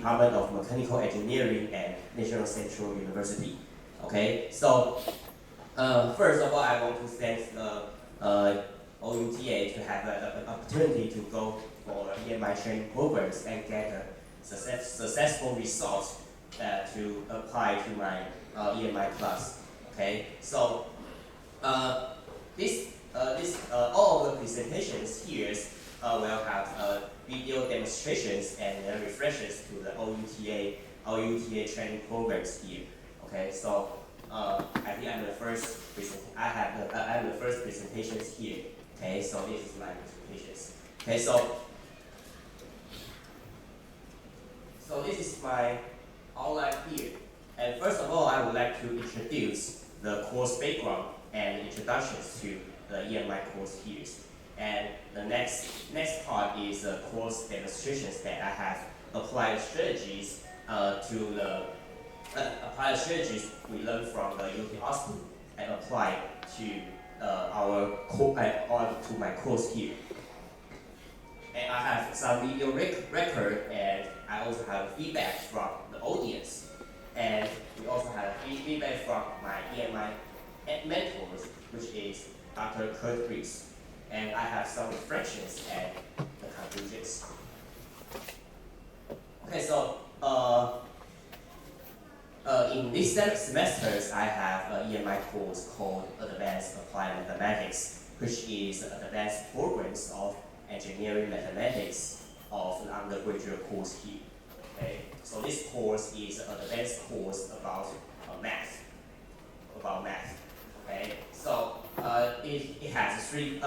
Department of Mechanical Engineering at National Central University. Okay, so first of all, I want to thank the OUTA to have an opportunity to go for EMI training programs and get a successful results to apply to my EMI class. Okay, so all of the presentations here will have video demonstrations and refreshes to the OUTA training programs here. Okay, so I think I'm the first I'm the first presentations here. Okay, so this is my presentations. Okay, so this is my outline here. And first of all, I would like to introduce the course background and introductions to the EMI course here. And the next part is the course demonstrations that I have applied strategies we learned from the UT Austin and applied to to my course here. And I have some video record, and I also have feedback from the audience. And we also have feedback from my EMI mentors, which is Dr. Kurt Rees. And I have some reflections and the conclusions. Okay, so in this semesters, I have an EMI course called Advanced Applied Mathematics, which is advanced programs of engineering mathematics of the undergraduate course here. Okay, so this course is an advanced course about math. Okay, so it has three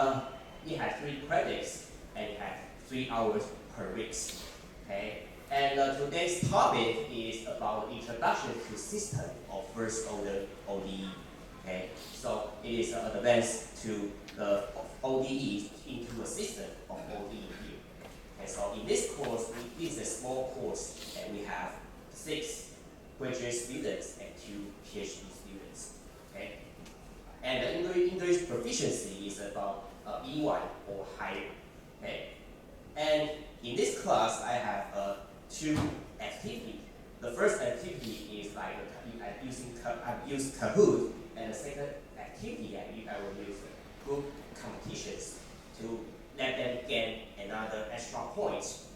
credits and it has 3 hours per week. Okay, and today's topic is about introduction to system of first order ODE. Okay, so it is advanced to the ODE into a system of ODE here. Okay, so in this course, it is a small course, and we have 6 graduate students and 2 PhD students. Okay, and the English proficiency is about B1 or higher. Okay, and in this class, I have 2 activities. The first activity is like I use Kahoot, and the second activity I will use group competitions to let them gain another extra points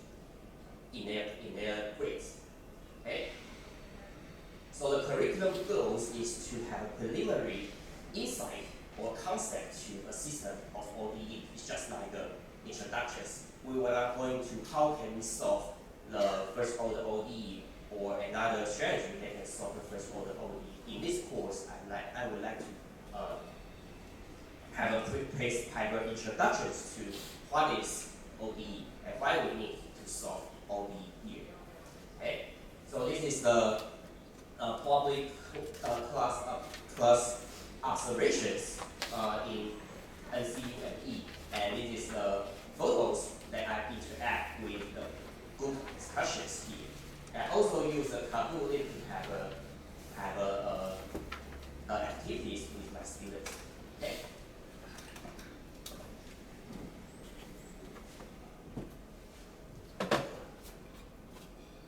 in their grades. Okay. So the curriculum goals is to have a preliminary insight or concept to a system of ODE. It's just like the introductions. We were going to how can we solve the first order ODE or another strategy that can solve the first order ODE. In this course, I would like to have a quick paper introductions to what is ODE and why we need to solve ODE here. Okay, so this is the public class observations in NCUME, and this is the photos that I interact with the group discussions here. I also use a Kahoot to have activities with my students. Okay.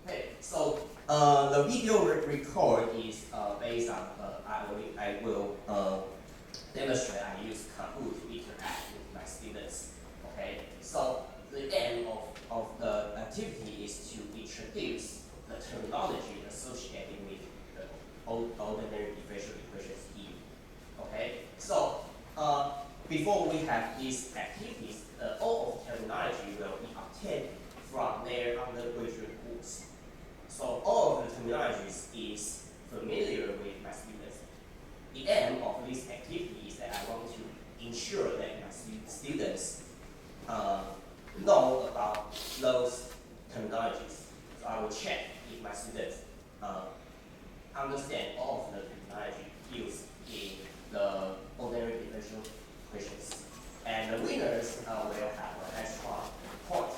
Okay. So the video record is based on I will demonstrate. I use Kahoot to interact with my students. Okay. So the aim of the activity is to introduce the terminology associated with the ordinary differential equations here. Okay, so before we have these activities, all of terminology will be obtained from their undergraduate course. So all of the terminologies is familiar with my students. The aim of this activity is that I want to ensure that my students know about those terminologies. So I will check if my students understand all of the terminology used in the ordinary differential equations. And the winners will have an extra point.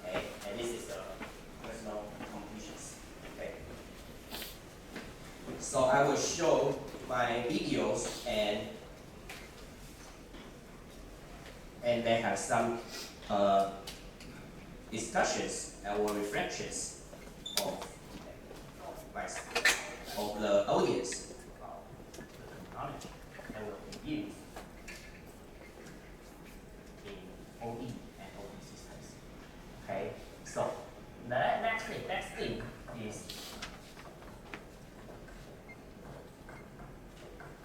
Okay? And this is the personal competitions. Okay? So I will show my videos and they have some discussions or reflections of rest of the audience about the terminology that will be used in OE and OE systems. Okay, so the next thing is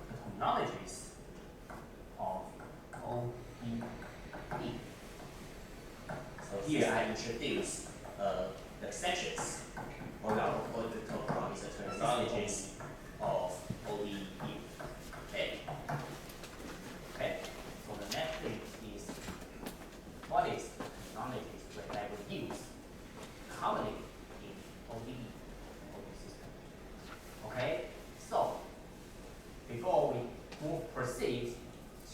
the terminologies of OEE. So here I introduce the sections or the terminologies of OEE. Okay. Okay. So the next thing is what is the terminologies that I will use commonly in OEE and OE system. Okay. So before we proceed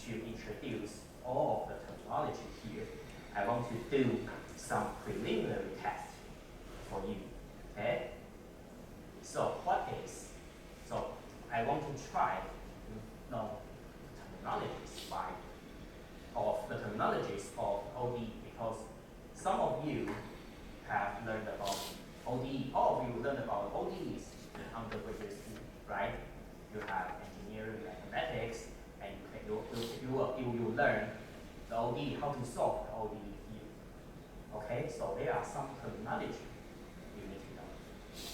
to introduce all of the terminology here, I want to do some preliminary tests for you. Okay? So I want to try to know the terminologies of OD, because some of you have learned about ODE. All of you learned about ODEs in undergraduate school, right? You have engineering, mathematics, and you will learn the ODE, how to solve the ODE here. Okay, so there are some terminology you need to know.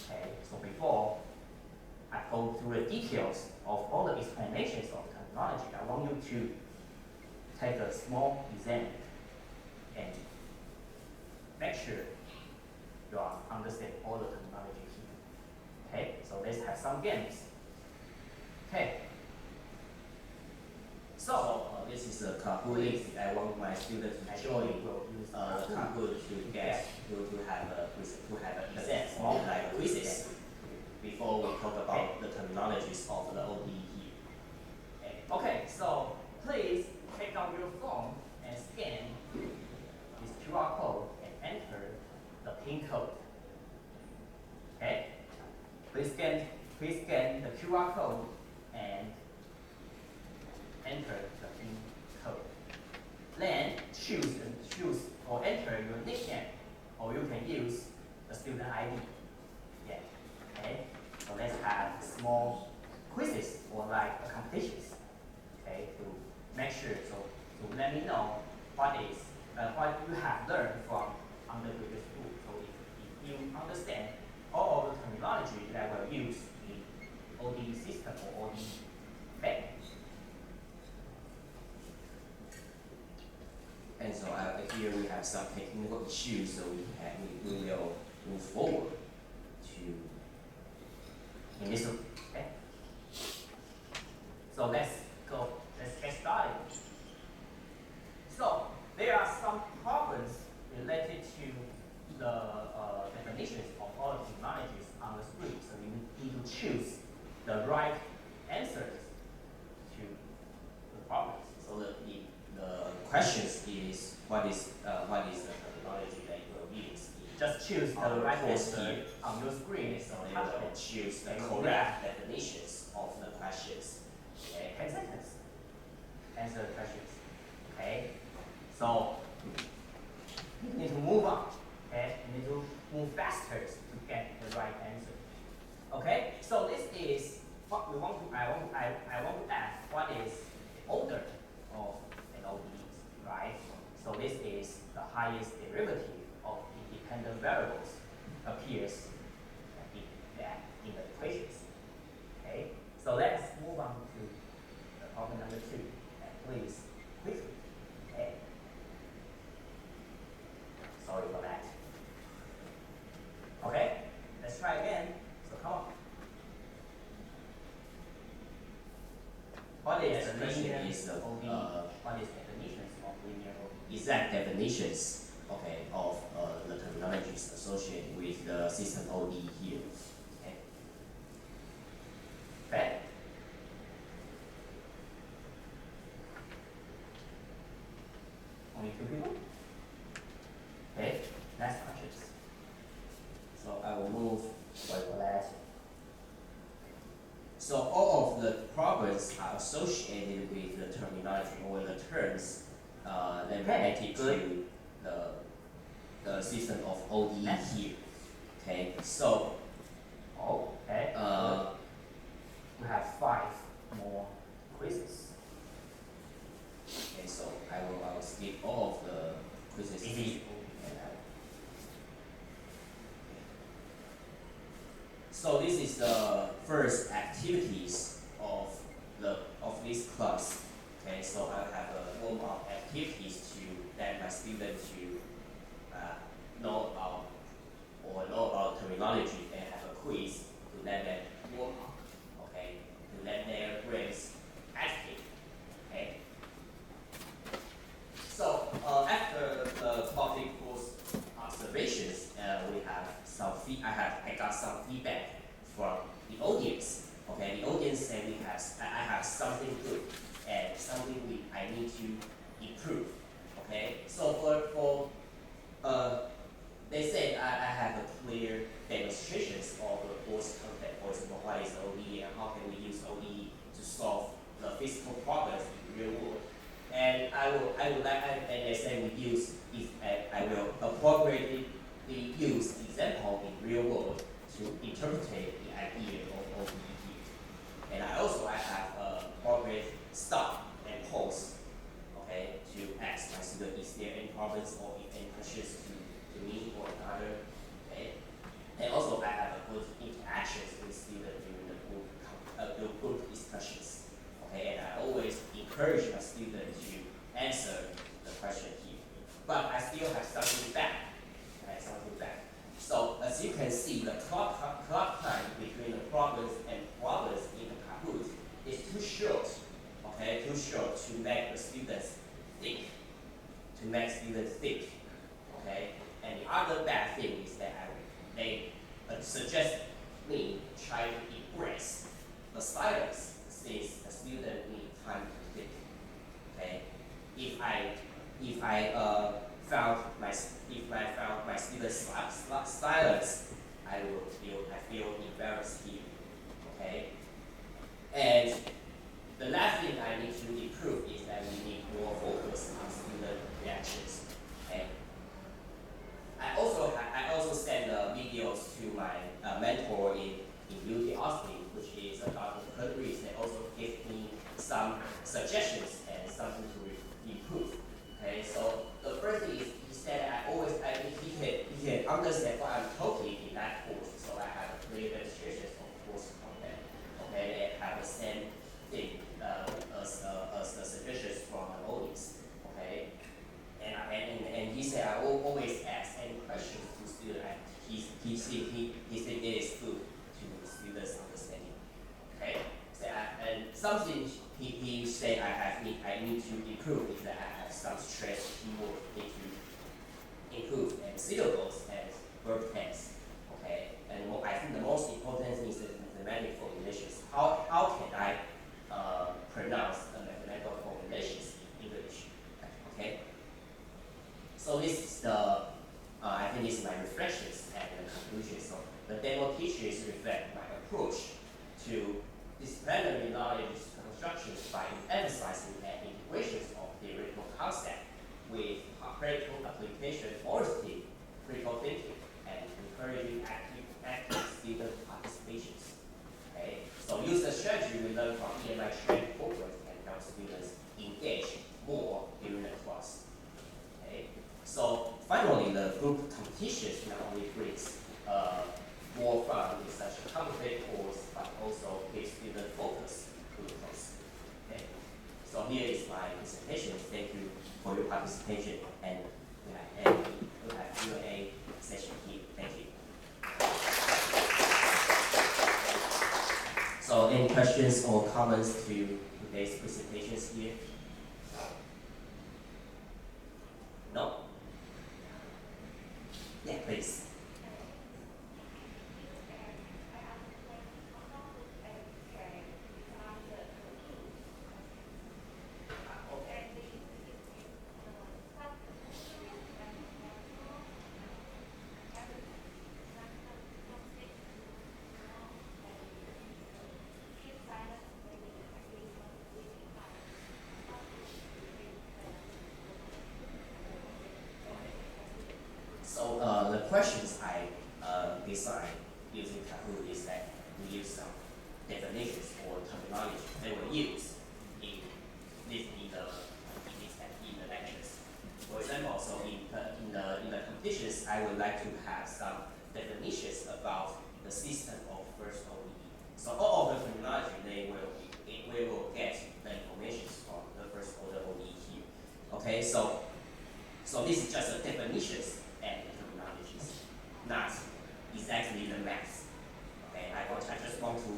Okay, so before I go through the details of all the explanations of terminology, I want you to take a small exam and make sure you understand all the terminology here. Okay, so let's have some games. Okay. So this is a Kahoot. I want my students to join Kahoot to have an exam, small like quizzes, before we talk about the terminologies of the OD here. Okay, so please take out your phone and scan this QR code and enter the PIN code. Okay, please scan the QR code and enter the PIN code. Then choose or enter your nickname, or you can use the student ID. Yeah. Okay. So let's have small quizzes or like competitions. Okay, to make sure to let me know what you have learned from undergraduate school. So if you understand all of the terminology that were used in OD system or OD bank. And so here we have some technical issues, so we will move forward to in this. Okay. So let's get started. So there are some problems related to the definitions of all the terminologies on the screen. So you need to choose the right answers to the problems. So the questions is what is the terminology that you will use? Just choose the right answer on your screen. So they will choose the correct definitions of the questions. Okay, 10 seconds. Answer the questions. Okay. So you need to move on. Okay, you need to move faster to get the right answer. Okay. So this is what we want to. I want to ask what is the order of an ODE, right? So this is the highest derivative of independent variables appears in the equations. Okay. So let's move on to the problem number 2. Please, quickly. Okay. Sorry for that. Okay, let's try again. So come on. What is the linear ODE? What is definitions of linear ODE? Exact definitions, okay, of the terminologies associated with the system ODE here. Okay. Okay. Only 2 people? Okay, next questions. So I will move for that. So all of the problems are associated with the terminology or the terms that related to the system of ODE here. Okay, so Okay. We have 5 more quizzes. Okay, so I will skip all of the quizzes. So this is the first activities of this class. Okay, so I have a warm-up activities to let my students to know about terminology, and have a quiz to let them warm up. Okay, to let their brains active. Okay. So after the topic course observations, I got some feedback from the audience. Okay, the audience said I have something good and something I need to improve. Okay, so for they said I have a clear demonstrations of the course content. For example, what is ODE and how can we use ODE to solve the physical problems in the real world. And I would like, and they say I will appropriately use example in real world to interpret the idea of ODE. And I have appropriate stop and pause, okay, to ask my student is there any problems or if any questions to me or another, okay. And also I have a good interactions with students during the group discussions, okay. And I always encourage my students to answer the question here. But I still have something back. So as you can see, the clock time between the problems in the Kahoot is too short. Okay, too short to make the students think. Okay, and the other bad thing is that they suggest me try to embrace the silence since the student need time to think. Okay, if I found my students silence, I feel embarrassed here. Okay, and the last thing I need to improve is that we need more focus on student reactions. Okay. I also send videos to my mentor in UT Austin, which is Dr. Kurt Rees. They also give me some suggestions and something to improve. Okay, so the first thing is he said he can understand what I'm talking in that course. So I have a clear demonstration of course content. Okay, and have the same thing as the suggestions from the audience. Okay, and he said I always ask any questions to students. He said it is good to students' understanding. Okay, so and something he said I need to improve is that I have some stress keyword need to improve and syllables and verb tense. Okay, and I think the most important thing is the mathematical formulations. How can I pronounce the mathematical formulations in English? Okay. So this is I think this is my reflections and the conclusion. So the demo teachers reflect my approach to disciplinary knowledge constructions by emphasizing the integrations of theoretical concept with practical application, honesty, critical thinking, and encouraging active student participations. Okay, so use the strategy we learned from EMI training programs and help students engage more during the class. Okay, so finally, the group competitions not only brings more fun in such a complicated course, but also gives student focus to the course. Okay, so here is my presentation. Thank you for your participation, and we have Q&A session here. Thank you. So any questions or comments to today's presentations here? No? Yeah, please. So the questions I designed using Kahoot is that we definitions or terminology they will use in the lectures. For example, so in the competitions, I would like to have some definitions about the system of first ODE. So all of the terminology we will get the information from the first order ODE here. Okay, so this is just the definitions and the terminologies, not exactly the math. Okay, I just want to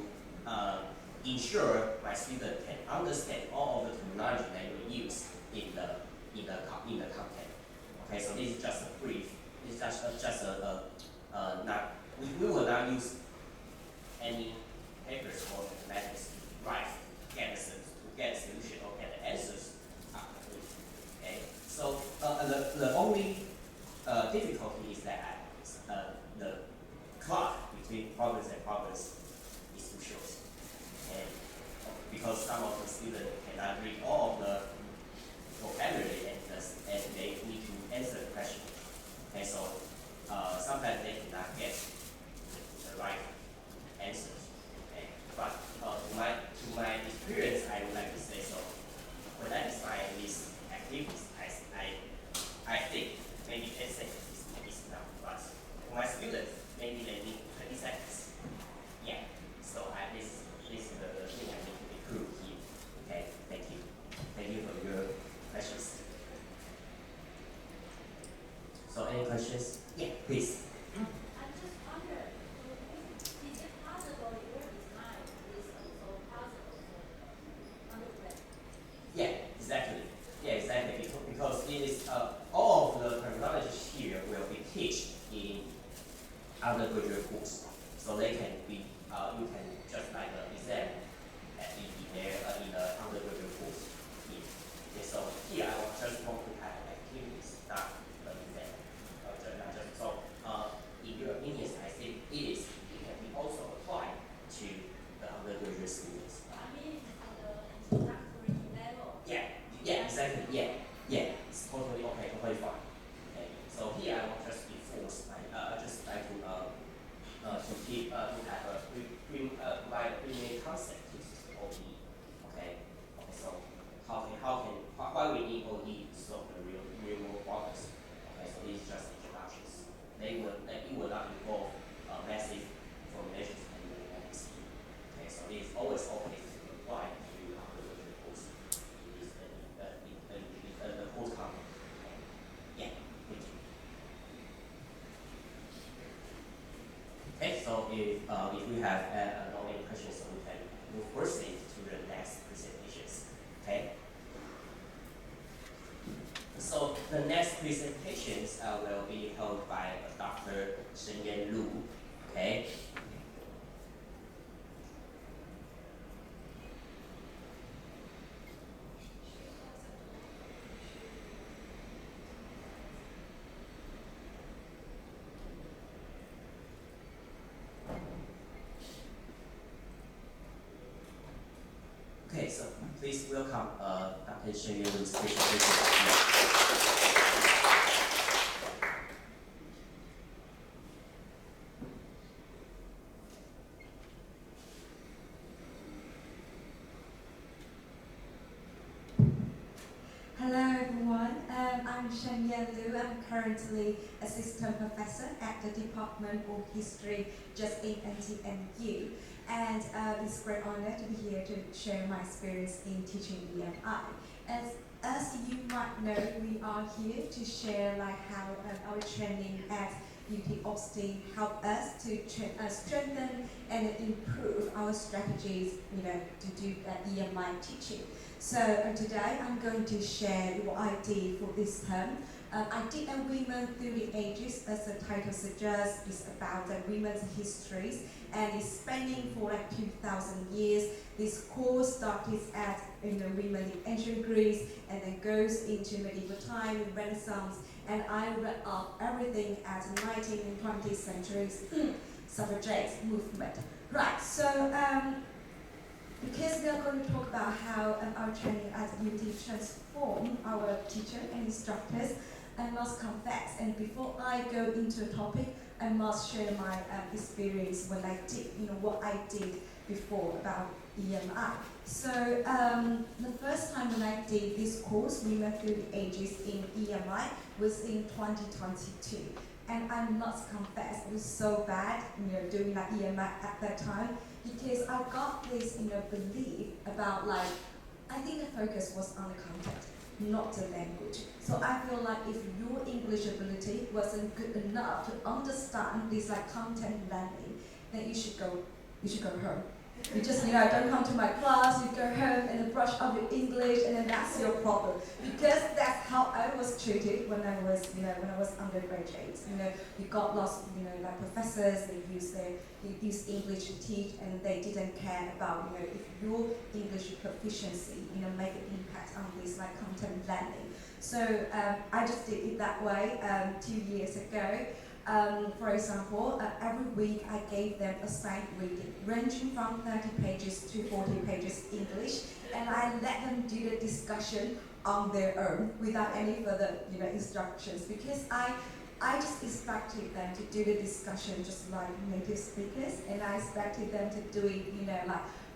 ensure my student can understand all of the terminology they will use in the content. Okay, so this is just a brief. It's just not we will not use any papers or mathematics to get a solution or get the answers after. Okay, so the only difficulty is that the clock between problems and problems is too short, and because some of the students cannot read all of the vocabulary and they need to answer the question. Okay, so sometimes they cannot get the right answers. Okay, but to my experience, I would like to say so. When I design these activities, I think maybe 10 seconds is enough, but for my students, maybe they need 20 seconds. Yeah, so this is the thing I need to improve here. Okay, thank you. Thank you for your questions. So any questions? Yeah, please. I just wonder, is it possible your design is also possible for undergrad? Yeah, exactly. Yeah, exactly. Because it is all of the terminology here will be taught in undergraduate course, so they can be you can just like an exam in the undergraduate course. Yeah, so here I just want to have activities, not an exam. So in your opinions, I think it can be also applied to the undergraduate students. I mean, for the introductory level. Yeah, exactly. Yeah, it's totally okay, totally fine. Okay, so here I will just be forced. I just like to have a provide a preliminary concept to OE. Okay, so why we need OE to solve the real world problems. Okay, so these are just introductions. It will not involve massive formulations and dynamics. Okay, so it is always okay to apply to undergraduate course. It is the course content. Yeah, thank you. Okay, so if we have no any questions, so we can move proceed to the next presentations. Okay. So the next presentations will be held by Dr. Cheng Lu. Okay. Okay, so please welcome Dr. Cheng Lu's presentation. Hello everyone, I'm Cheng Lu. I'm currently Assistant Professor at the Department of History just in NTNU. And it's a great honor to be here to share my experience in teaching EMI. As you might know, we are here to share how our training at UT Austin help us to strengthen and improve our strategies, to do EMI teaching. So today I'm going to share what I did for this term. I did a Women Through the Ages, as the title suggests. It's about the women's histories, and it's spanning for 2,000 years. This course started at women in ancient Greece, and then goes into medieval time, Renaissance, and I read up everything at 19th and 20th centuries suffragette movement. Right, so because we are going to talk about how our training at UT transform our teacher and instructors, I must confess, and before I go into the topic, I must share my experience when I did, what I did before about EMI. So the first time when I did this course, Women Through the Ages in EMI, was in 2022. And I must confess, it was so bad, doing that EMI at that time, because I got this, belief about I think the focus was on the content, not the language. So I feel like if your English ability wasn't good enough to understand this content learning, then you should go home. You just, don't come to my class, you go home and then brush up your English, and then that's your problem. Because that's how I was treated when I was undergraduate. You got lots of, professors, they use English to teach, and they didn't care about, if your English proficiency, make an impact on this content learning. So I just did it that way 2 years ago. For example, every week I gave them a signed reading, ranging from 30 pages to 40 pages English, and I let them do the discussion on their own without any further, instructions, because I just expected them to do the discussion just like native speakers, and I expected them to do it,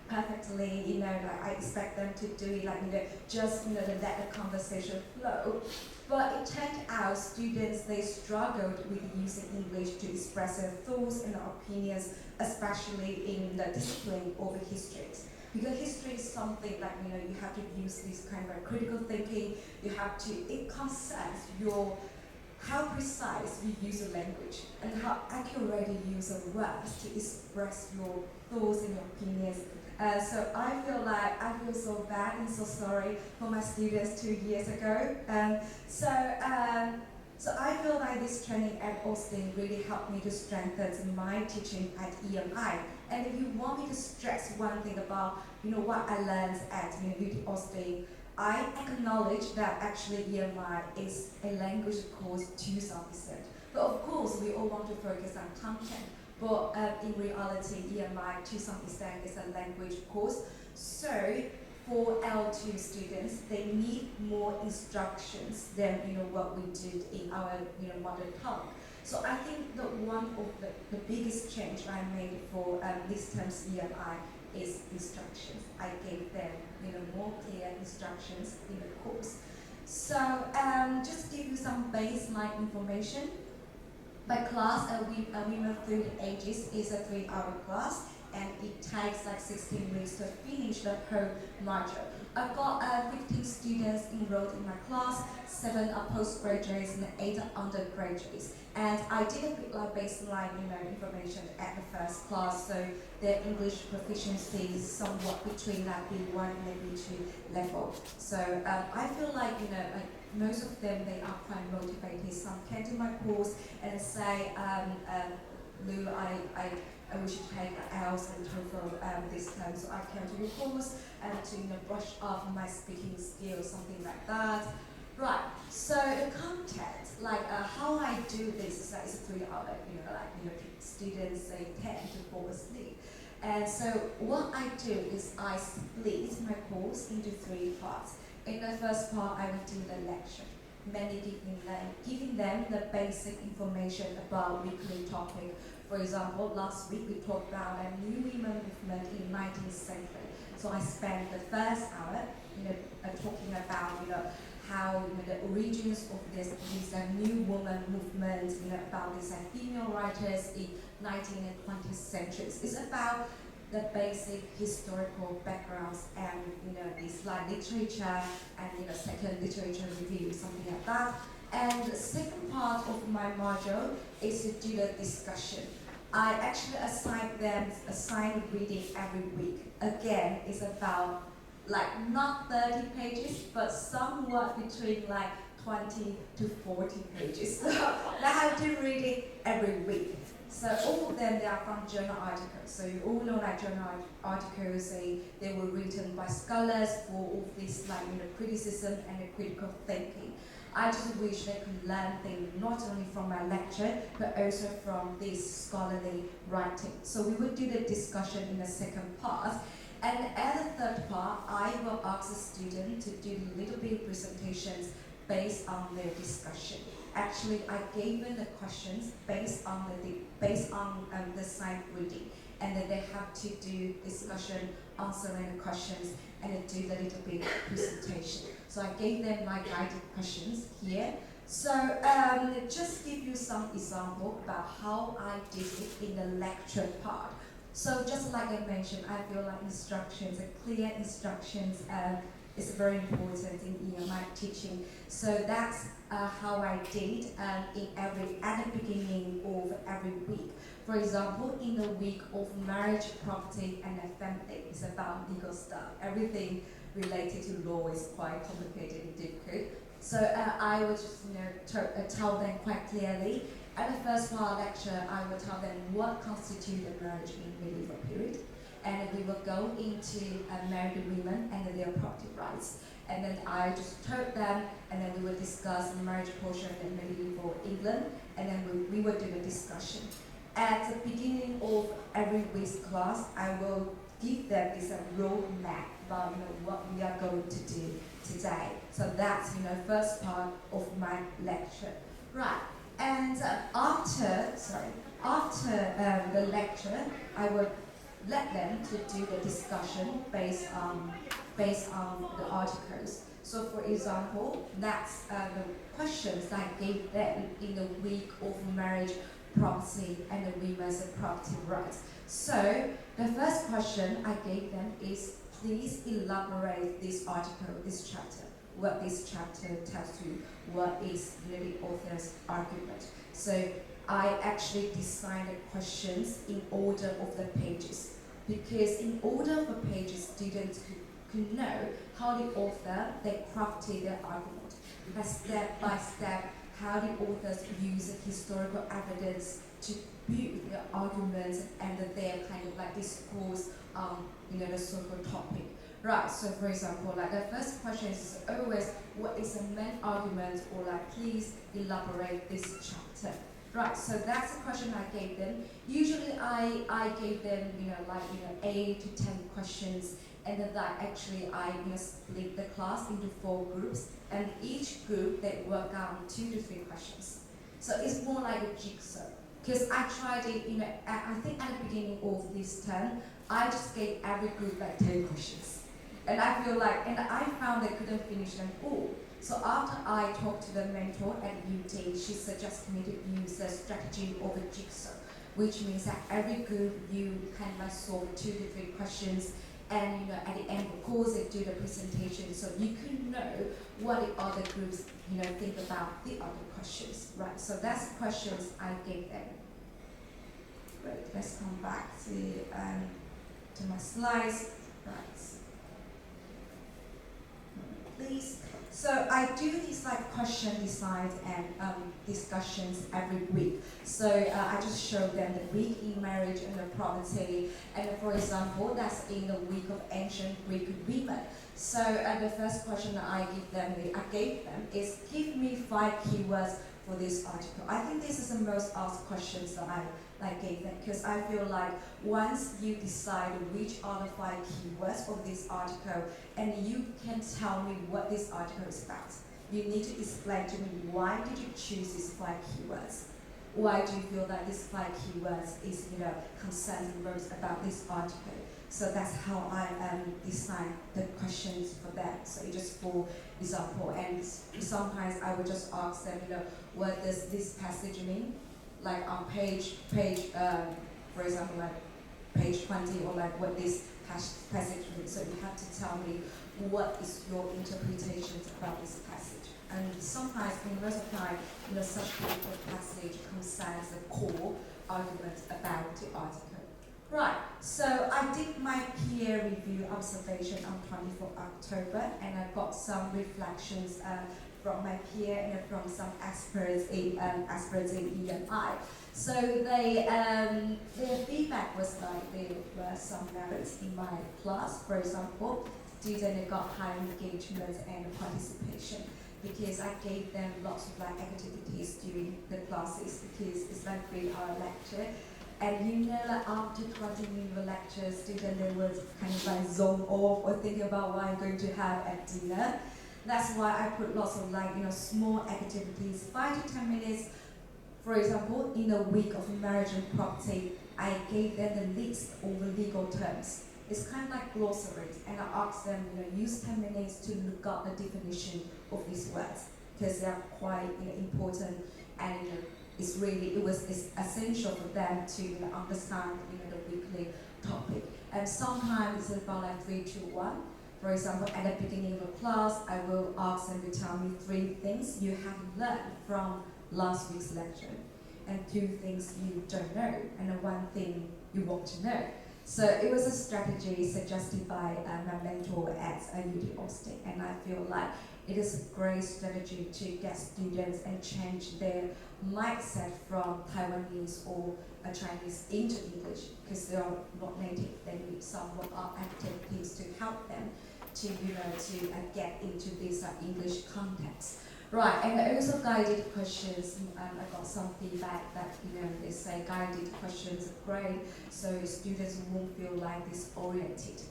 perfectly, I expect them to do it just, to let the conversation flow. But it turned out students, they struggled with using English to express their thoughts and opinions, especially in the discipline of history. Because history is something you have to use this kind of critical thinking, it concerns how precise you use the language and how accurate you use the words to express your thoughts and your opinions. So I feel so bad and so sorry for my students 2 years ago. So I feel like this training at Austin really helped me to strengthen my teaching at EMI. And if you want me to stress one thing about what I learned at UT Austin, I acknowledge that actually EMI is a language course to some extent. But of course, we all want to focus on content. But in reality, EMI to some extent is a language course. So for L2 students, they need more instructions than what we did in our mother tongue. So I think that one of the biggest change I made for this term's EMI is instructions. I gave them more clear instructions in the course. So just give you some baseline information. My class, Women Through the Ages, is a 3-hour class, and it takes 16 weeks to finish the whole module. I've got 15 students enrolled in my class, 7 are postgraduates and 8 are undergraduates. And I did a bit baseline information at the first class, so their English proficiency is somewhat between B1 and B2 level. So I feel most of them, they are quite motivated. Some came to my course and say, Lou, I wish to take IELTS and TOEFL this term, so I came to your course and to brush off my speaking skills, something like that. Right, so the content, how I do this is it's a 3-hour, students, they tend to fall asleep. And so what I do is I split my course into 3 parts. In the first part, I will do the lecture, mainly giving them the basic information about weekly topic. For example, last week we talked about a new women movement in 19th century. So I spent the first hour, talking about, how the origins of this new woman movement, about these female writers in 19th and 20th centuries. It's about the basic historical backgrounds and this literature and second literature review, something like that. And the second part of my module is to do the discussion. I actually assign them assigned reading every week. Again, it's about not 30 pages, but somewhat between 20 to 40 pages. So I have to read it every week. So all of them, they are from journal articles. So you all know journal articles, they were written by scholars for all this criticism and critical thinking. I just wish they could learn things not only from my lecture, but also from this scholarly writing. So we would do the discussion in the second part. And at the third part, I will ask the student to do little bit of presentations based on their discussion. Actually, I gave them the questions based on the signed reading. and then they have to do discussion, answering the questions, and then do the little bit of presentation. So I gave them like guided questions here. So just give you some example about how I did it in the lecture part. So just like I mentioned, I feel like instructions, clear instructions is very important in my teaching. So that's how I did at the beginning of every week. For example, in the week of marriage, property, and family, it's about legal stuff. Everything related to law is quite complicated and difficult. So I would just tell them quite clearly. At the first part of lecture, I would tell them what constitutes a marriage in medieval period, and we will go into married women and their property rights. And then I just told them, and then we will discuss the marriage portion in medieval England, and then we will do the discussion. At the beginning of every week's class, I will give them this roadmap about what we are going to do today. So that's first part of my lecture, right? And after the lecture, I will let them to do the discussion based on the articles. So for example, that's the questions that I gave them in the week of marriage, property, and the women's property rights. So the first question I gave them is, please elaborate this article, this chapter, what this chapter tells you, what is the author's argument. So I actually designed the questions in order of the pages, because in order for pages, students could know how the author, they crafted their argument, step by step, how the authors use historical evidence to build their arguments and their kind of like discourse on the social topic. Right, so for example, like the first question is always, what is the main argument, or like, please elaborate this chapter. Right, so that's the question I gave them. Usually I gave them, 8 to 10 questions, and then I split the class into 4 groups, and each group they work out 2 to 3 questions. So it's more like a jigsaw. Because I tried it, I think at the beginning of this term, I just gave every group like 10 questions. And I feel like, and I found they couldn't finish them all. So after I talked to the mentor at UTA, she suggested me to use the strategy of a jigsaw, which means that every group you kind of solve 2 to 3 questions, and at the end of course they do the presentation, so you can know what the other groups think about the other questions, right? So that's the questions I gave them. Great. Let's come back to my slides, right? Please. So I do these like question designs and discussions every week. So I just show them the week in marriage and the property. And for example, that's in the week of ancient Greek women. So the first question that I gave them is, give me 5 keywords for this article. I think this is the most asked questions that I gave them, because I feel like once you decide which are the 5 keywords of this article, and you can tell me what this article is about, you need to explain to me why did you choose these 5 keywords? Why do you feel that these 5 keywords is concerns most about this article? So that's how I design the questions for them. So it's just for example, and sometimes I would just ask them, what does this passage mean? Like on page, for example, like page 20, or like what this passage means. So you have to tell me what is your interpretation about this passage. And sometimes, most of the time, such kind of passage concerns the core argument about the article. Right, so I did my peer review observation on 24th October, and I got some reflections from my peer and from some experts in EMI. So their feedback was like there were some merits in my class. For example, students got high engagement and participation, because I gave them lots of activities during the classes, because it's like 3-hour lecture. And after 20 minutes of lecture, students they would kind of zone off or think about what I'm going to have at dinner. That's why I put lots of small activities, 5 to 10 minutes. For example, in a week of marriage and property, I gave them the list of the legal terms. It's kind of like glossaries, and I asked them, use 10 minutes to look up the definition of these words because they are quite important, and it's essential for them to understand the weekly topic. And sometimes it's about like 3, 2, 1. For example, at the beginning of a class, I will ask them to tell me 3 things you have learned from last week's lecture, and 2 things you don't know, and 1 thing you want to know. So it was a strategy suggested by my mentor at UT Austin, and I feel like it is a great strategy to get students and change their mindset from Taiwanese or Chinese into English, because they are not native. They need some activities to help them to get into this English context. Right, and also guided questions. I got some feedback that they say guided questions are great, so students won't feel like disoriented.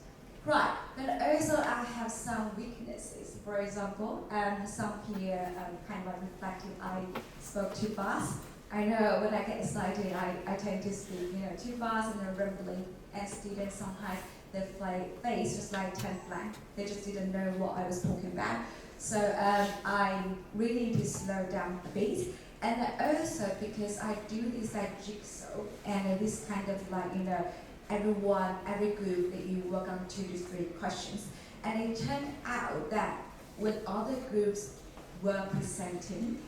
Right, and also I have some weaknesses. For example, some here kind of like reflecting I spoke too fast. I know when I get excited, I tend to speak too fast and then rambling, and students sometimes their face just like turned blank. They just didn't know what I was talking about. So I really need to slow down a bit, and also because I do this like jigsaw and this kind of like every group that you work on 2 to 3 questions, and it turned out that when other groups were presenting,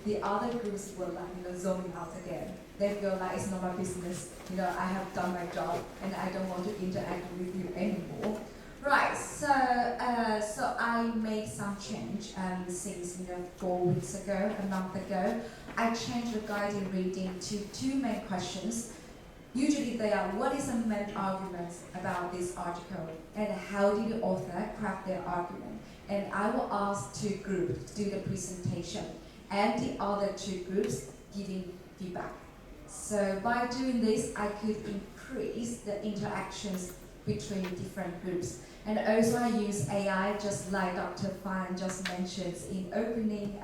the other groups were like zoning out again. They feel like it's not my business. I have done my job and I don't want to interact with you anymore. Right, so I made some change since 4 weeks ago, a month ago. I changed the guided reading to 2 main questions. Usually they are, what is the main argument about this article, and how did the author craft their argument? And I will ask 2 groups to do the presentation, and the other 2 groups giving feedback. So by doing this, I could increase the interactions between different groups. And also I use AI, just like Dr. Fan just mentioned in opening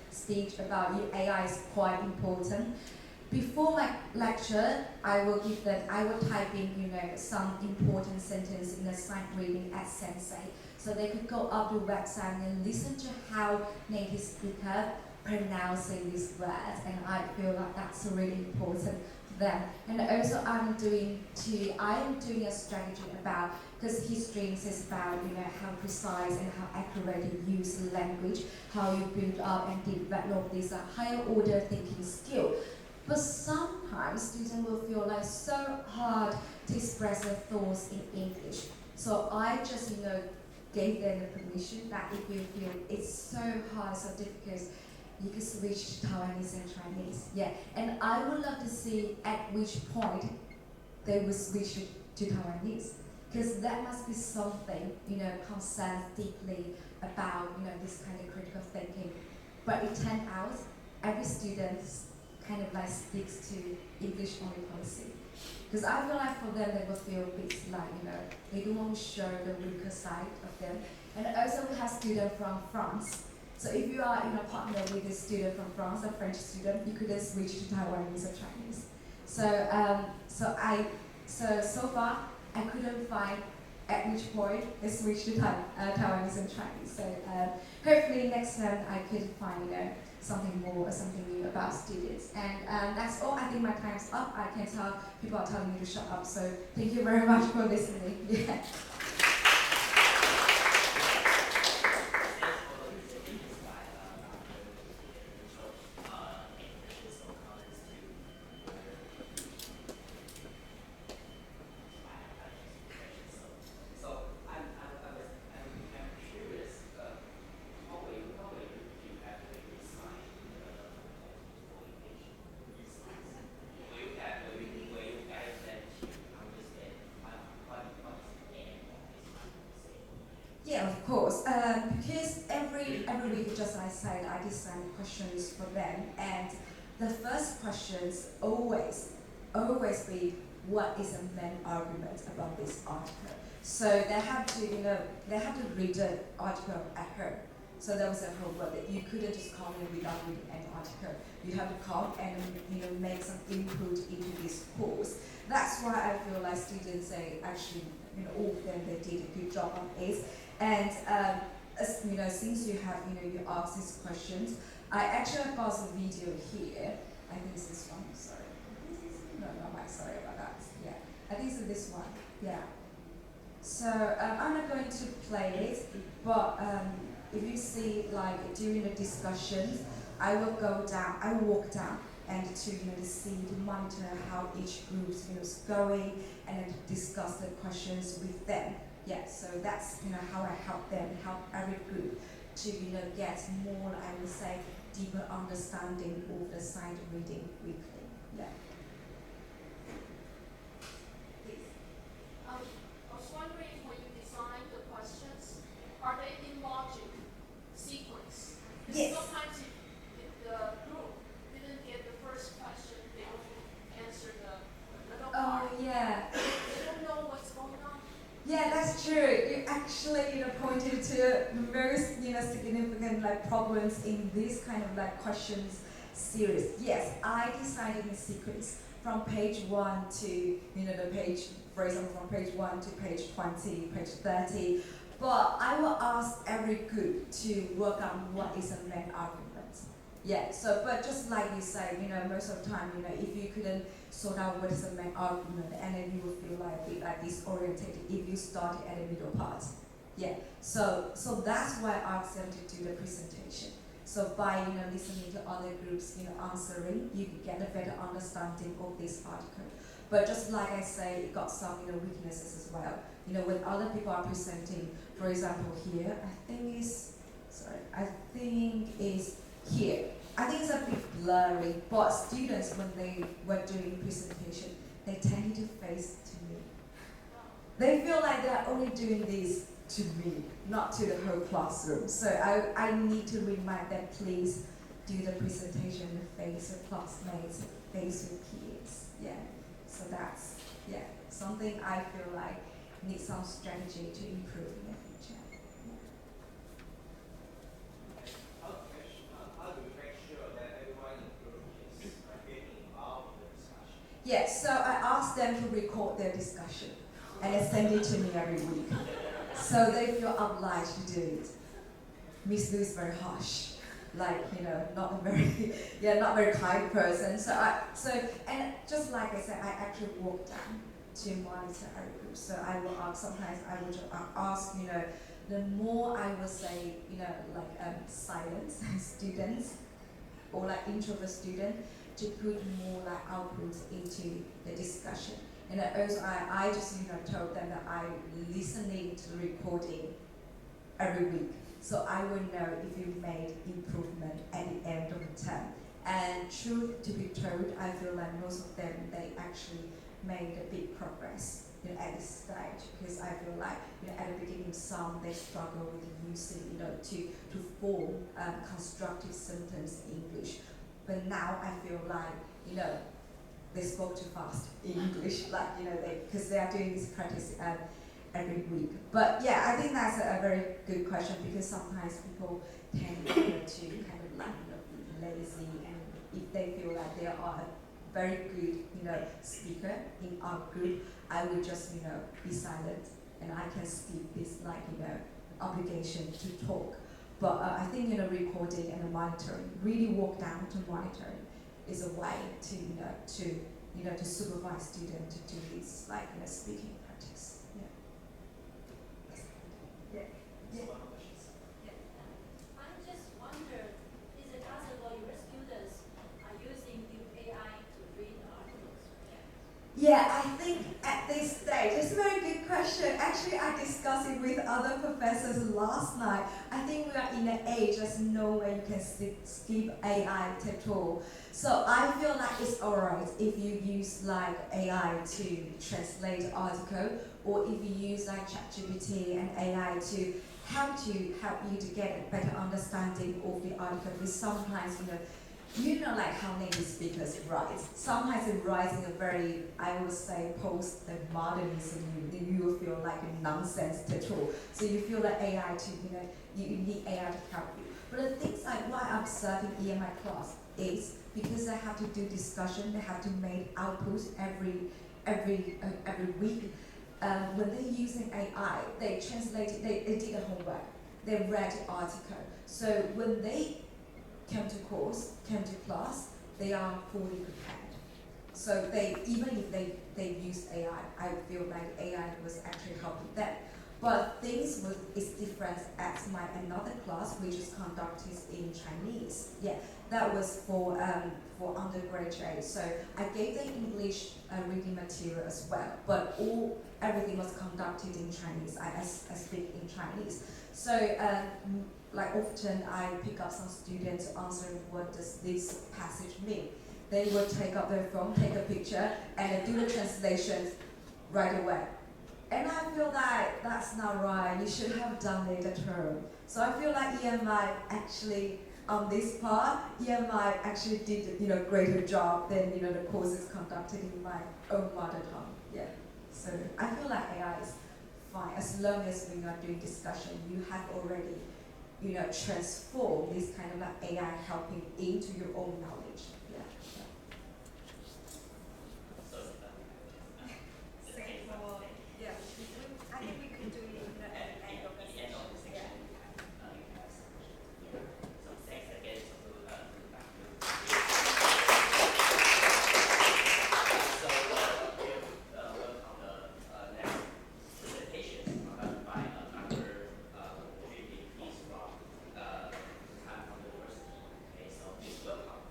speech about AI is quite important. Before my lecture, I will type in some important sentence in the sight reading at Sensei, so they could go up to the website and listen to how native speaker pronouncing these words, and I feel like that's really important for them. And also I'm doing a strategy about, because history is about how precise and how accurate you use language, how you build up and develop this higher order thinking skill. But sometimes students will feel like so hard to express their thoughts in English. So I just gave them the permission that if you feel it's so hard, so difficult, you can switch to Taiwanese and Chinese. Yeah, and I would love to see at which point they will switch to Taiwanese, because that must be something concerns deeply about this kind of critical thinking. But it turned out every student kind of like sticks to English only policy, because I feel like for them they will feel a bit like they don't want to show the weaker side of them. And also we have students from France. So if you are in a partner with a student from France, a French student, you could then switch to Taiwanese or Chinese. So far I couldn't find at which point they switched to Taiwanese and Chinese. So hopefully next time I could find something more or something new about students. And that's all. I think my time's up. I can tell people are telling me to shut up. So thank you very much for listening. Yeah. Yeah, of course. Because every week, just as I said, I design questions for them, and the first questions always be, what is the main argument about this article? So they have to read the article at home. So there was a homework that you couldn't just come in without reading an article. You have to come and make some input into this course. That's why I feel like students say actually all of them they did a good job on it. And since you have you asked these questions, I actually have got some video here. I think it's this one. Sorry. No, sorry about that. Yeah, I think it's this one. Yeah. So I'm not going to play it, but if you see like during the discussions, I will walk down and to see to monitor how each group is going and then to discuss the questions with them. Yeah, so that's how I help every group to get more, I would say, deeper understanding of the sight reading weekly. Yeah. I was wondering when you design the questions, are they in logic sequence? Yes. Sometimes if the group didn't get the first question, they don't answer the middle part. Oh yeah. They don't know what's going on. Yeah, that's true. You actually pointed to very significant problems in this kind of questions series. Yes, I decided in sequence from page 1 to the page, for example, from page 1 to page 20, page 30. But I will ask every group to work on what is a main argument. Yeah, so but just like you say, most of the time, if you couldn't sort out what is the main argument, and then you will feel a bit disoriented if you started at the middle part. Yeah, so that's why I asked them to do the presentation. So by listening to other groups answering, you can get a better understanding of this article. But just like I say, it got some weaknesses as well. When other people are presenting, for example here, I think is here. I think it's a bit blurry, but students when they were doing presentation, they tended to face to me. They feel like they're only doing this to me, not to the whole classroom. So I need to remind them, please do the presentation face with classmates, face with peers. Yeah. So that's something I feel like needs some strategy to improve in the future. How do you make sure that everyone in the group is getting involved in the discussion? Yes, so I asked them to record their discussion and they send it to me every week. So they feel obliged to do it. Miss Lu is very harsh, not a very kind person. And just like I said, I actually walk down to monitor every group. So I will ask, sometimes I will just ask, the more I would say, silent students or introvert student to put more output into the discussion. And also I just told them that I listening to the recording every week. So I will know if you made improvement at the end of the term. And truth to be told, I feel like most of them, they actually made a big progress at this stage, because I feel like at the beginning some they struggle with using to form constructive sentence in English, but now I feel like they spoke too fast in English, because they are doing this practice every week. But yeah, I think that's a very good question, because sometimes people tend to kind of be lazy, and if they feel like they are a very good speaker in our group, I would just be silent and I can skip this obligation to talk. But I think recording and monitoring, really walk down to monitoring, is a way to supervise students to do this speaking practice. Yeah. Yeah. I just wonder, is it possible your students are using new AI to read articles? Yeah, I think at this stage, it's a very good question. Actually, I discussed it with other professors last night. I think we are in an age there's no way you can skip AI at all. So I feel like it's alright if you use AI to translate article, or if you use ChatGPT and AI to help you to get a better understanding of the article. Because sometimes You know, like how native speakers write. Sometimes it writes in a very, I would say, post-modernism. You will feel like a nonsense total. So you feel like AI to, you need AI to help you. But the things like what I observe in EMI class is because they have to do discussion, they have to make outputs every week. When they're using AI, they translate, they did the homework, they read the article. So when they came to class, they are fully prepared. So even if they use AI, I feel like AI was actually helping them. But things is different at my another class, which is conducted in Chinese. Yeah, that was for undergraduate. So I gave them English reading material as well, but everything was conducted in Chinese. I speak in Chinese. So like often I pick up some students answering what does this passage mean. They would take up their phone, take a picture, and do the translations right away. And I feel like that's not right. You should have done it at home. So I feel like EMI actually, on this part, EMI actually did a greater job than the courses conducted in my own mother tongue. Yeah. So I feel like AI is fine as long as when you're doing discussion, you have already transform this kind of like AI helping into your own knowledge. Yeah. I think we could do it at the end of the session. Yeah. So thanks again to Dr. So we'll welcome the next presentation by Dr. Jimmy. He's from Stanford University. Okay, so please welcome.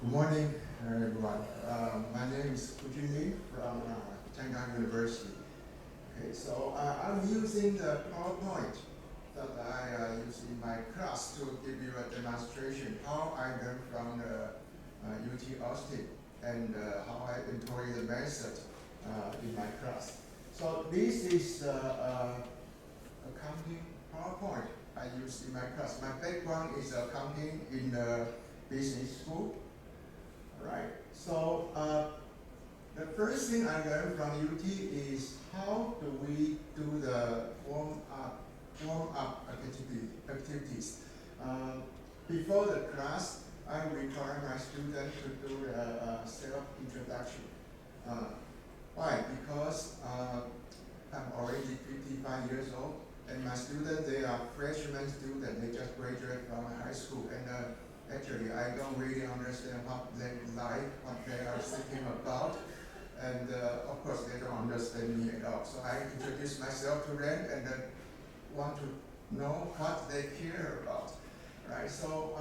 Good morning, everyone. My name is Jimmy from Cheng University. Okay, so I'm using the PowerPoint that I use in my class to give you a demonstration how I learned from the UT Austin and how I employ the method in my class. So this is accounting PowerPoint I use in my class. My background is accounting in the business school. Right. So the first thing I learned from UT is how do we do the warm-up activities. Before the class, I require my students to do a self-introduction. Why? Because I'm already 55 years old, and my students, they are freshman students. They just graduated from high school, and actually, I don't really understand what they like, what they are thinking about, and of course, they don't understand me at all. So I introduce myself to them and want to know what they care about, right? So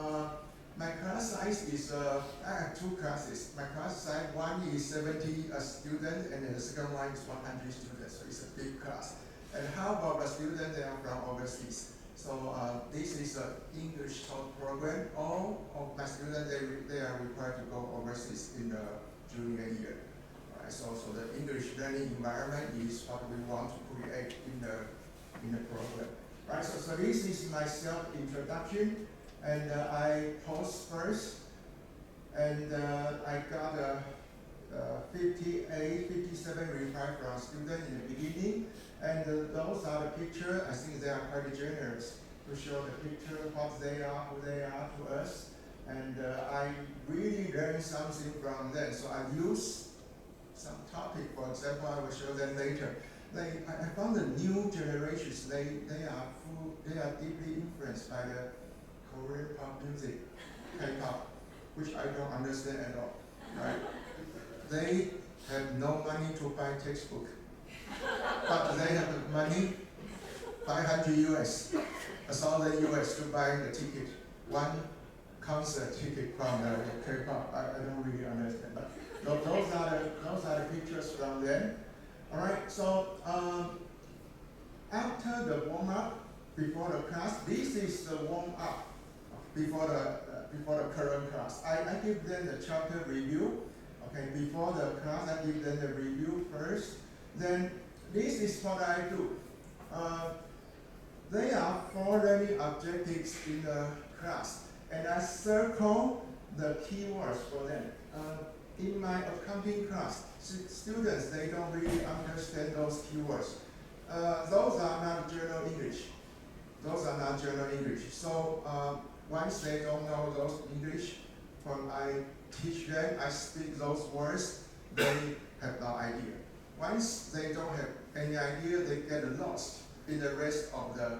my class size is, I have two classes. My class size, one is 70 students, and then the second one is 100 students, so it's a big class. And how about the students that are from overseas? So this is an English talk program. All of my students, they are required to go overseas in the junior year. Right? So the English learning environment is what we want to create in the program. Right? So this is my self-introduction, and I post first, and I got 57 replies from students in the beginning. And those are the pictures. I think they are quite generous to show the picture, what they are, who they are to us. And I really learned something from them. So I use some topic, for example, I will show them later. I found the new generations, they are deeply influenced by the Korean pop music, K-pop, which I don't understand at all. Right? They have no money to buy textbook. But they have money, 500 US, $1,000 US to buy the ticket, one concert ticket from K-pop. I don't really understand, but those are the pictures from them. All right. So after the warm up before the class, this is the warm up before the current class. I give them the chapter review. Okay. Before the class, I give them the review first. Then this is what I do. There are 4 learning objectives in the class, and I circle the keywords for them. In my accounting class, students, they don't really understand those keywords. Those are not general English. Those are not general English. So once they don't know those English, when I teach them, I speak those words, they have no idea. Once they don't have any idea, they get lost in the rest of the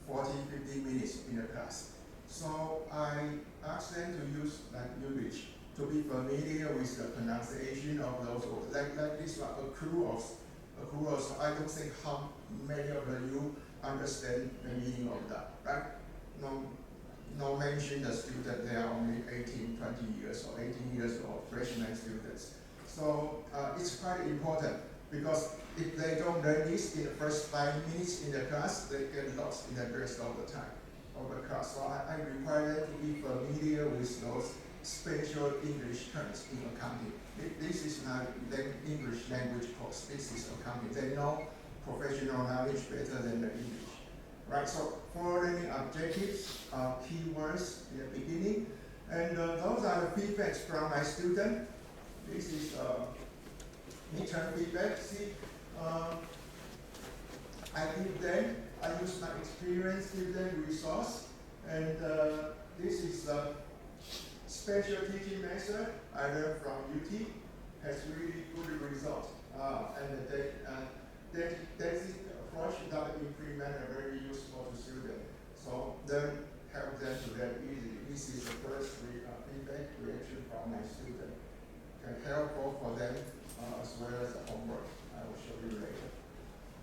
40-50 minutes in the class. So I ask them to use like English to be familiar with the pronunciation of those words. Like this one, accruals. So I don't think how many of you understand the meaning of that, right? No mention the student, they are only 18, 20 years or 18 years old, freshman students. So it's quite important, because if they don't learn this in the first 5 minutes in the class, they get lost in the rest of the time of the class. So I require them to be familiar with those special English terms in accounting. This is not English language course, this is accounting. They know professional knowledge better than the English. Right, so 4 learning objectives, keywords in the beginning, and those are the feedbacks from my student. This is midterm feedback. See, I use my experience, give them resource, and this is a special teaching method I learned from UT, has really good results, and that is approach that implement are very useful to students. So then help them to learn easily. This is the first feedback reaction from my student. Helpful for them as well as the homework. I will show you later.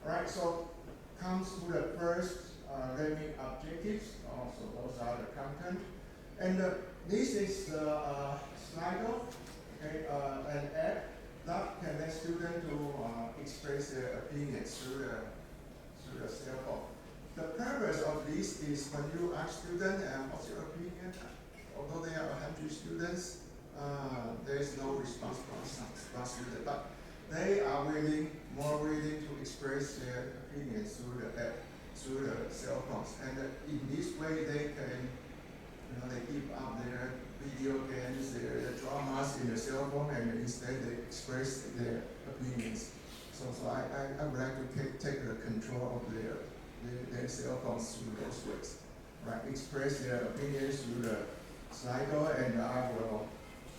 All right, so comes to the first learning objectives. Also, those are the content. And this is the Slido, okay, an app that can let students to express their opinions through the cell phone. The purpose of this is when you ask students, what's your opinion? Although there are 100 students, there is no response from students, but they are more willing to express their opinions through the app, through the cell phones. And in this way, they can, they give up their video games, their dramas in the cell phone, and instead they express their opinions. So I would like to take the control of their cell phones through those ways. Right, express their opinions through the Slido, and I will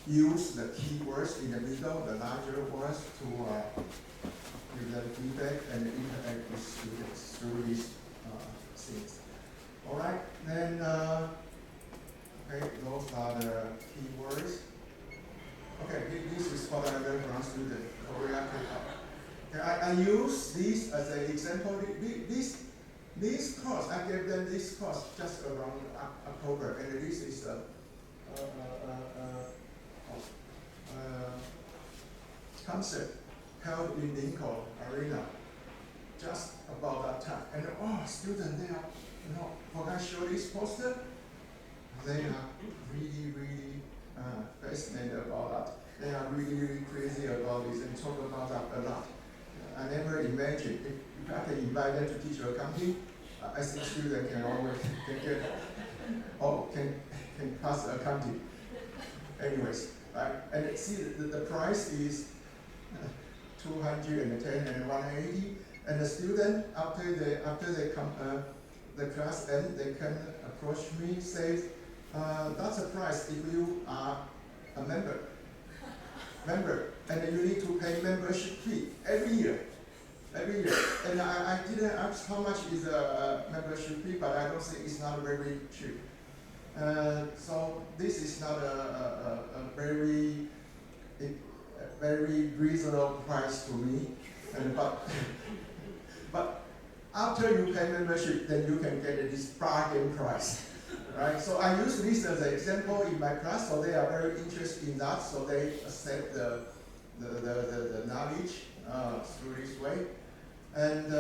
use the keywords in the middle, the larger words, to give them feedback and interact with students through these things. All right, then okay, those are the keywords. Okay, this is what I learned from students. Okay, I use this as an example. This course, I gave them this course just around October, and this is a concert held in Lincoln Arena just about that time. And students, they are, when I show this poster, they are really fascinated about that. They are really crazy about this and talk about that a lot. I never imagined if I can invite them to teach accounting, I think students can always can pass accounting. Anyways, right? And see the price is 210 and 180, and the student after they come the class end, they can approach me, say, that's a price if you are a member, and you need to pay membership fee every year. And I didn't ask how much is a membership fee, but I don't think it's not very cheap. So this is not a very reasonable price to me. But after you pay membership, then you can get this bargain price. Right? So I use this as an example in my class, so they are very interested in that, so they accept the knowledge through this way. And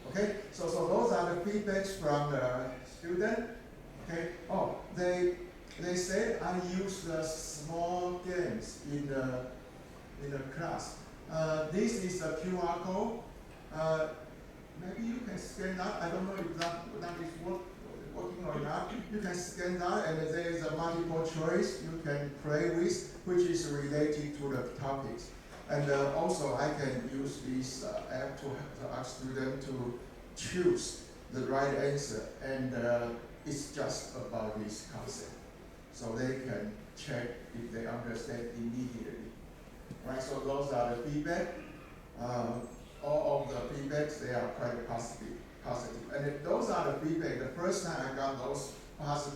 okay, so those are the feedbacks from the student. Okay. Oh, they said I use the small games in the class. This is a QR code. Maybe you can scan that. I don't know if that is working or not. You can scan that, and there is a multiple choice you can play with, which is related to the topics. And also, I can use this app to ask students to choose the right answer, and it's just about this concept. So they can check if they understand immediately. Right, so those are the feedback. All of the feedbacks, they are quite positive. And those are the feedback. The first time I got those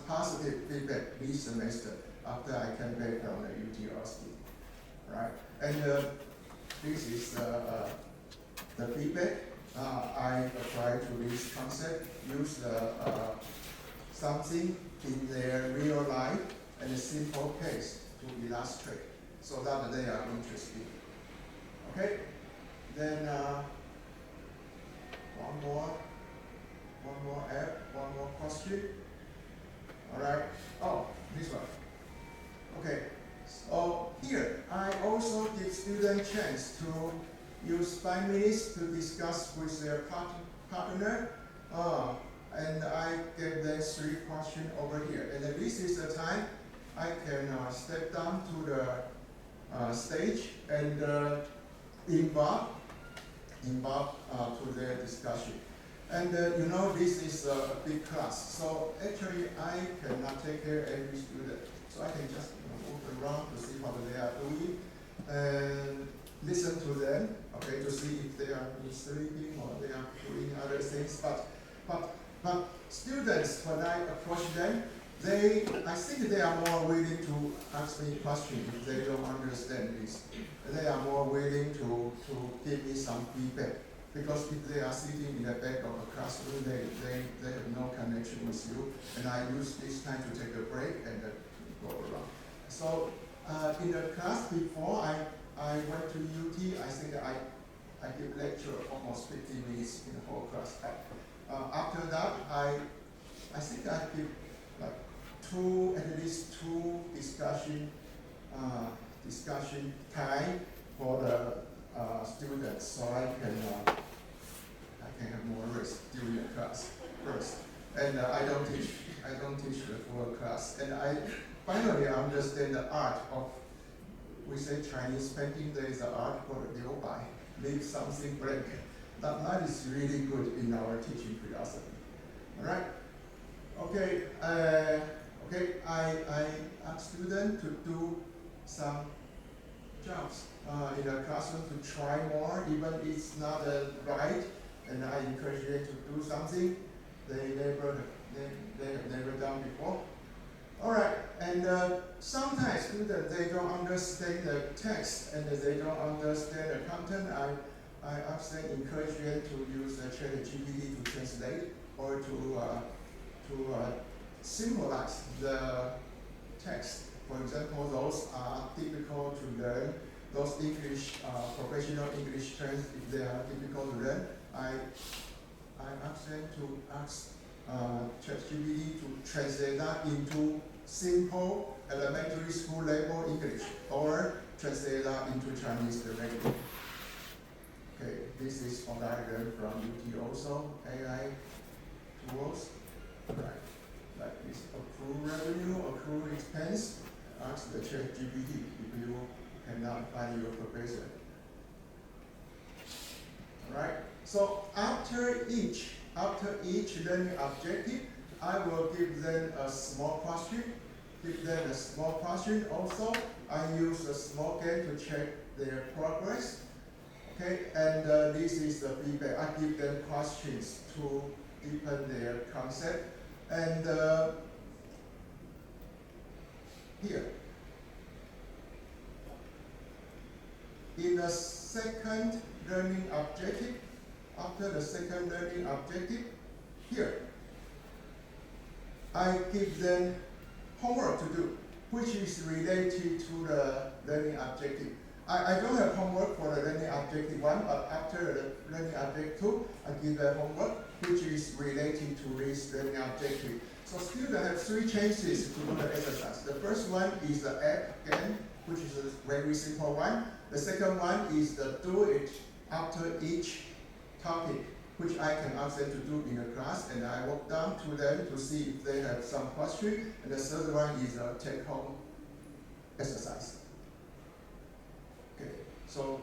positive feedback this semester after I came back from the UT right? And this is the feedback I apply to this concept. Use something in their real life and a simple case to illustrate, so that they are interested. Okay. Then one more app, one more question. All right. Oh, this one. Okay. So here, I also give students a chance to use 5 minutes to discuss with their partner. And I give them 3 questions over here. And this is the time I can step down to the stage and involve to their discussion. And you know, this is a big class, so actually I cannot take care of every student. So I can just move around to see what they are doing and listen to them, okay, to see if they are sleeping or they are doing other things. But students, when I approach them, I think they are more willing to ask me questions if they don't understand this. They are more willing to give me some feedback, because if they are sitting in the back of the classroom, they have no connection with you. And I use this time to take a break and go around. So in the class before I went to UT, I think I give lecture almost 50 minutes in the whole class. After that, I think I give like at least two discussion time for the students, so I can have more rest during the class first. And I don't teach the full class. And I finally understand the art of, we say Chinese painting, there is an art called liu bai, leave something blank. That is really good in our teaching philosophy. All right. Okay. I ask students to do some jobs in the classroom, to try more, even if it's not right. And I encourage them to do something they have never done before. All right. And sometimes students, they don't understand the text and they don't understand the content. I ask them, encourage them to use ChatGPT to translate or to symbolize the text. For example, those are difficult to learn. Those English, professional English terms, if they are difficult to learn, I ask them to ask ChatGPT to translate that into simple elementary school level English, or translate that into Chinese directly. Okay, this is what I learned from UT also, AI tools, right? Like this, accrue revenue, accrue expense. Ask the ChatGPT if you cannot find your professor. All right. So after each learning objective, I will give them a small question. Also, I use a small game to check their progress. Okay, and this is the feedback. I give them questions to deepen their concept. And here, in the second learning objective, after the second learning objective, here, I give them homework to do, which is related to the learning objective. I don't have homework for the learning objective 1, but after the learning objective 2, I give them homework, which is related to this learning objective. So students have 3 chances to do the exercise. The first one is the app game, which is a very simple one. The second one is the do it after each topic, which I can ask them to do in the class, and I walk down to them to see if they have some question. And the third one is a take-home exercise. Okay, so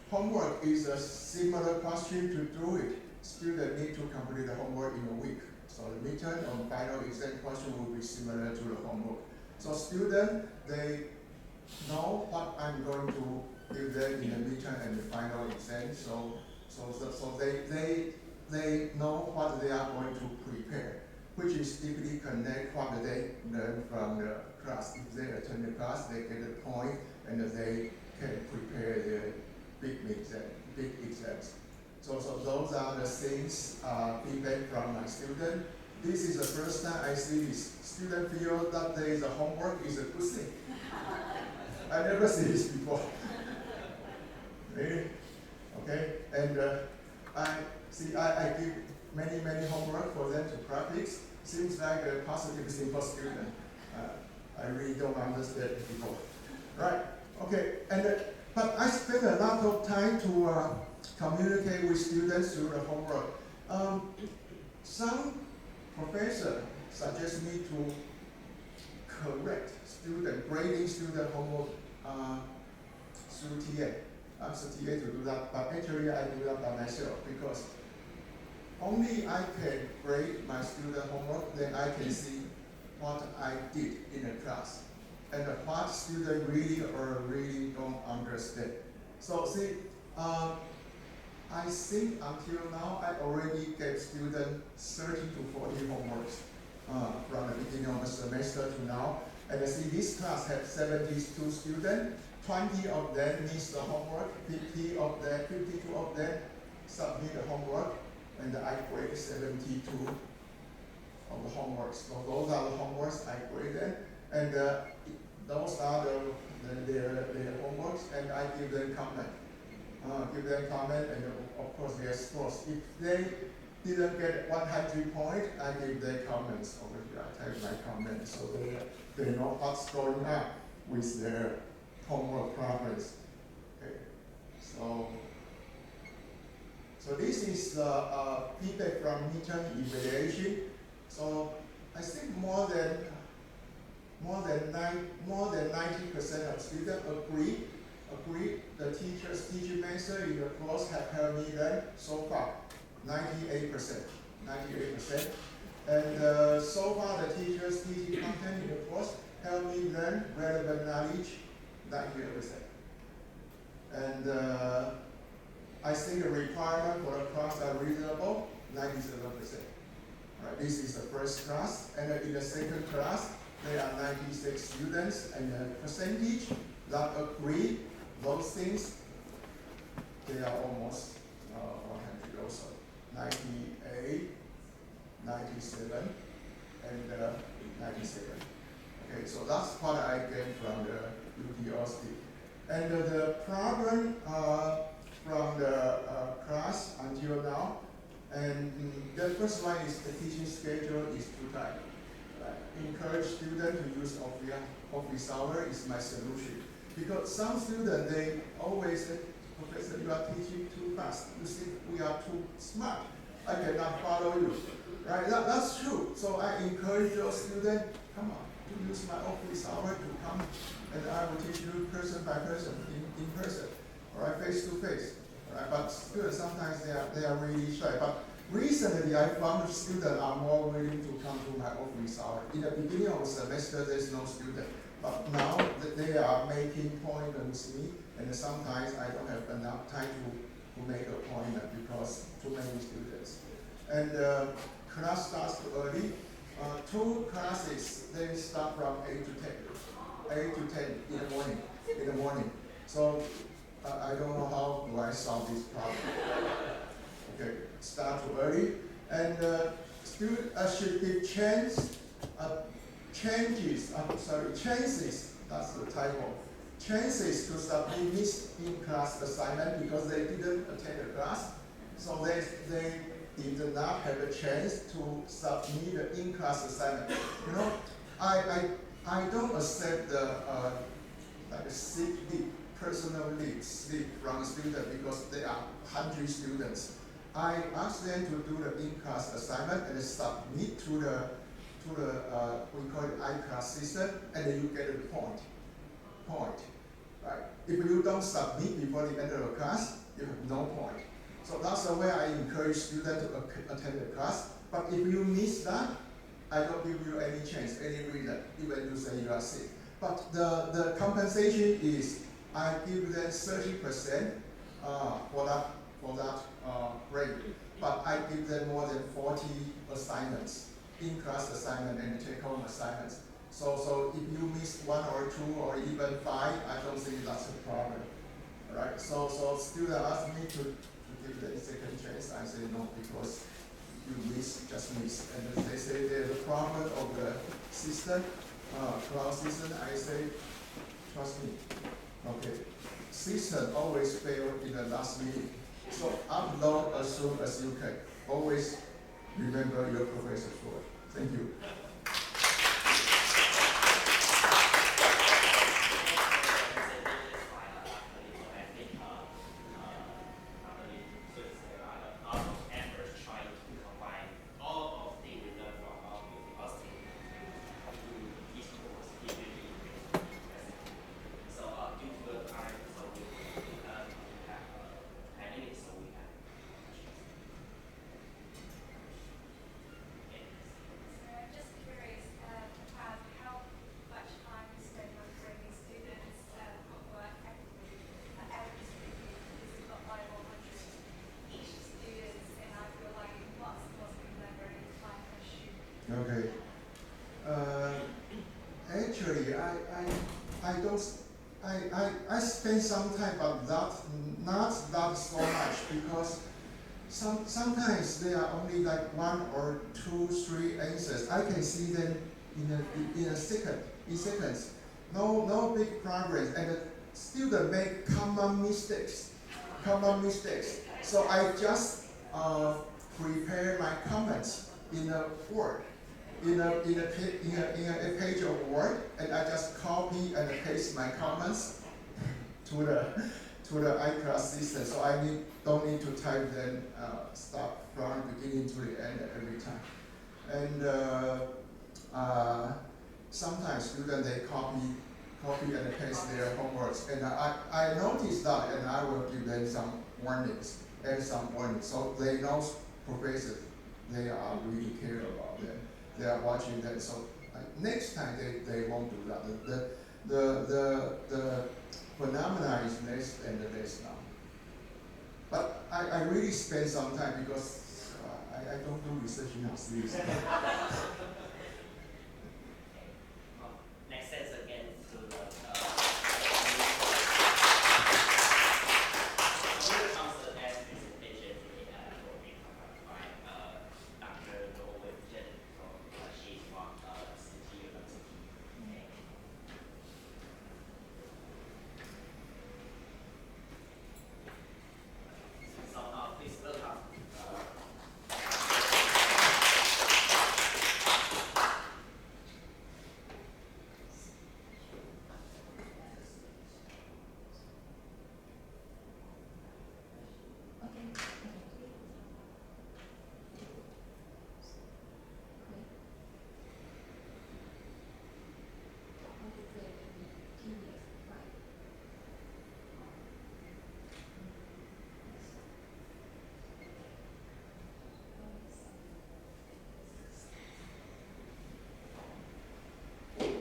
homework is a similar question to do it. Students need to complete the homework in a week. So the midterm or final exam question will be similar to the homework. So students, they know what I'm going to give them in the midterm and the final exam. So they know what they are going to prepare, which is deeply connect what they learn from the class. If they attend the class, they get a point and they can prepare their big exams. So those are the things feedback from my student. This is the first time I see this. Student feel that there is a homework is a good thing. I never see this before. Really? Okay, and I give many homework for them to practice. Seems like a positive thing for student. I really don't understand before. Right? Okay, and but I spend a lot of time to communicate with students through the homework. Some professor suggest me to correct grading student homework through TA. Ask the TA to do that, but actually I do that by myself because only I can grade my student homework, then I can see what I did in the class and what students really or really don't understand. So see, I think until now I already gave students 30 to 40 homeworks from the beginning of the semester to now. And I see this class has 72 students. 20 of them miss the homework, 52 of them submit the homework, and I grade 72 of the homeworks. So those are the homeworks I graded, and those are their homeworks, and I give them comment. And of course their scores. If they didn't get 100 points, I give them comments over here. I type my comments so they know what's going on with their homework progress. Okay, so this is the feedback from midterm evaluation. So I think more than 90% of students agree the teaching method in the course have helped me learn so far. 98%. And so far the teachers teaching content in the course help me learn relevant knowledge. 98%. And I think the requirement for the class are reasonable, 97%. Right, this is the first class, and in the second class, there are 96 students, and the percentage that agree those things, they are almost 100 also, 98, 97, and 97. Okay, so that's what I get from the UTOST. And the problem from the class until now, and the first one is the teaching schedule is too tight. Encourage students to use office hour is my solution. Because some students, they always say, Professor, you are teaching too fast. You think we are too smart. I cannot follow you. Right? That's true. So I encourage those students, come on, to use my office hour to come, and I will teach you person by person, in person, all right, face to face. All right? But students, sometimes they are really shy. But recently, I found students are more willing to come to my office hour. In the beginning of the semester, there's no student. But now they are making appointments with me, and sometimes I don't have enough time to make an appointment because too many students. And class starts too early. 2 classes, they start from 8 to 10 in the morning. So I don't know how do I solve this problem. Okay, start too early. And students should give chance chances, that's the typo, chances to submit this in-class assignment because they didn't attend the class. So they did not have a chance to submit the in-class assignment. You know, I don't accept the like a sick leave, personal leave, slip from a student because there are 100 students. I ask them to do the in-class assignment and submit to the we call it iClass system, and then you get a point, right? If you don't submit before the end of the class, you have no point. So that's the way I encourage students to attend the class. But if you miss that, I don't give you any chance, any reason, even you say you are sick. But the compensation is I give them 30% for that grade. But I give them more than 40 assignments, in-class assignment and take-home assignments. So if you miss 1 or 2 or even 5, I don't think that's a problem. All right? So students ask me to give them a second chance. I say no, because you just miss. And they say there's a problem of the system, cloud system. I say, trust me. Okay. System always fail in the last minute. So upload as soon as you can. Always remember your professor's word. Thank you. Okay. Actually, I spend some time, but not that so much because sometimes there are only like 1 or 2, 3 answers. I can see them in seconds. No big progress, and the student make common mistakes. So I just prepare my comments in a Word. In a page of Word, and I just copy and paste my comments to the iClass system. So I don't need to type them stop from beginning to the end every time. And sometimes students they copy and paste their homeworks, and I noticed that, and I will give them some warnings, so they know professors they are really care about them. They are watching that, so next time they won't do that. The phenomena is less and less now. But I really spend some time because I don't do research enough seriously. Next sense again to the council as presentation will be covered by Dr. Cheng. She's from City University. Okay. So now please welcome.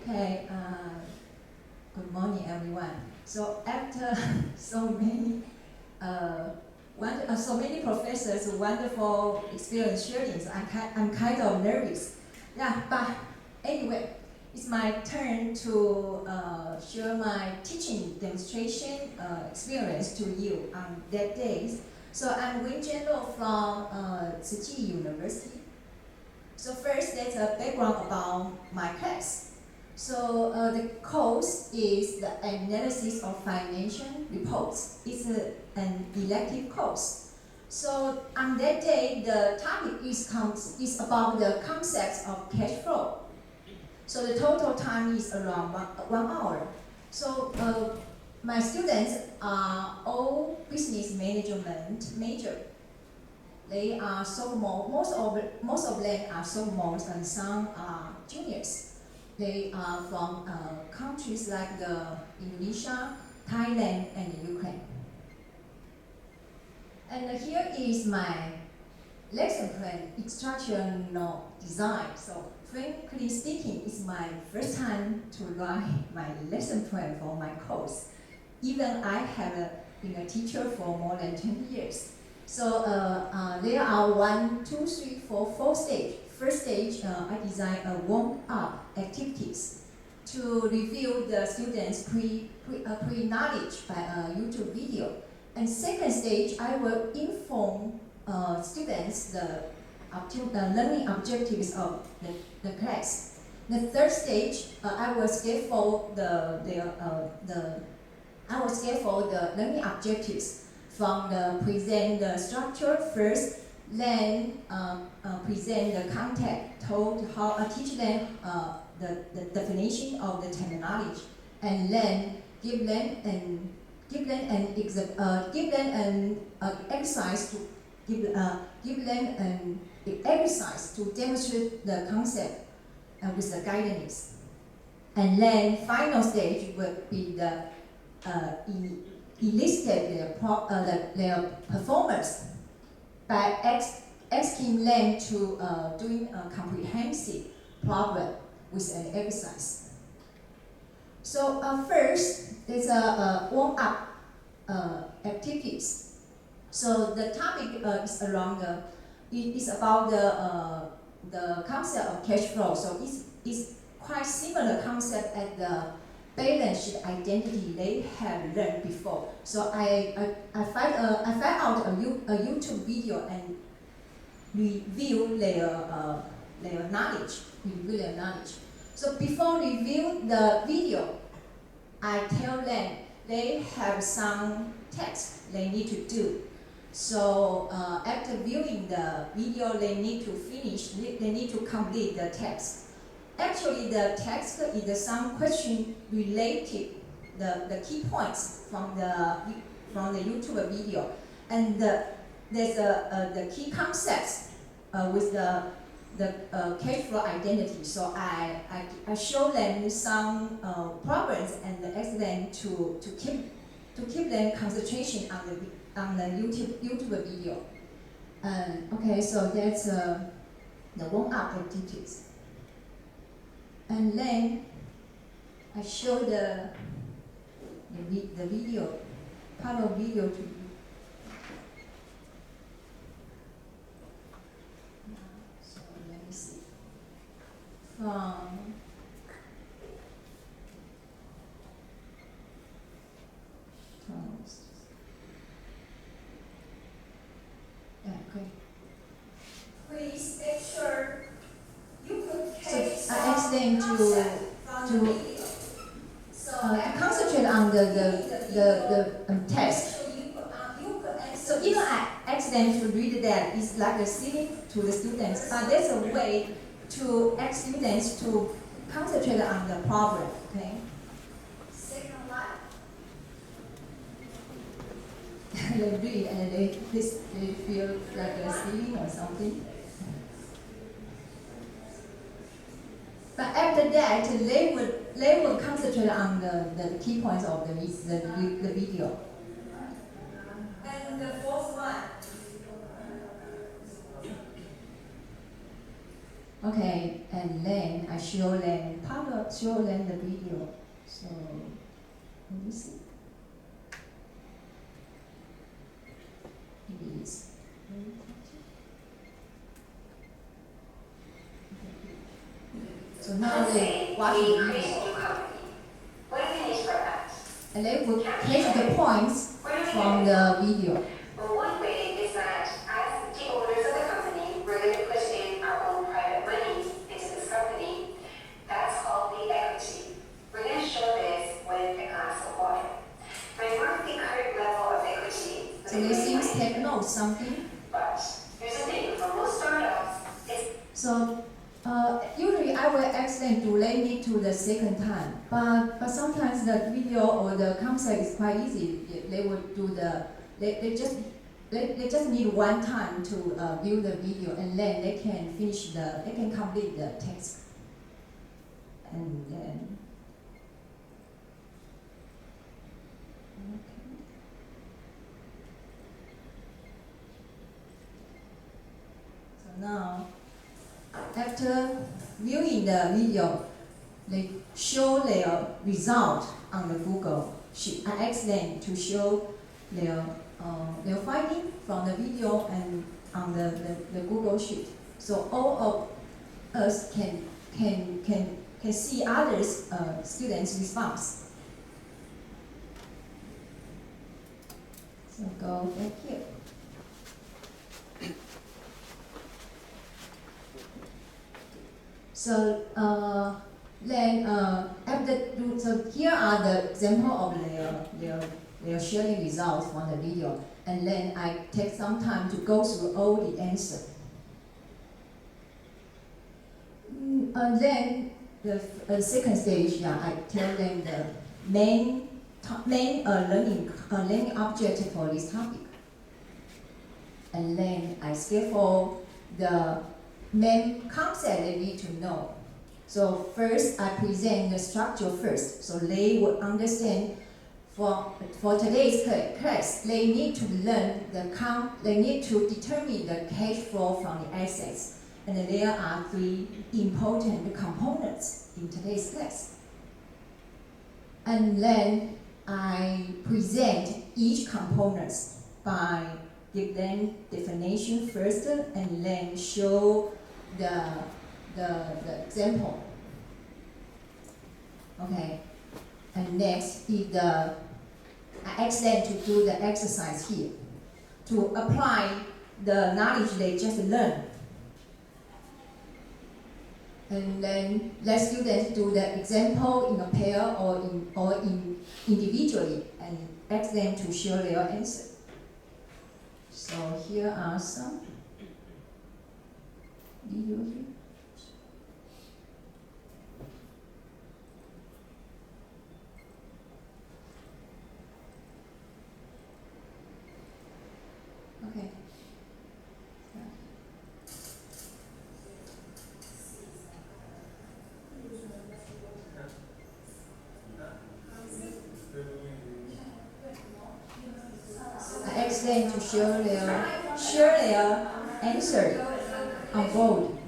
Okay, good morning, everyone. So after so many professors, wonderful experience sharing, I'm kind of nervous. Yeah, but anyway, it's my turn to share my teaching demonstration experience to you on that day. So I'm Wing Jianluo from Tzu Chi University. So first, there's a background about my class. So the course is the analysis of financial reports. It's an elective course. So on that day, the topic is about the concepts of cash flow. So the total time is around 1 hour. So my students are all business management major. They are sophomore. Most of them are sophomores and some are juniors. They are from countries like Indonesia, Thailand, and Ukraine. And here is my lesson plan, instructional design. So frankly speaking, it's my first time to write my lesson plan for my course. Even I have been a teacher for more than 20 years. So there are 1, 2, 3, 4, 4 stages. First stage, I designed a warm-up activities to review the students' pre-knowledge by a YouTube video. And second stage, I will inform students the learning objectives of the class. The third stage, I will scaffold the learning objectives from the present the structure first, then present the content, teach them the definition of the terminology, and then give them an exercise to demonstrate the concept with the guidance. And then final stage would be the elicit their performance by asking them to doing a comprehensive problem with an exercise. So first, there's a warm-up activities. So the topic is around it's about the concept of cash flow. So it's quite similar concept as the balance sheet identity they have learned before. So I find out a YouTube video and review their knowledge. So before review the video, I tell them they have some tests they need to do. So after viewing the video, they need to complete the text. Actually, the text is some question related the key points from the YouTube video, and there's the key concepts with the cash flow identity. So I show them some problems and ask them to keep them concentration on the YouTube video. Okay, so that's the warm-up activities. And then I show the video, part of video to you. So let me see. Okay. Please make sure you could take so I asked them to concentrate on the text. So even I asked them to read that, it's like a silly to the students, but there's a way to ask students to concentrate on the problem, okay? Second one. They read and they feel like a silly or something. But after that, they will concentrate on the key points of the video. And the fourth one. Okay, and then I show them the video. So let me see. It is. So now they watch the video. And they will take the points from the video. Well, one way is that as the owners of the company, we're going to put in our own private money something. So usually I will ask them to lend it to the second time, but sometimes the video or the concept is quite easy. They would do they just need one time to view the video, and then they can complete the text. And then so now, after viewing the video, they show their result on the Google Sheet. I asked them to show their finding from the video and on the Google Sheet. So all of us can see others students' response. So go back here. So then so here are the example of their sharing results from the video, and then I take some time to go through all the answers. And then the second stage, I tell them the main learning object for this topic, and then I scaffold the main concept they need to know. So first, I present the structure first, so they will understand. For today's class, they need to learn they need to determine the cash flow from the assets. And there are three important components in today's class. And then I present each component by give them definition first, and then show the example. Okay. And next is I ask them to do the exercise here, to apply the knowledge they just learned. And then let students do the example in a pair or individually, and ask them to share their answer. So here are some video here. Okay. I ask them to share their answer on board.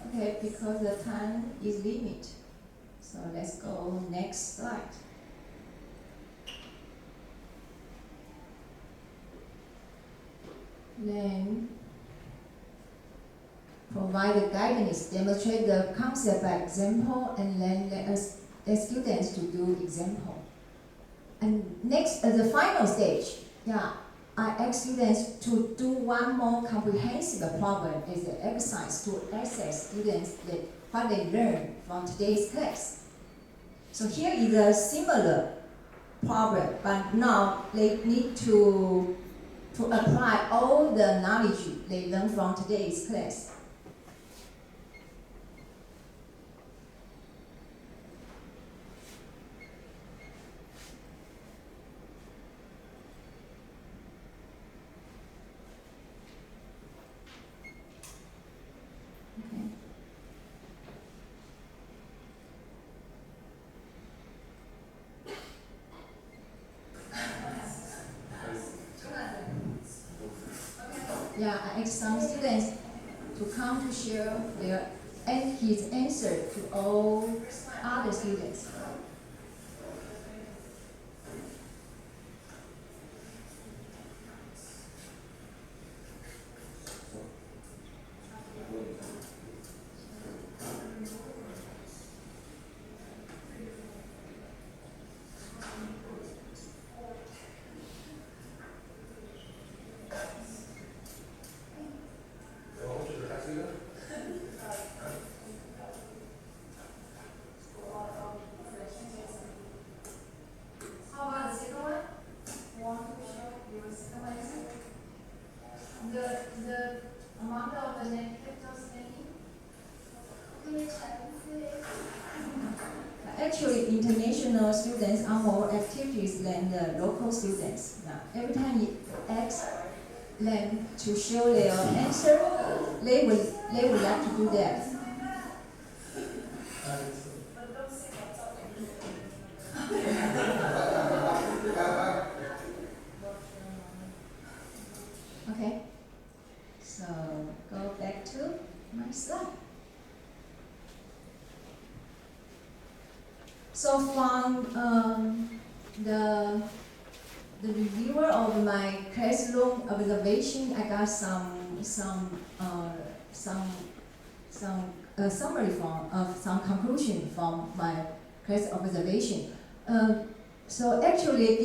Okay, because the time is limited. So let's go next slide. Then provide the guidance, demonstrate the concept by example, and then let students to do example. And next, the final stage, I ask students to do one more comprehensive problem as an exercise to assess students what they learned from today's class. So here is a similar problem, but now they need to apply all the knowledge they learned from today's class. I asked some students to come to share his answer to all other students. How about the second one? Want to show your second one answer? The amount of the capitals many? Actually, international students are more activities than the local students. Now, every time you ask them to show their answer, they would like to do that. But don't say what's up. Okay, so go back to my slide. So from the reviewer of my classroom observation, I got some summary some conclusion from my class observation. So actually,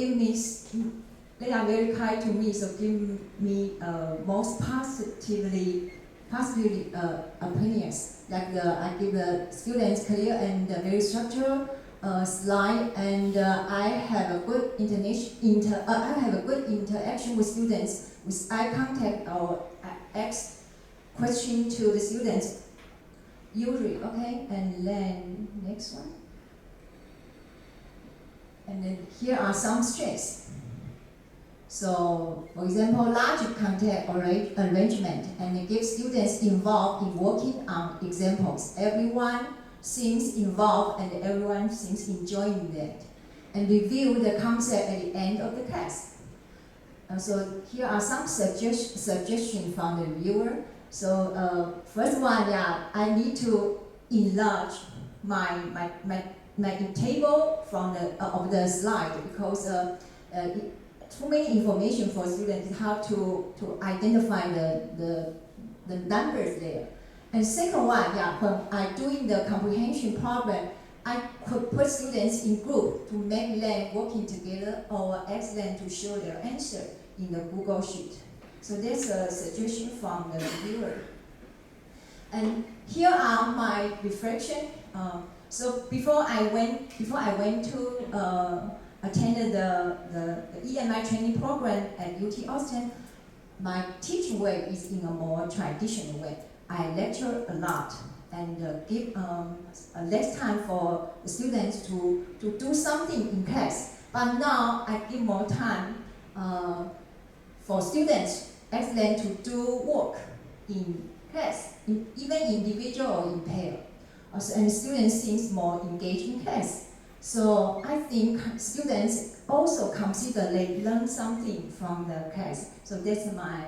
they are very kind to me. So give me most positive opinions. Like I give the students clear and very structured slide, and I have a good interaction with students with eye contact or ask question to the students usually. Okay, and then next one. And then here are some strengths. So, for example, large content arrangement, and it gives students involved in working on examples. Everyone seems involved and everyone seems enjoying that. And review the concept at the end of the class. So here are some suggestions from the reviewer. So first one, I need to enlarge my table from of the slide, because too many information for students. It's hard to identify the numbers there. And second one, when I doing the comprehension problem, I could put students in group to make them working together, or ask them to show their answer in the Google Sheet. So that's a suggestion from the reviewer. And here are my reflection. So before I went to attend the EMI training program at UT Austin, my teaching way is in a more traditional way. I lecture a lot and give less time for the students to do something in class. But now I give more time for students, ask them to do work in class, even individual or in pair. And students seems more engaged in class. So I think students also consider they learn something from the class. So that's my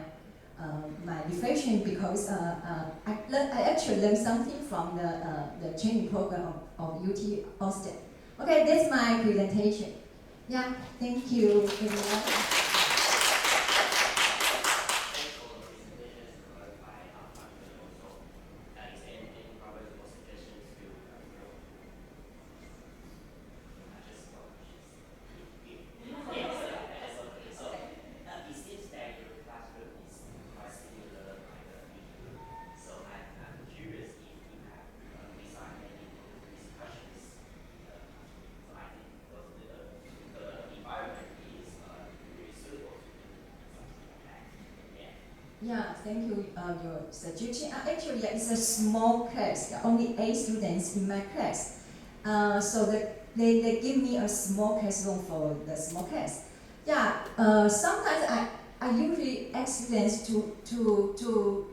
reflection, because I actually learned something from the training program of UT Austin. Okay, that's my presentation. Yeah, thank you everyone. Yeah, thank you. Your suggestion. Actually, it's a small class. There are only 8 students in my class. So they give me a small classroom for the small class. Yeah. Sometimes I usually ask students to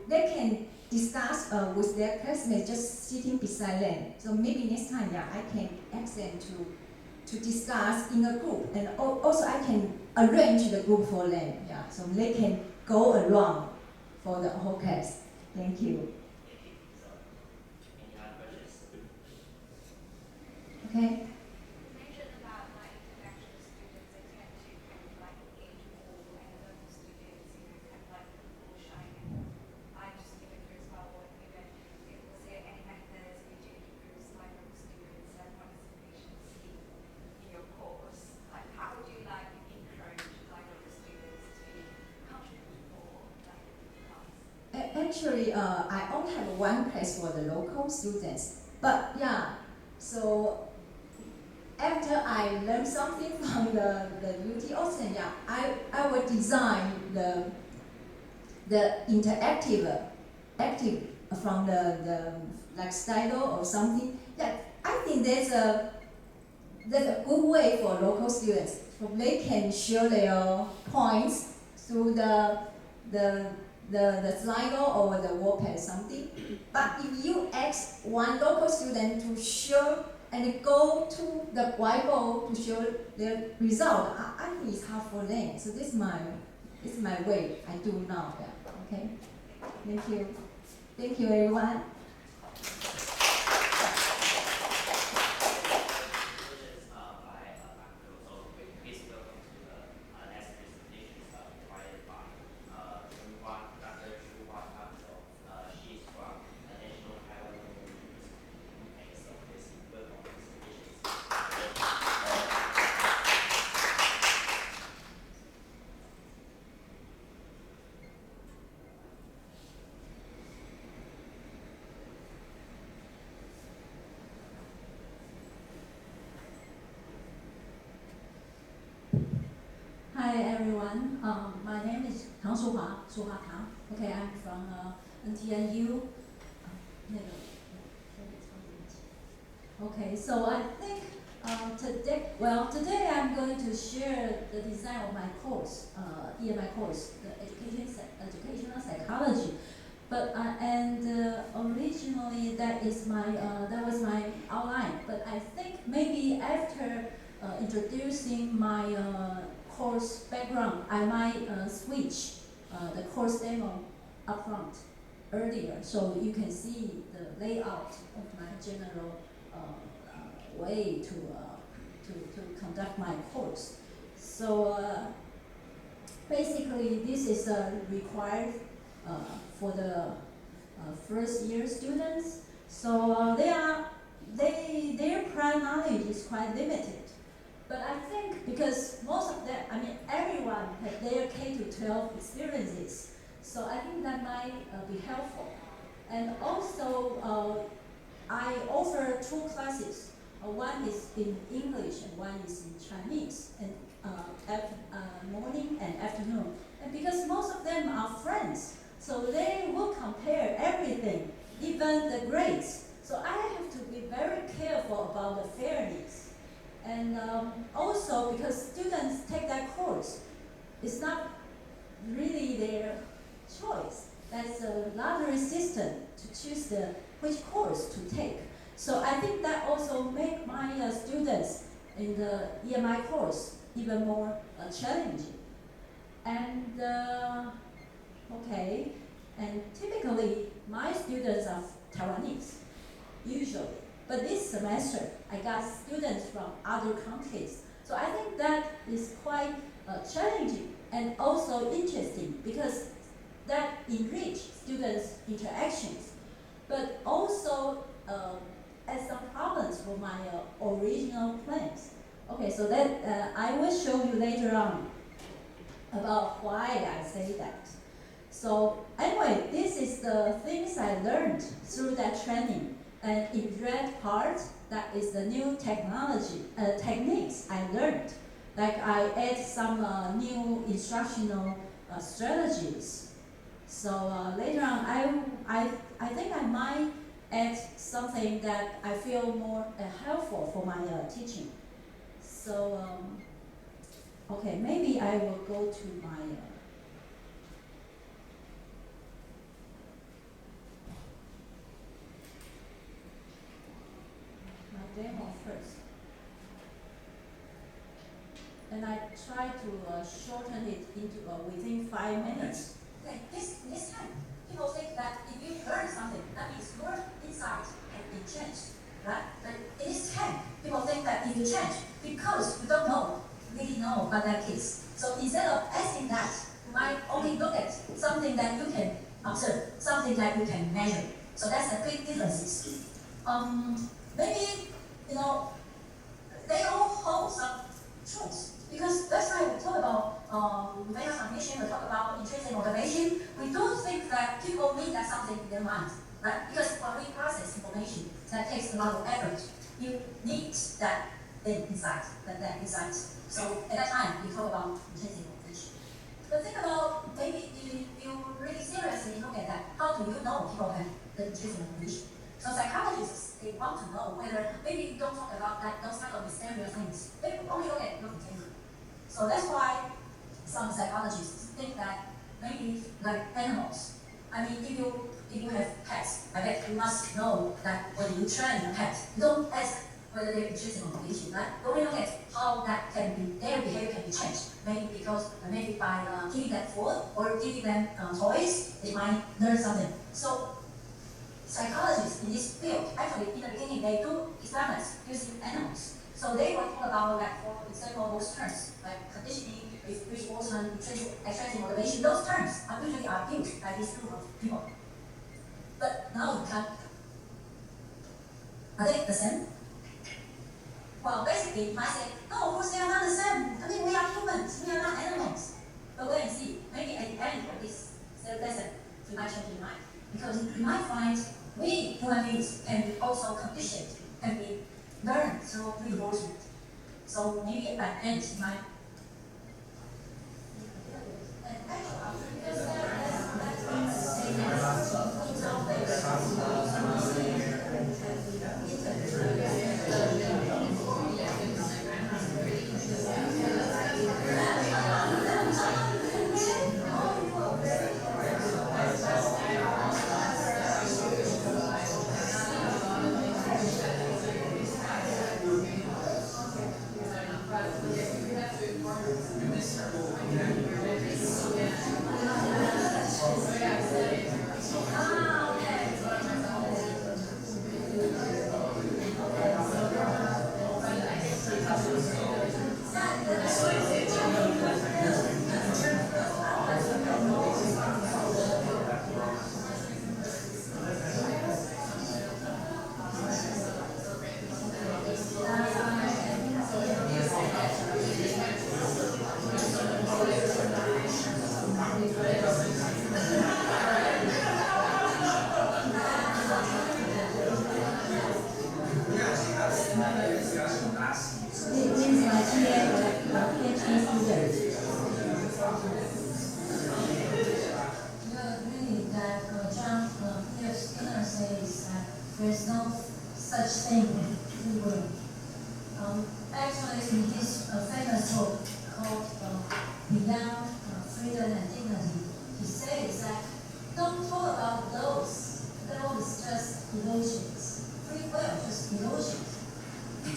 they can discuss with their classmates just sitting beside them. So maybe next time, I can ask them to discuss in a group, and also I can arrange the group for them. Yeah, so they can go around for the whole class. Thank you. Okay. You mentioned about like international students, they tend to kind of like engage more, and local students, you know, kind of like more shy. And I'm just really curious about what you know, was there any methods you did to improve like local students and participation in your course? Like how would you like encourage like local students to contribute more like in the class? Actually, I only have one place for the local students. But yeah, so after I learn something from the UT Austin, yeah, I will design the interactive active from the like style or something. Yeah, I think that's a good way for local students. So they can share their points through the the Slido or the WordPad something. But if you ask one local student to share and go to the whiteboard to show their result, I think it's hard for them. So this is my way I do now. Yeah. Okay. Thank you. Thank you, everyone. Hi everyone, my name is Tang Suhua, Suhua Tang. Okay, I'm from NTNU. Okay, so I think today I'm going to share the design of my course, EMI course, the educational psychology. But originally that was my outline. But I think maybe after introducing my course background, I might switch the course demo up front earlier, so you can see the layout of my general way to conduct my course. So basically, this is required for the first year students. So their prior knowledge is quite limited. But I think because most of them, everyone had their K-12 experiences, so I think that might be helpful. And also, I offer 2 classes. One is in English and one is in Chinese, and morning and afternoon. And because most of them are friends, so they will compare everything, even the grades. So I have to be very careful about the fairness. And also because students take that course, it's not really their choice. That's a lottery system to choose which course to take. So I think that also make my students in the EMI course even more challenging. And okay, and typically my students are Taiwanese, usually. But this semester, I got students from other countries. So I think that is quite challenging and also interesting because that enrich students' interactions. But also has some problems for my original plans. Okay, so that I will show you later on about why I say that. So anyway, this is the things I learned through that training. And in red part, that is the new technology, techniques I learned. Like I add some new instructional strategies. So later on, I think I might add something that I feel more helpful for my teaching. So, okay, maybe I will go to my demo first. And I try to shorten it into within 5 minutes. Okay, this time, people think that if you learn something, that means your insight has been changed, right? But it is 10. people think that if you change, because you don't know, really know about their kids. So instead of asking that, you might only look at something that you can observe, something that you can measure. So that's the big differences. Maybe, you know, they all hold some truths. Because that's why we talk about data cognition, we talk about intrinsic motivation. We don't think that people need that something in their mind, right? Because when we process information, that takes a lot of effort. You need that insight, that insight. So at that time, we talk about intrinsic motivation. But think about maybe if you really seriously look at that, how do you know people have the intrinsic motivation? So psychologists, they want to know whether maybe you don't talk about that, those kind of mysterious things. They only look at your behavior. So that's why some psychologists think that maybe like animals. I mean, if you have pets, I bet you must know that when you train a pet, you don't ask whether they're intrinsic motivation, right? You only look at how that can be, their behavior can be changed. Maybe because maybe by giving them food or giving them toys, they might learn something. So psychologists in this field, actually in the beginning, they do experiments using animals. So they will talk about, like, for example, those terms, like conditioning, reinforcement, extrinsic motivation. Those terms are usually used by this group of people. But now you can, are they the same? Well, basically, you might say, no, of course they are not the same. I mean, we are humans, we are not animals. But wait and see. Maybe at the end of this lesson, you might change your mind. Because you might find we human beings can be also conditioned, can be learned through reinforcement. So maybe at the end, you might. There's no such thing in the world. Actually, in this famous book called Beyond Freedom and Dignity, he says that don't talk about those. Those just illusions. Free will, just illusions. He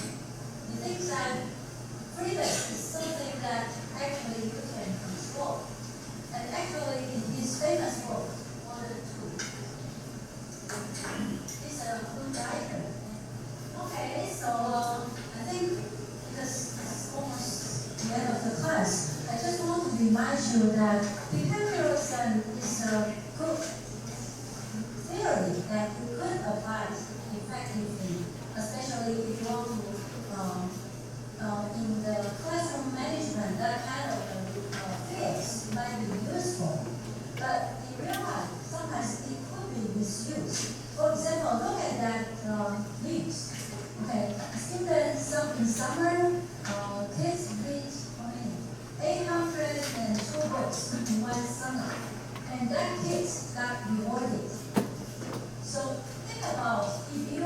thinks that freedom is something that actually you can control. And actually, in his famous book, one of the two, he's a good writer. Okay, so I think because it's almost the end of the class, I just want to remind you that behaviorism is a good theory that you could apply effectively, especially if you want to, in the classroom management, that kind of fields might be useful. But in real life, sometimes it could be misused. For example, look at that news. Okay, students in summer, kids read 802 books in one summer, and that kids got rewarded. So think about if you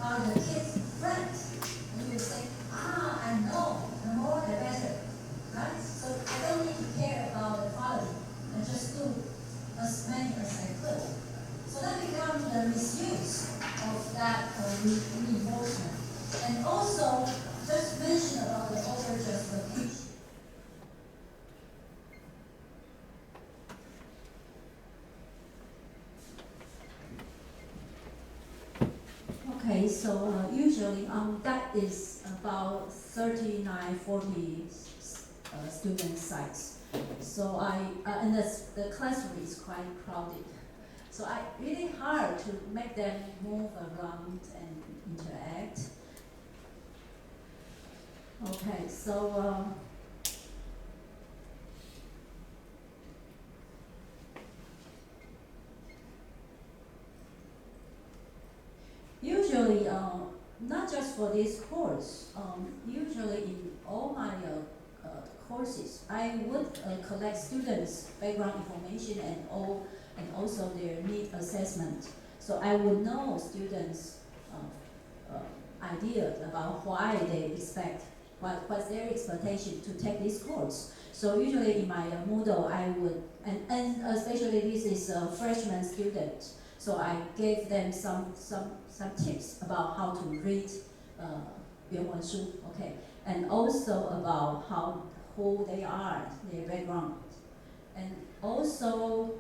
are the kid's friend, and you say, I know, the more the better, right? So I don't need to care about the quality, I just do as many as I could. So that becomes the misuse of that reinforcement. And also, just mention about the over-justification. Okay, so Usually that is about 39, 40 student size. So and the classroom is quite crowded. So really hard to make them move around and interact. Okay, so usually, not just for this course, usually in all my courses, I would collect students' background information and also their need assessment. So I would know students' ideas about why they expect, what's their expectation to take this course. So usually in my Moodle, I would, and especially this is a freshman student, so I gave them some tips about how to read 原文书, okay, and also about who they are, their background, and also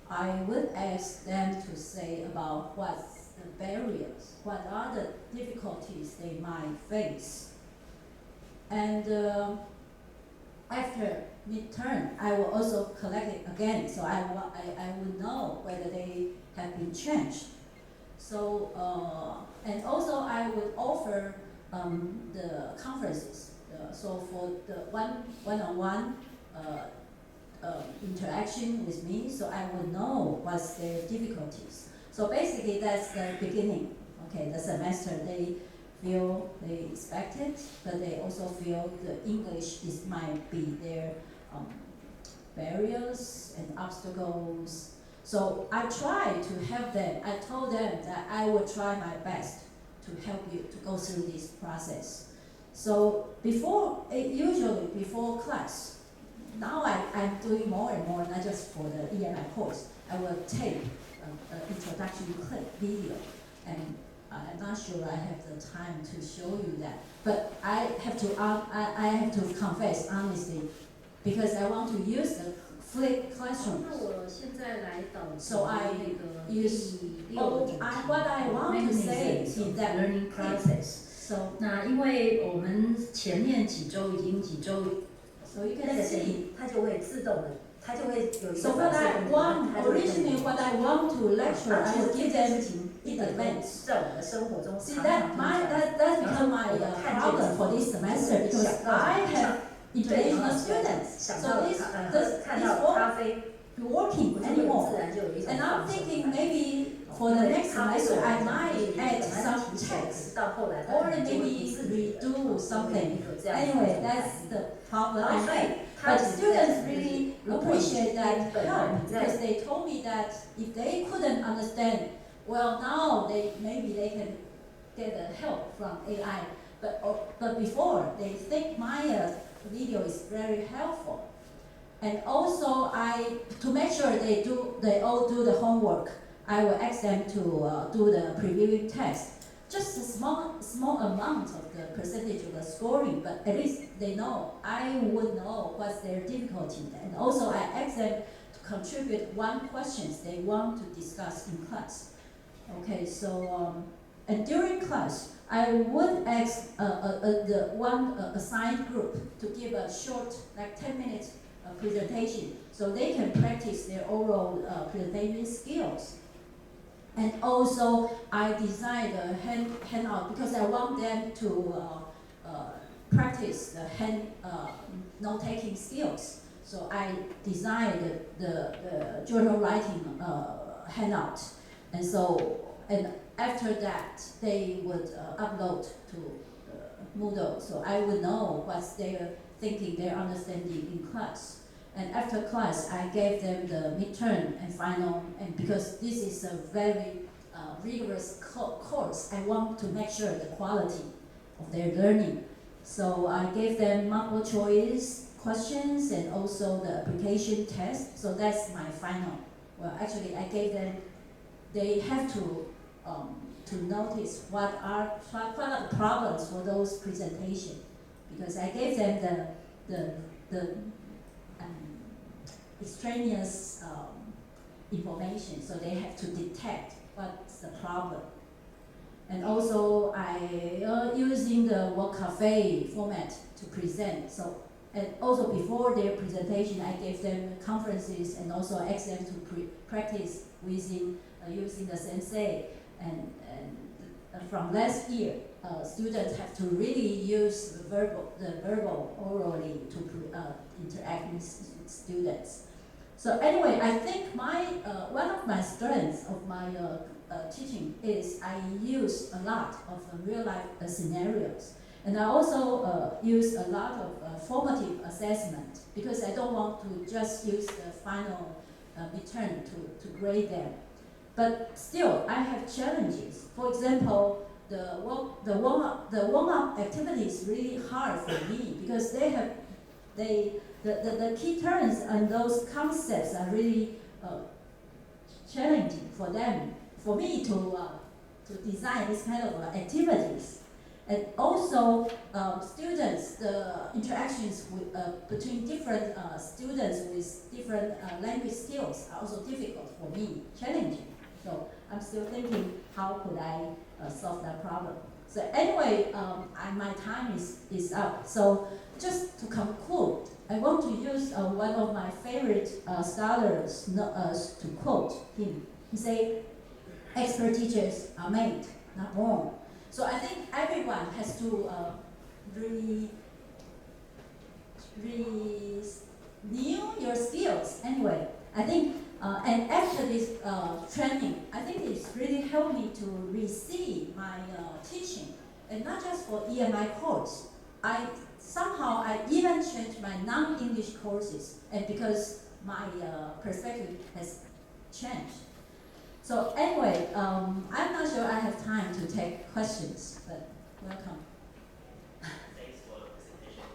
I would ask them to say about what's the barriers, what are the difficulties they might face, and after midterm, I will also collect it again, so I would know whether they have been changed. So, and also I would offer the conferences. So for the one-on-one interaction with me, so I would know what's their difficulties. So basically that's the beginning, okay, the semester. They feel they expect it, but they also feel the English might be their barriers and obstacles. So I try to help them. I told them that I will try my best to help you to go through this process. So usually before class, now I'm doing more and more, not just for the EMI course. I will take an introduction clip video, and I'm not sure I have the time to show you that. But I have to confess honestly, because I want to use the flip classroom. So I use what I want to say in that learning process. So 那因为我们前面几周 so you 那 can 个 see. 它就会自动的，它就会有一 So 个 what 反射 I 动作 want 它就会 originally what I want to lecture, I 其实 will 这 give 件 them 事情 in 一点都 advance. 在我们的生活中 See 常 that 常发生。 that's become my problem for this semester because I have international students. 想 So 到 this 看到 won't 咖啡， be working 我就会 anymore. 自然就有一种 And 放 I'm 松 thinking 感。 maybe for the next 咖啡 semester 对我 I 来讲 might 就是一个 add 蛮 some 提前，可 text 是到后来它 or 可能就会不 maybe 自觉地 redo 有 something. 一个这样子的 Anyway, 反 that's 应。 the problem 然 I 后所以 made. 它 But 其实 students 就是 really 如果你 appreciate that 本来 help 你在 because they told me that if they couldn't understand, well now maybe they can get the help from AI. But before they think my video is very helpful. And also to make sure they all do the homework, I will ask them to do the previewing test. Just a small amount of the percentage of the scoring, but at least they know, I would know what's their difficulty. And also I ask them to contribute one questions they want to discuss in class. Okay, so, and during class, I would ask the one assigned group to give a short, like 10 minutes presentation, so they can practice their oral presentation skills. And also, I designed a handout because I want them to practice the note-taking skills. So I designed the journal writing handout, and after that, they would upload to Moodle. So I would know what's their thinking, their understanding in class. And after class, I gave them the midterm and final, and because this is a very rigorous course, I want to make sure the quality of their learning. So I gave them multiple choice questions and also the application test. So that's my final. Well, actually, I gave them, they have to notice what are the problems for those presentations, because I gave them the extraneous information, so they have to detect what's the problem. And also I using the work cafe format to present. So, and also before their presentation, I gave them conferences and also asked them to practice using the sensei. And from last year, students have to really use the verbal orally to interact with students. So anyway, I think one of my strengths of my teaching is I use a lot of real life scenarios. And I also use a lot of formative assessment because I don't want to just use the final return to grade them. But still, I have challenges. For example, the warm-up activity is really hard for me because the key terms and those concepts are really challenging for them, for me to design this kind of activities. And also, students, the interactions with, between different students with different language skills are also difficult for me, challenging. So I'm still thinking, how could I solve that problem? So anyway, my time is up. So just to conclude, I want to use one of my favorite scholars to quote him. He said, "Expert teachers are made, not born." So I think everyone has to renew your skills. Anyway, I think, and after this training, I think it's really helped me to receive my teaching, and not just for EMI course. Somehow I even changed my non-English courses, and because my perspective has changed. So anyway, I'm not sure I have time to take questions, but welcome. Thanks for the presentation.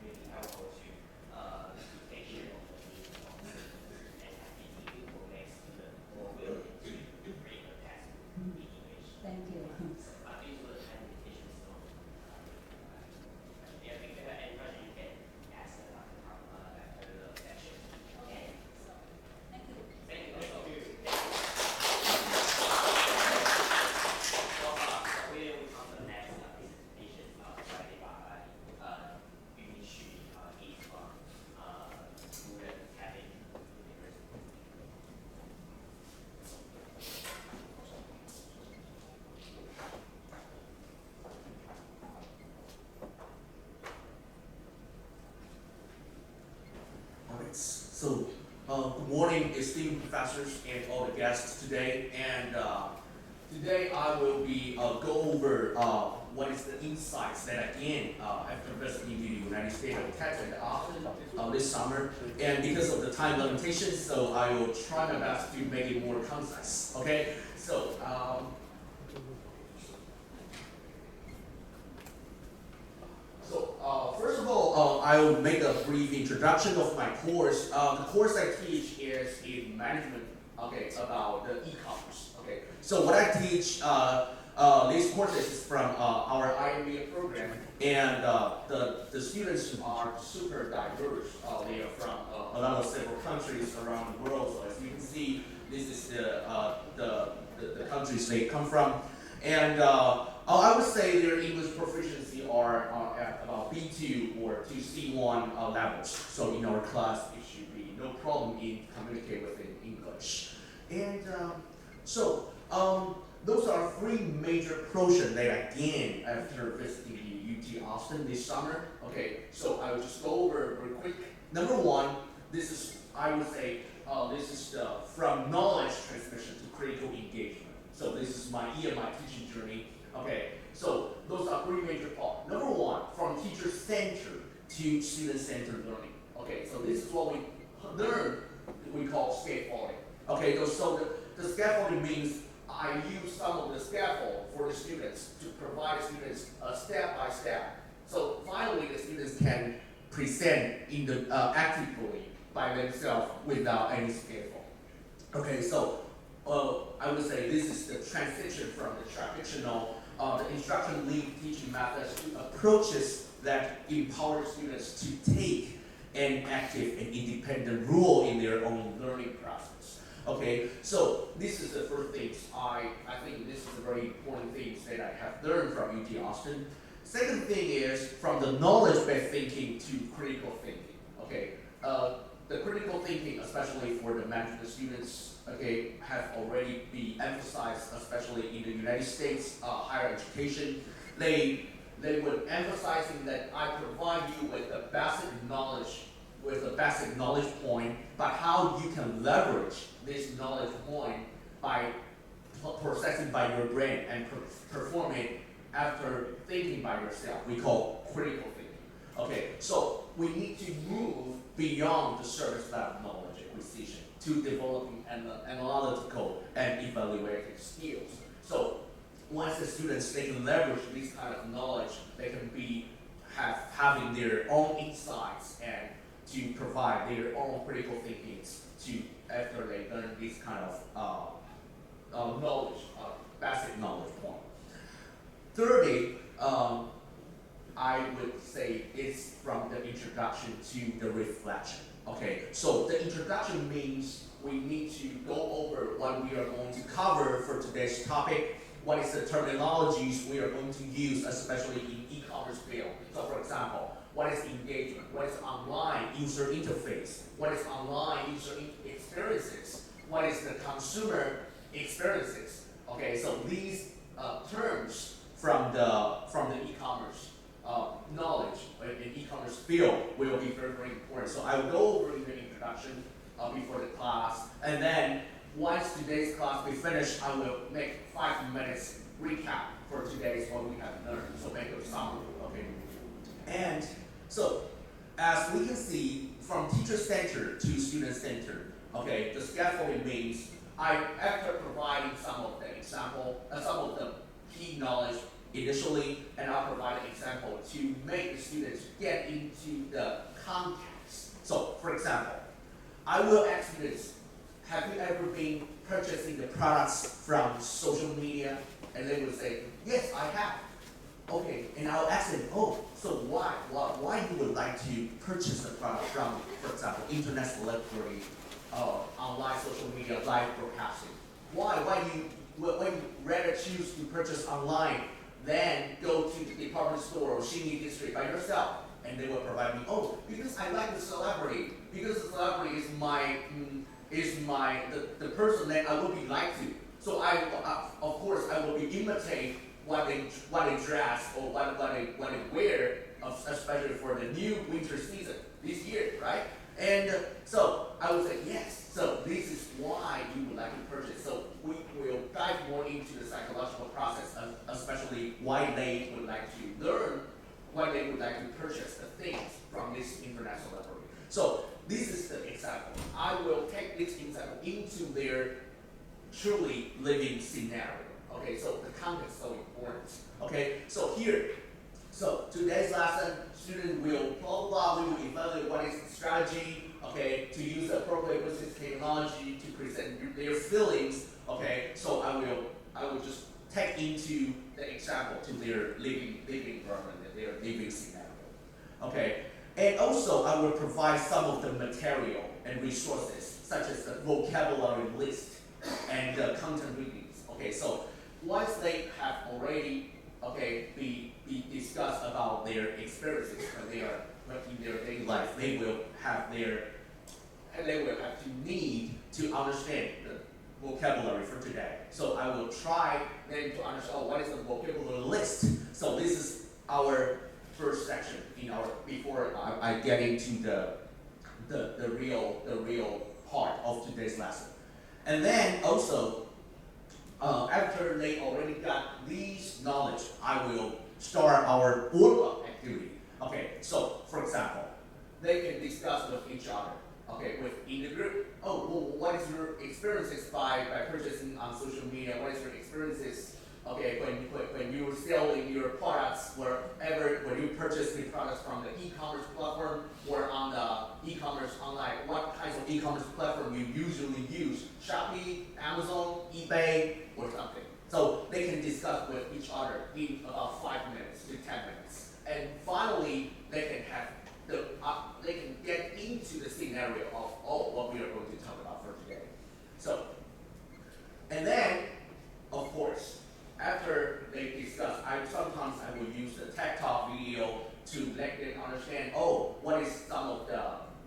Really helpful to take care of the needs of students, and I think it will make students more willing to bring a test in English. Thank you. But due to the time limitation, so if you have any question, you can ask after the session. Okay, so, thank you. Thank you. So, we will come to the next presentation provided by Yun Xu. He's from Student Catholic University. Alright, so good morning, esteemed professors and all the guests today. And today I will be go over what is the insights that I gained after visiting the United States of Texas and Austin this summer. And because of the time limitations, so I will try my best to make it more concise. Okay, so. First of all, I will make a brief introduction of my course. The course I teach is in management, okay, about the e-commerce. Okay, so what I teach, these courses is from our IMBA program, and the students are super diverse. They are from a lot of several countries around the world. So as you can see, this is the countries they come from, and I would say their English proficiency are at about B2 or to C1 levels. So in our class, it should be no problem in communicate with in English. And those are three major portions that I gained after visiting the UT Austin this summer. Okay, so I will just go over real quick. Number one, this is, I would say, this is from knowledge transmission to critical engagement. So this is my EMI teaching journey. Okay, so those are three major parts. Number one, from teacher-centered to student-centered learning. Okay, so this is what we learn, we call scaffolding. Okay, so the scaffolding means I use some of the scaffold for the students to provide students a step-by-step. So finally, the students can present in the actively by themselves without any scaffold. Okay, so I would say this is the transition from the traditional the instruction-linked teaching methods to approaches that empower students to take and active and independent role in their own learning process. Okay, so this is the first thing. I think this is a very important thing that I have learned from UT Austin. Second thing is from the knowledge-based thinking to critical thinking. Okay, the critical thinking, especially for the management students, okay, have already been emphasized, especially in the United States higher education. They would emphasizing that I provide you with the basic knowledge, point, but how you can leverage this knowledge point by processing by your brain and perform it after thinking by yourself. We call critical thinking. Okay, so we need to move beyond the surface level knowledge acquisition to developing analytical and evaluative skills. So once the students they can leverage this kind of knowledge, they can be having their own insights and to provide their own critical thinkings to after they learn this kind of knowledge, basic knowledge point. Thirdly, I would say it's from the introduction to the reflection. Okay, so the introduction means we need to go over what we are going to cover for today's topic. What is the terminologies we are going to use, especially in e-commerce field. So for example, what is engagement? What is online user interface? What is online user experiences? What is the consumer experiences? Okay, so these terms from the e-commerce knowledge in e-commerce field will be very, very important. So I will go over in the introduction before the class, and then once today's class we finish, I will make 5 minutes recap for today's what we have learned. So make a summary, okay? And so as we can see, from teacher-centered to student-centered, okay, the scaffolding means after providing some of the example, some of the key knowledge initially, and I'll provide an example to make the students get into the context. So, for example, I will ask students, have you ever been purchasing the products from social media? And they will say, yes, I have. Okay, and I'll ask them, oh, so why you would like to purchase the product from, for example, internet celebrity, online social media, live broadcasting? Why you rather choose to purchase online than go to the department store or Xinyi district by yourself? And they will provide me, oh, because I like the celebrity, because the celebrity is the person that I would be like to. So of course I will be imitate what they dress or what they wear, especially for the new winter season this year, right? And so I would say yes. So this is why you would like to purchase. So we will dive more into the psychological process, especially why they would like to learn, why they would like to purchase the things from this internet celebrity. So this is the example. I will take this example into their truly living scenario. Okay, so the context is so important. Okay, so here, so today's lesson, student will blah blah blah, we will evaluate what is the strategy, okay, to use appropriate business technology to present their feelings. Okay, so I will just take into the example to their living environment, their living scenario. Okay, and also I will provide some of the material and resources such as the vocabulary list and the content readings. Okay, so once they have already be discussed about their experiences when they are in their daily life, they will have to need to understand the vocabulary for today. So I will try them to understand what is the vocabulary list. So this is our first section before I get into the real part of today's lesson. And then also after they already got these knowledge, I will start our board activity. Okay, so for example, they can discuss with each other. Okay, in the group. Oh, well, what is your experiences by purchasing on social media? What is your experiences? Okay, when you were selling your products, when you purchase the products from the e-commerce platform or on the e-commerce online, what kinds of e-commerce platform you usually use? Shopee, Amazon, eBay, or something. So they can discuss with each other in about 5 minutes to 10 minutes. And finally, they can have they can get into the scenario of all what we are going to talk about for today. So, and then, of course, after they discuss, sometimes I will use the tech talk video to let them understand, oh, what is some of the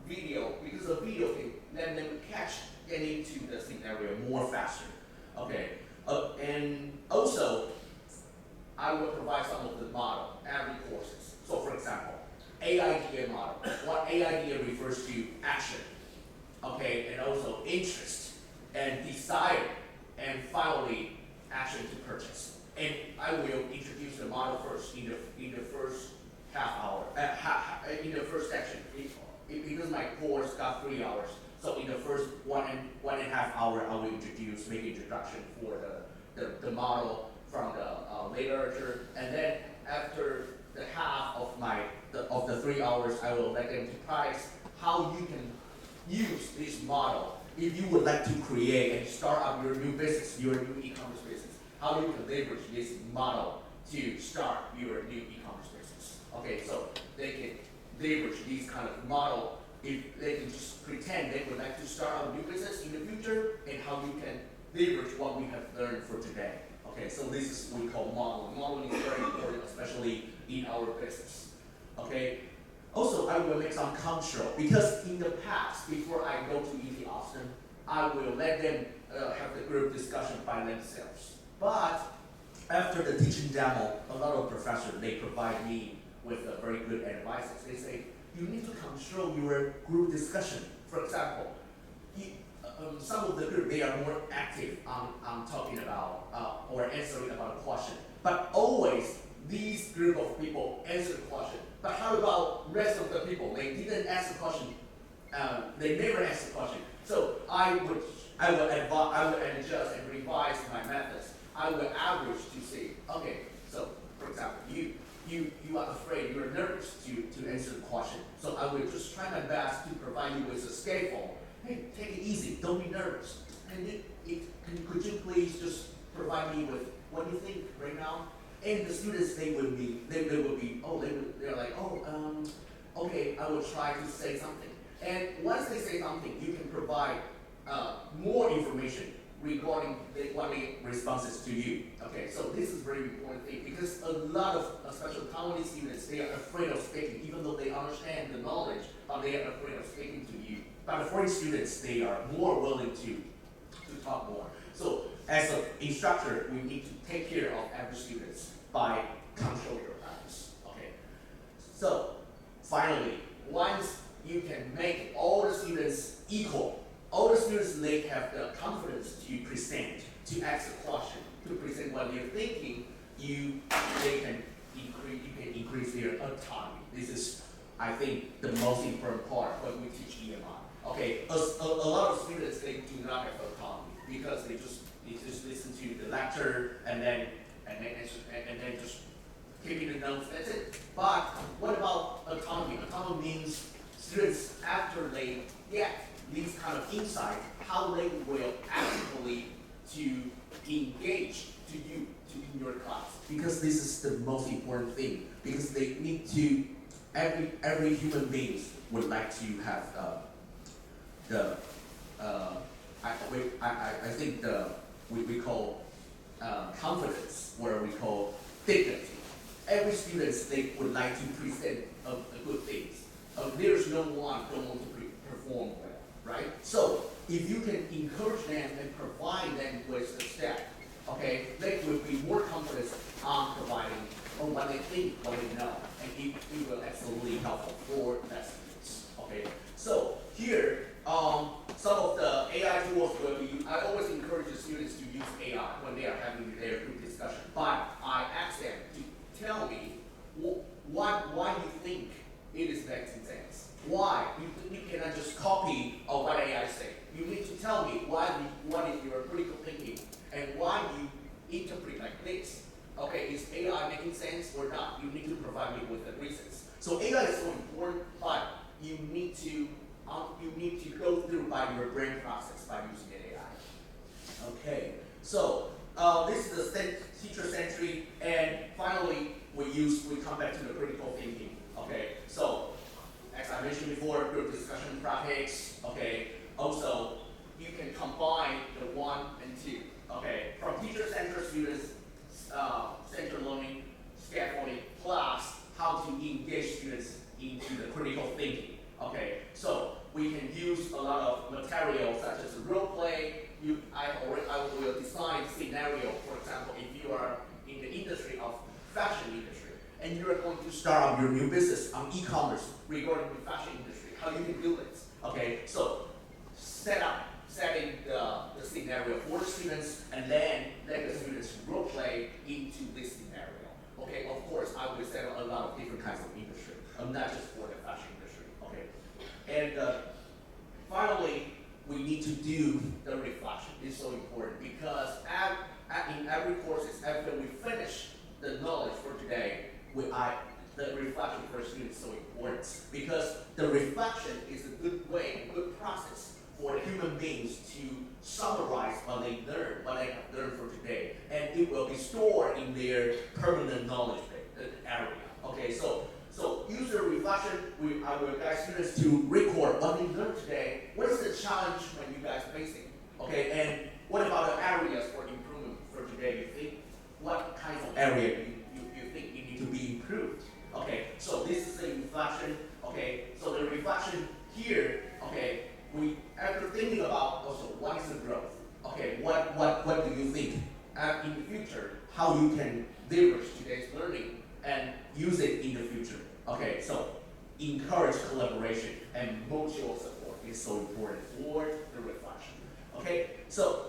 video, because the video can let them get into the scenario more faster. Okay, and also, I will provide some of the model every courses. So for example, AIDA model. What AIDA refers to action, okay, and also interest, and desire, and finally action to purchase. And I will introduce the model first in the first half hour, in the first section. Because my course got 3 hours, so in the first one and a half hour, I will make introduction for the model from the literature, and then after the half of the 3 hours, I will let them to practice how you can use this model if you would like to create and start up your new business, your new e-commerce business. How you can leverage this model to start your new e-commerce business. Okay, so they can leverage these kind of model if they can just pretend they would like to start a new business in the future, and how you can leverage what we have learned for today. Okay, so this is what we call modeling. Modeling is very important, especially in our business. Okay, also I will make some control, because in the past, before I go to UT Austin, I will let them have the group discussion by themselves. But after the teaching demo, a lot of professors, they provide me with very good advice. They say, you need to control your group discussion. For example, some of the group, they are more active on talking about or answering about a question. But always, these group of people answer the question. But how about rest of the people? They didn't ask the question. They never asked the question. So I will adjust and revise my methods. I will average to see, okay, so for example, you are afraid, you are nervous to answer the question. So I will just try my best to provide you with a scaffold. Hey, take it easy, don't be nervous. And could you please just provide me with what you think right now? And the students, they're like, okay, I will try to say something. And once they say something, you can provide more information regarding what the responses to you. Okay, so this is very important thing, because a lot of especially Taiwanese students, they are afraid of speaking, even though they understand the knowledge, but they are afraid of speaking to you. But the foreign students, they are more willing to talk more. So as an instructor, we need to take care of every student by controlling your practice. Okay. So finally, once you can make all the students equal, all the students, they have the confidence to present, to ask a question, to present what they're thinking, you can increase their autonomy. This is, I think, the most important part when we teach EMI. Okay, a lot of students, they do not have autonomy because they just listen to the lecture and then just keeping the notes. That's it. But what about autonomy? Autonomy means students, after they get these kind of insight, how they will actively to engage to you in your class. Because this is the most important thing. Because they need to, every human being would like to have I think we call confidence, or we call dignity. Every student, they would like to present a good things. There's no one don't want to perform well. Right? So if you can encourage them and provide them with a step, okay, they will be more confident on providing on what they think, what they know, and it will absolutely help for that students. Okay, so here some of the AI tools will be used. I always encourage the students to use AI when they are having their group discussion, but I ask them to tell me why you think it is making sense. Why? You cannot just copy what AI say. You need to tell me what is your critical thinking and why you interpret like this. Okay, is AI making sense or not? You need to provide me with the reasons. So AI is so important, but you need to go through by your brain process by using AI. Okay, so this is the teacher century, and finally we come back to the critical thinking. Okay, so I will design scenario. For example, if you are in the industry of fashion industry and you are going to start up your new business on e-commerce regarding the fashion industry, how you can do it. Okay, so setting the scenario for the students and then let the students role play into this scenario. Okay, of course, I will set up a lot of different kinds of industry, not just for the fashion industry. Okay, and finally, we need to do the reflection. It's so important because in every course, after we finish the knowledge for today, the reflection for students is so important because the reflection is a good way, a good process for the human beings to summarize what they have learned for today, and it will be stored in their permanent knowledge area. Okay, so user reflection, I will guide students to record what they learned today. What is the challenge when you guys facing? Okay, and what about the areas for improvement for today? You think what kinds of area you think you need to be improved? Okay, so this is the reflection. Okay, so the reflection here. Okay, after thinking about also what is the growth. Okay, what do you think in the future? How you can leverage today's learning and use it in the future. Okay, so encourage collaboration and mutual support is so important for the reflection. Okay, so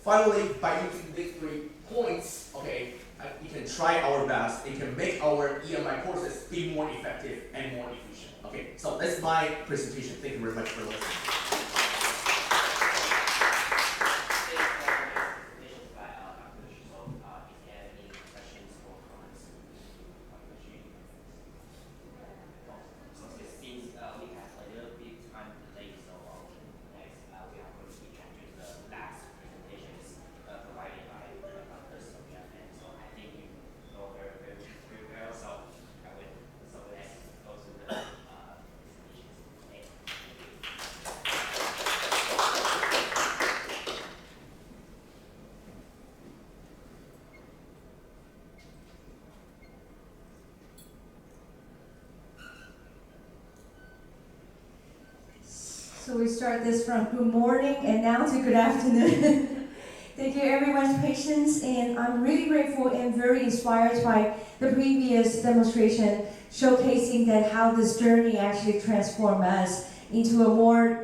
finally, by using these 3 points, okay, we can try our best. It can make our EMI courses be more effective and more efficient. Okay, so that's my presentation. Thank you very much for listening. So we start this from good morning and now to good afternoon. Thank you everyone's patience, and I'm really grateful and very inspired by the previous demonstration showcasing that how this journey actually transformed us into a more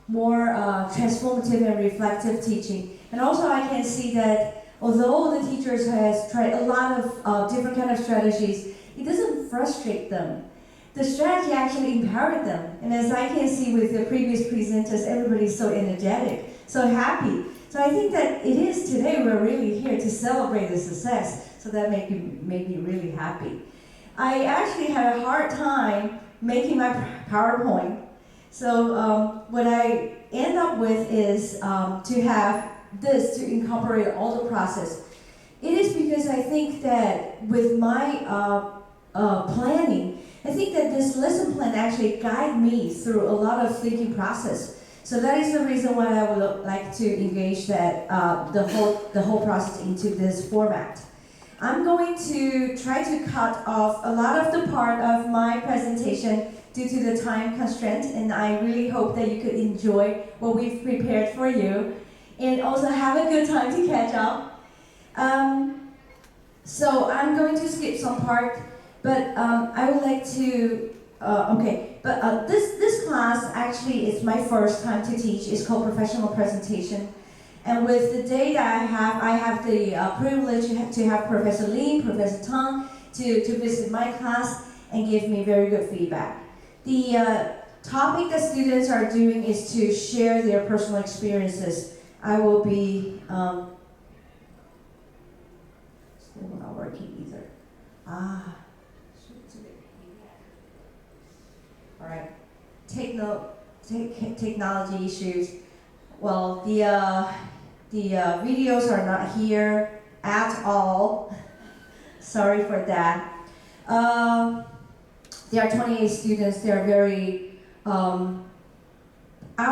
transformative and reflective teaching. And also I can see that although the teachers has tried a lot of different kind of strategies, it doesn't frustrate them. The strategy actually empowered them. And as I can see with the previous presenters, everybody's so energetic, so happy. So I think that it is today we're really here to celebrate the success. So that made me really happy. I actually had a hard time making my PowerPoint. So what I end up with is to have this to incorporate all the process. It is because I think that with my planning, I think that this lesson plan actually guides me through a lot of thinking process. So that is the reason why I would like to engage that the whole process into this format. I'm going to try to cut off a lot of the part of my presentation due to the time constraint, and I really hope that you could enjoy what we've prepared for you and also have a good time to catch up. So I'm going to skip some part, but I would like to, this class actually is my first time to teach. It's called Professional Presentation. And with the day that I have the privilege to have Professor Lin, Professor Tang to visit my class and give me very good feedback. The topic that students are doing is to share their personal experiences. I will be, still not working either. All right, technology issues. Well, the videos are not here at all. Sorry for that. There are 28 students. They are very, I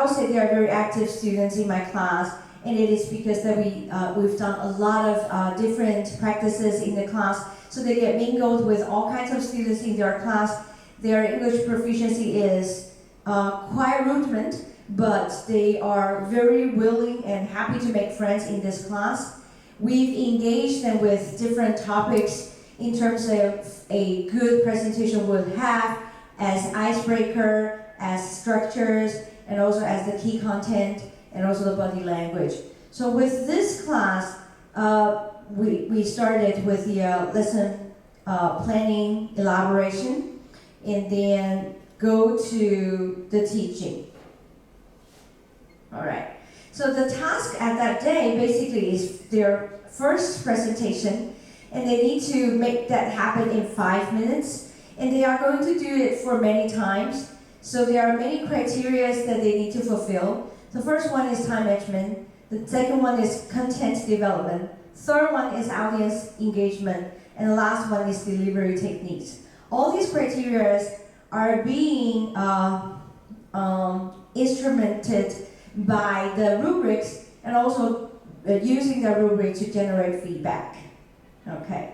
would say they are very active students in my class, and it is because that we've done a lot of different practices in the class, so they get mingled with all kinds of students in their class. Their English proficiency is quite rudiment, but they are very willing and happy to make friends in this class. We've engaged them with different topics in terms of a good presentation would have as icebreaker, as structures, and also as the key content, and also the body language. So with this class, we started with the lesson planning, elaboration, and then go to the teaching. All right. So the task at that day basically is their first presentation, and they need to make that happen in 5 minutes, and they are going to do it for many times. So there are many criteria that they need to fulfill. The first one is time management. The second one is content development. Third one is audience engagement. And the last one is delivery techniques. All these criteria are being instrumented by the rubrics, and also using the rubric to generate feedback. Okay.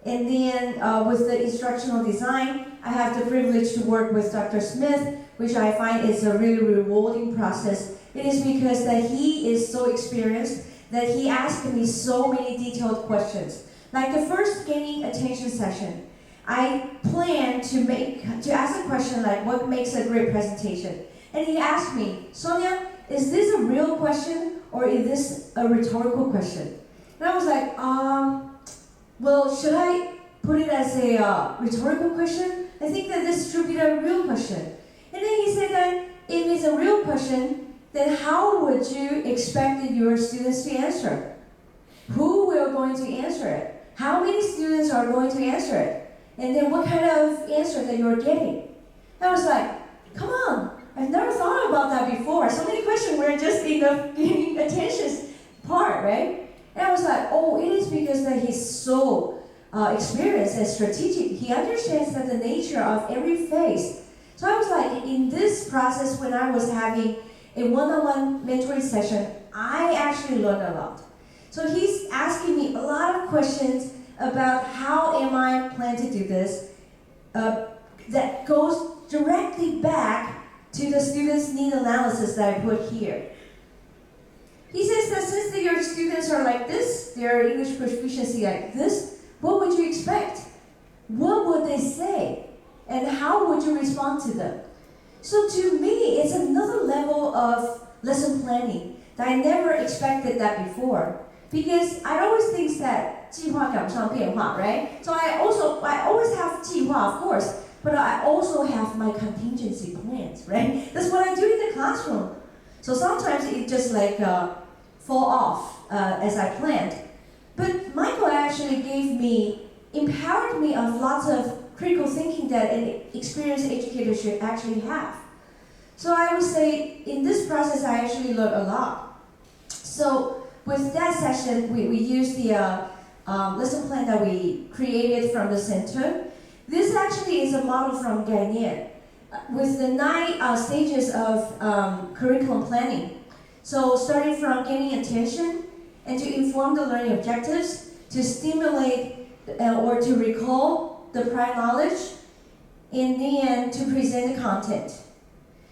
And then with the instructional design, I have the privilege to work with Dr. Smith, which I find is a really rewarding process. It is because that he is so experienced that he asked me so many detailed questions. Like the first gaining attention session, I planned to ask a question like, what makes a great presentation? And he asked me, Sonia, is this a real question or is this a rhetorical question? And I was like, well, should I put it as a rhetorical question? I think that this should be a real question. And then he said that if it's a real question, then how would you expect your students to answer? Who will going to answer it? How many students are going to answer it? And then what kind of answer that you're getting? And I was like, come on, I've never thought about that before. So many questions were just in the giving attention part, right? And I was like, oh, it is because that he's so experienced and strategic. He understands that the nature of every phase. So I was like, in this process, when I was having a one-on-one mentoring session, I actually learned a lot. So he's asking me a lot of questions about how am I planning to do this, that goes directly back to the students' need analysis that I put here. He says that since your students are like this, their English proficiency like this, what would you expect? What would they say? And how would you respond to them? So to me, it's another level of lesson planning that I never expected that before. Because I always think that 计划赶不上变化, right? So I always have 计划, of course, but I also have my contingency plans, right? That's what I do in the classroom. So sometimes it just like fall off as I planned. But Michael actually empowered me of lots of critical thinking that an experienced educator should actually have. So I would say in this process I actually learned a lot. So with that session, we used the lesson plan that we created from the center. This actually is a model from Ghanaian with the 9 stages of curriculum planning. So starting from gaining attention and to inform the learning objectives, to stimulate or to recall the prior knowledge, and then to present the content.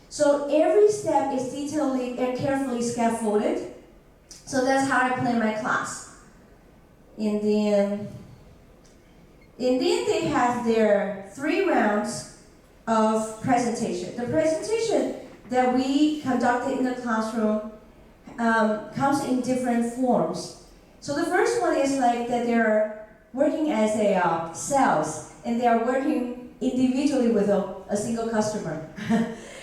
So every step is detailedly and carefully scaffolded. So that's how I plan my class. And then they have their 3 rounds of presentation. The presentation that we conducted in the classroom comes in different forms. So the first one is like that they're working as a sales, and they are working individually with a single customer.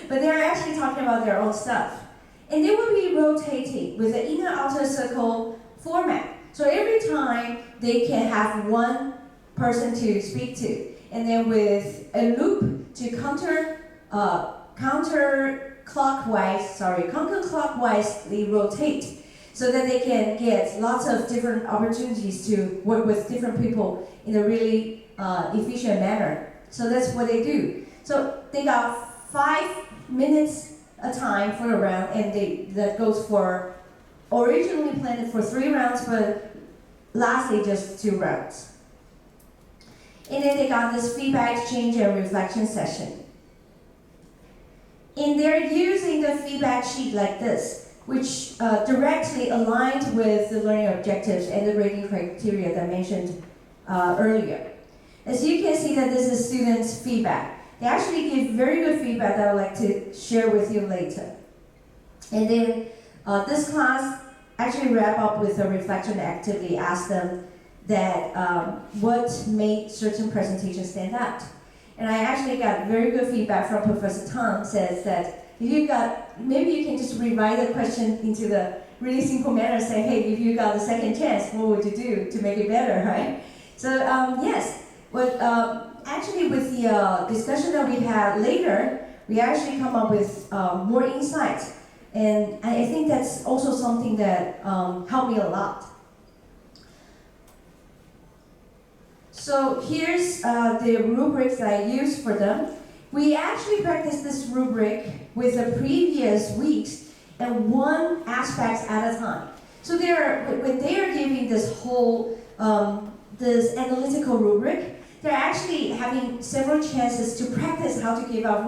But they are actually talking about their own stuff. And they will be rotating with the inner-outer circle format. So every time they can have one person to speak to, and then with a loop to counterclockwisely rotate, so that they can get lots of different opportunities to work with different people in a really efficient manner. So that's what they do. So they got 5 minutes a time for a round, and that goes for originally planned for 3 rounds, but lastly just 2 rounds. And then they got this feedback exchange and reflection session. And they're using the feedback sheet like this, which directly aligned with the learning objectives and the rating criteria that I mentioned earlier. As you can see that this is students' feedback. They actually give very good feedback that I would like to share with you later. And then this class actually wrap up with a reflection activity, ask them that what made certain presentations stand out. And I actually got very good feedback from Professor Tang, says that if you got, maybe you can just rewrite the question into the really simple manner, say, hey, if you got the second chance, what would you do to make it better, right? So yes, actually with the discussion that we had later, we actually come up with more insights. And I think that's also something that helped me a lot. So here's the rubrics that I used for them. We actually practiced this rubric with the previous weeks and one aspect at a time. So when they are giving this whole, this analytical rubric, they're actually having several chances to practice how to give out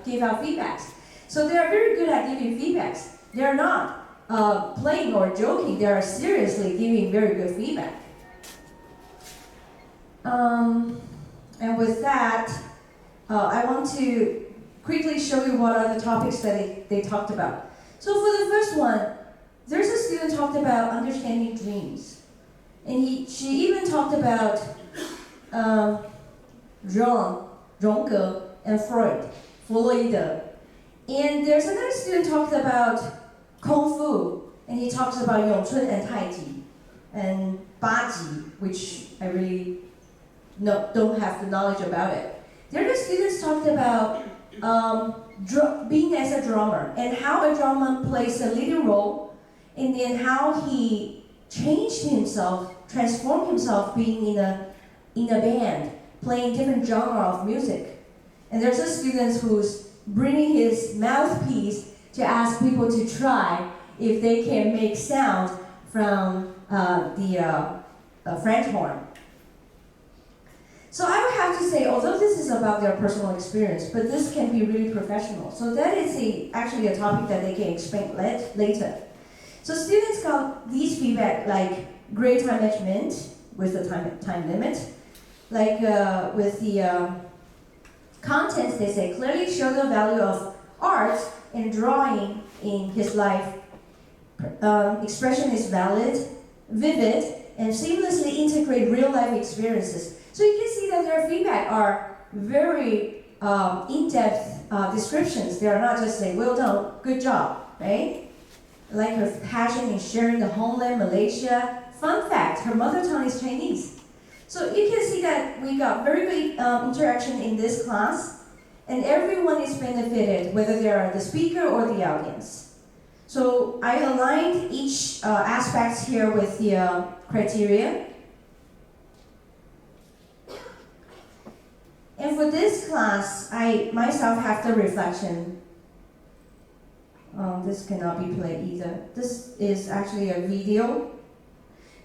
feedbacks. So they are very good at giving feedbacks. They're not playing or joking, they are seriously giving very good feedback. And with that, I want to quickly show you what are the topics that they talked about. So for the first one, there's a student talked about understanding dreams. And she even talked about Jung, Rongge, and Freud. And there's another student talked about Kung Fu, and he talks about Yongchun and Taiji, and Baji, which I really don't have the knowledge about it. The other students talked about being as a drummer, and how a drummer plays a leading role, and then how he changed himself, transformed himself being in a band, playing different genre of music. And there's a student who's bringing his mouthpiece to ask people to try if they can make sound from the French horn. So I would have to say, although this is about their personal experience, but this can be really professional. So that is actually a topic that they can explain later. So students got these feedback like great time management with the time limit, like with the contents, they say clearly show the value of art and drawing in his life. Expression is valid, vivid, and seamlessly integrate real life experiences. So you can see that their feedback are very in-depth descriptions. They are not just saying, well done, good job, right? Like her passion in sharing the homeland, Malaysia. Fun fact, her mother tongue is Chinese. So you can see that we got very good interaction in this class, and everyone is benefited, whether they are the speaker or the audience. So I aligned each aspect here with the criteria. And for this class, I myself have the reflection. This cannot be played either. This is actually a video,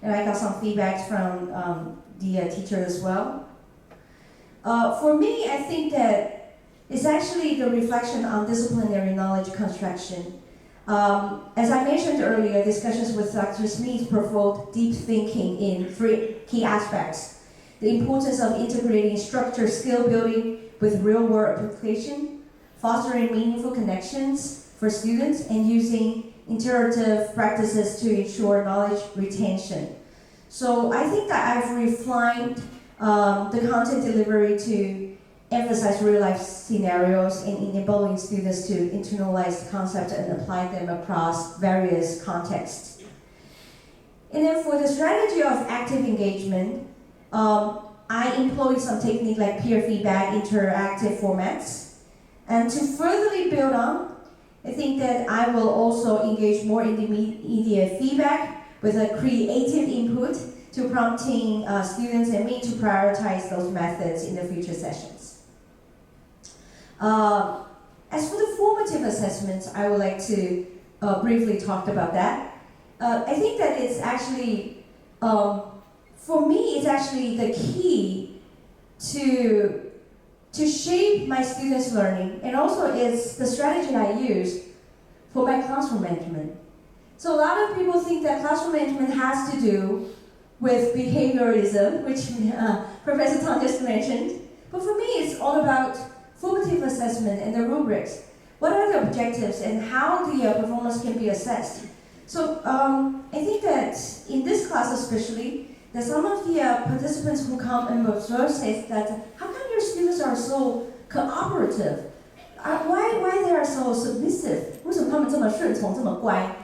and I got some feedbacks from the teacher as well. For me, I think that it's actually the reflection on disciplinary knowledge construction. As I mentioned earlier, discussions with Dr. Smith provoked deep thinking in 3 key aspects. The importance of integrating structured skill building with real-world application, fostering meaningful connections for students, and using iterative practices to ensure knowledge retention. So I think that I've refined the content delivery to emphasize real-life scenarios and enabling students to internalize the concept and apply them across various contexts. And then for the strategy of active engagement, I employ some technique like peer feedback, interactive formats. And to furtherly build on, I think that I will also engage more in the immediate feedback with a creative input to prompting students and me to prioritize those methods in the future sessions. As for the formative assessments, I would like to briefly talk about that. I think that it's actually, for me, it's actually the key to to shape my students' learning, and also it's the strategy I use for my classroom management. So a lot of people think that classroom management has to do with behaviorism, which Professor Tong just mentioned. But for me, it's all about formative assessment and the rubrics. What are the objectives and how the performance can be assessed? So I think that in this class especially, that some of the participants who come and observe say that, how come your students are so cooperative? Why they are so submissive? 为什么他们这么顺从，这么乖?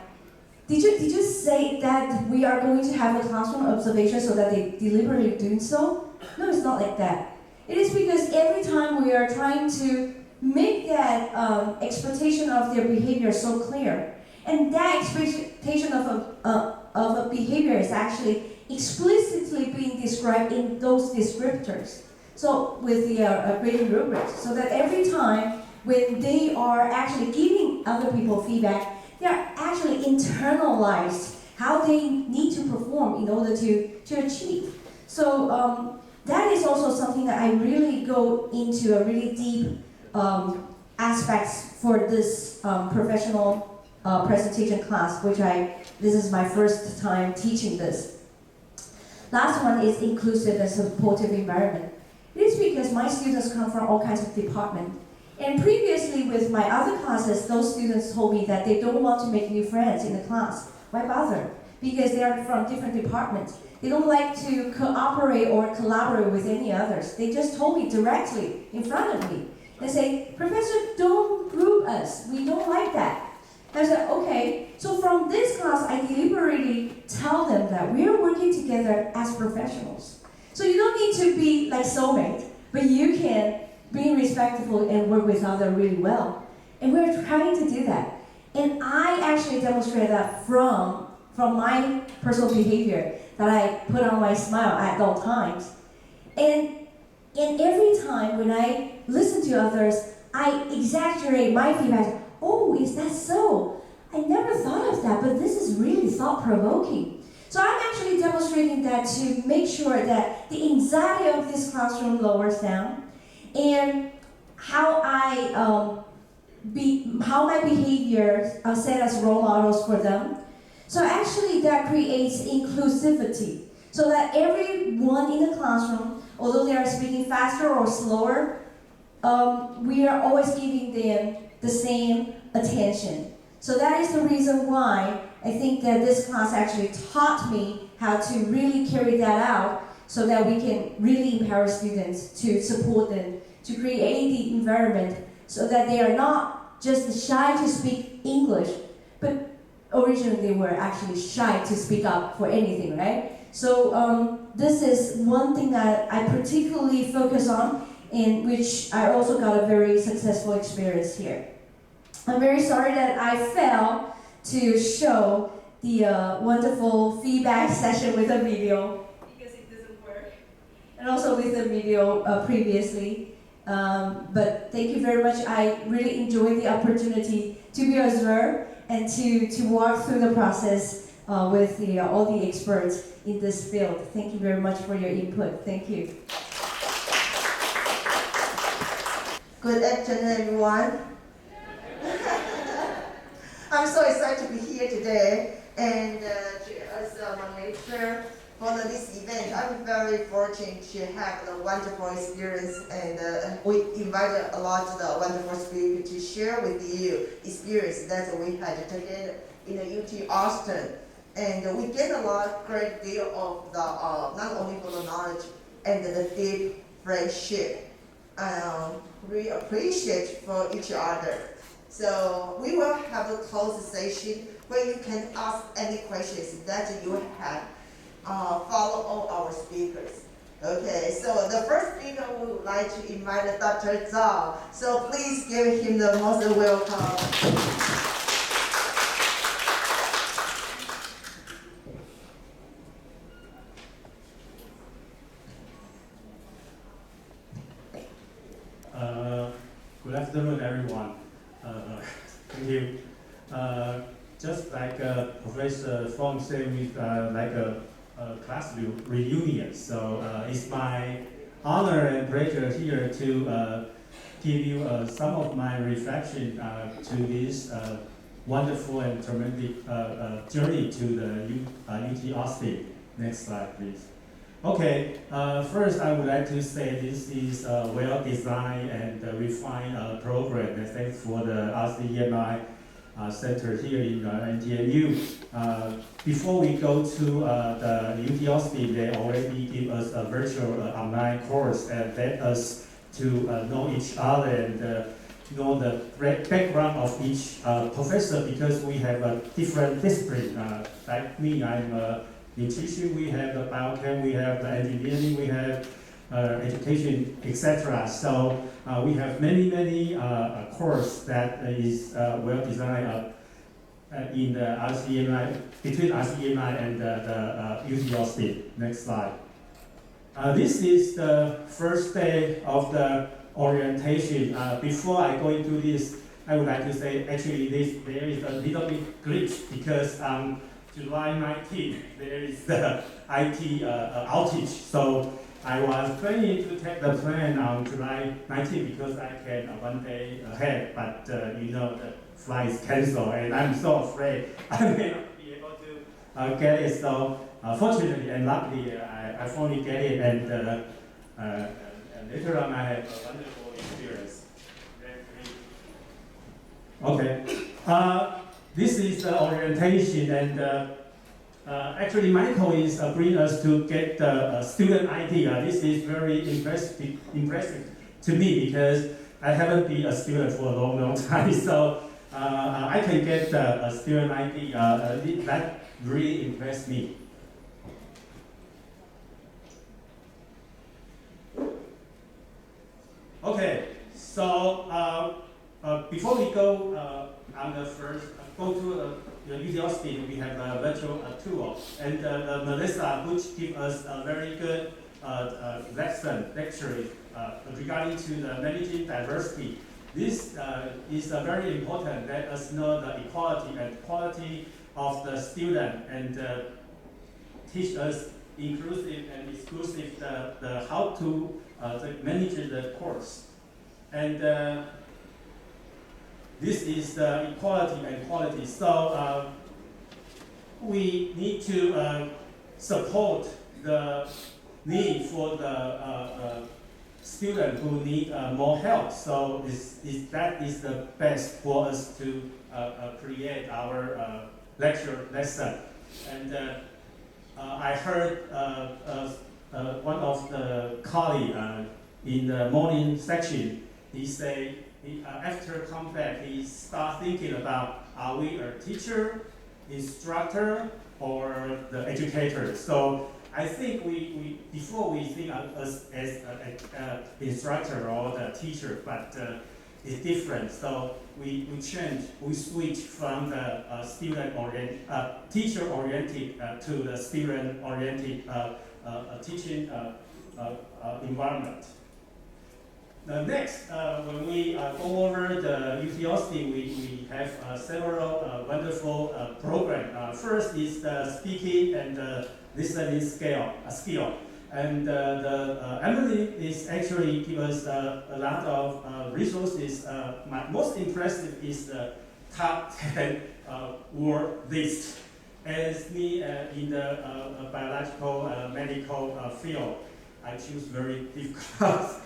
Did you say that we are going to have a classroom observation so that they deliberately doing so? No, it's not like that. It is because every time we are trying to make that expectation of their behavior so clear, and that expectation of a behavior is actually explicitly being described in those descriptors. So with the grading rubrics, so that every time when they are actually giving other people feedback, they are actually internalized how they need to perform in order to achieve. So that is also something that I really go into a really deep aspects for this professional presentation class, which this is my first time teaching this. Last one is inclusive and supportive environment. It is because my students come from all kinds of departments. And previously with my other classes, those students told me that they don't want to make new friends in the class. Why bother? Because they are from different departments. They don't like to cooperate or collaborate with any others. They just told me directly in front of me. They say, Professor, don't group us. We don't like that. I said, okay. So from this class, I deliberately tell them that we are working together as professionals. So you don't need to be like soulmates, but you can be respectful and work with others really well. And we're trying to do that. And I actually demonstrate that from my personal behavior that I put on my smile at all times. And every time when I listen to others, I exaggerate my feedback. Oh, is that so? I never thought of that, but this is really thought-provoking. So I'm actually demonstrating that to make sure that the anxiety of this classroom lowers down, and how my behavior set as role models for them. So actually that creates inclusivity, so that everyone in the classroom, although they are speaking faster or slower, we are always giving them the same attention. So that is the reason why I think that this class actually taught me how to really carry that out, so that we can really empower students to support them, to create the environment so that they are not just shy to speak English, but originally they were actually shy to speak up for anything, right? So this is one thing that I particularly focus on, in which I also got a very successful experience here. I'm very sorry that I failed to show the wonderful feedback session with a video, because it doesn't work, and also with the video previously. But thank you very much. I really enjoyed the opportunity to be observed and to walk through the process with all the experts in this field. Thank you very much for your input. Thank you. Good afternoon, everyone. I'm so excited to be here today, and as a moderator for this event, I'm very fortunate to have a wonderful experience, and we invited a lot of wonderful speakers to share with you experience that we had together in the UT Austin. And we get a great deal of the, not only for the knowledge and the deep friendship. We appreciate for each other. So we will have a closed session where you can ask any questions that you have. Follow all our speakers. Okay, so the first speaker we would like to invite Dr. Zhao. So please give him the most welcome. Good afternoon, everyone. Thank you. Just like Professor Fong said, we like a class reunion. So it's my honor and pleasure here to give you some of my reflection to this wonderful and tremendous journey to the UT Austin. Next slide, please. Okay, first I would like to say this is a well-designed and refined program. And thanks for the RCEMI Center here in NTNU. Before we go to the UT Austin, they already give us a virtual online course and let us to know each other and know the background of each professor, because we have a different discipline. Like me, I'm a nutrition, we have the biochem, we have the engineering, we have education, etc. So we have many course that is well designed in the RCEMI, between RCEMI and the UT Austin. Next slide. This is the first day of the orientation. Before I go into this, I would like to say actually there is a little bit glitch, because on July 19th there is the IT outage. So I was planning to take the plane on July 19th because I can one day ahead, but you know the flight is canceled, and I'm so afraid I may not be able to get it. So fortunately and luckily, I finally get it, and later on I had a wonderful experience. Okay, this is the orientation, and actually Michael is bringing us to get the student ID. This is very impressive to me, because I haven't been a student for a long time, so I can get a student ID. That really impressed me. Okay, so before we go on the first, go to the UT Austin, we have a virtual tour, and Melissa, which gives us a very good lecture regarding to the managing diversity. This is very important. Let us know the equality and quality of the student, and teach us inclusive and exclusive the how to manage the course. And this is the equality and quality. So we need to support the need for the student who need more help. So that is the best for us to create our lecture lesson. And I heard one of the colleagues in the morning section, he say, after come back, he start thinking about, are we a teacher, instructor, or the educator? So I think we before we think of us as an instructor or the teacher, but it's different. So we switch from the teacher oriented to the student oriented teaching environment. Next, when we go over the UT Austin, we have several wonderful programs. First is the speaking and the listening skill. And Emily is actually give us a lot of resources. My most impressive is the top 10 word list. As me in the biological medical field, I choose very difficult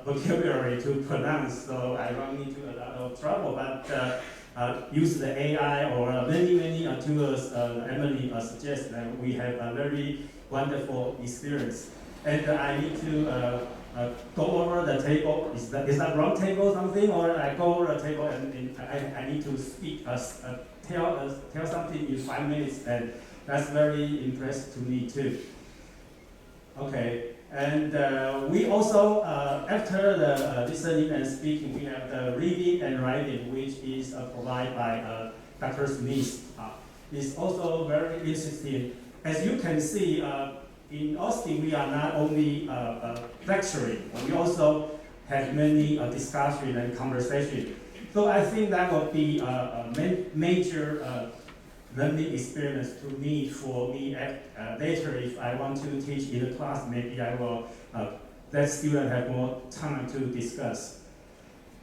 vocabulary to pronounce, so I run into a lot of trouble. But use the AI or many tools Emily suggests, that we have a very wonderful experience. And I need to go over the table. Is that wrong table something? Or I go over the table and I need to speak, tell something in 5 minutes, and that's very impressive to me too. Okay, and we also, after the listening and speaking, we have the reading and writing, which is provided by Dr. Smith. It's also very interesting. As you can see, in Austin, we are not only lecturing, we also have many discussion and conversation. So I think that will be a major learning experience to me for me later if I want to teach in the class, maybe I will let students have more time to discuss.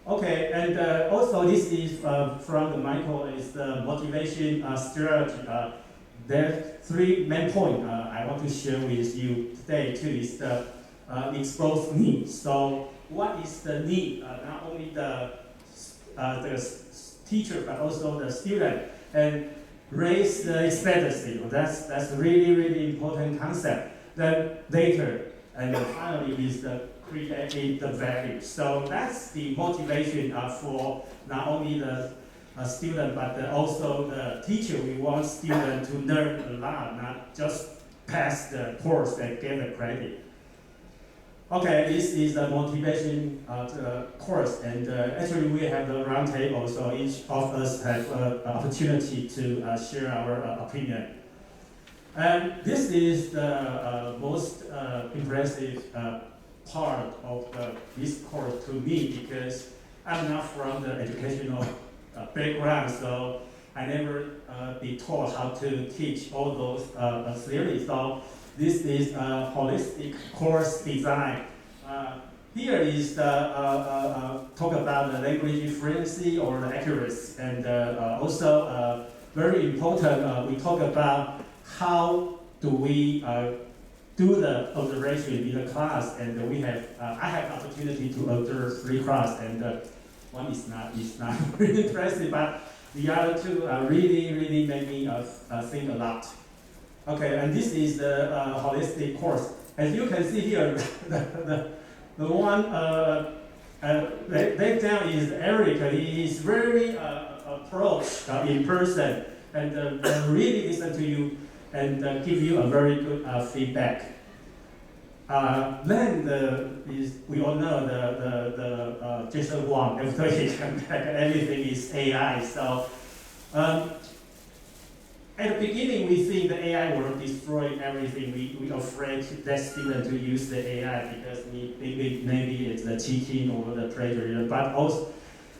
Okay, and also this is from the Michael is the motivation strategy. There are three main points I want to share with you today too. Is the exposed need. So what is the need? Not only the teacher but also the student, and raise the expectancy. That's really important concept. Then later, and then finally is the create the value. So that's the motivation for not only the student but also the teacher. We want students to learn a lot, not just pass the course and get the credit. Okay, this is the motivation course, and actually we have the round table, so each of us have an opportunity to share our opinion. And this is the most impressive part of this course to me, because I'm not from the educational background, so I never be taught how to teach all those theories. So this is a holistic course design. Here is the talk about the language fluency or the accuracy, and also very important. We talk about how do we do the observation in the class, and we have I have opportunity to observe 3 classes, and one is not really impressive, but the other 2 really made me think a lot. Okay, and this is the holistic course. As you can see here, the one laid down is Eric. He is very approach in person and really listen to you and give you a very good feedback. Then we all know the Jason Wang, after he came back, everything is AI. So at the beginning, we think the AI will destroy everything. We are afraid that students to use the AI because maybe it's the cheating or the plagiarism.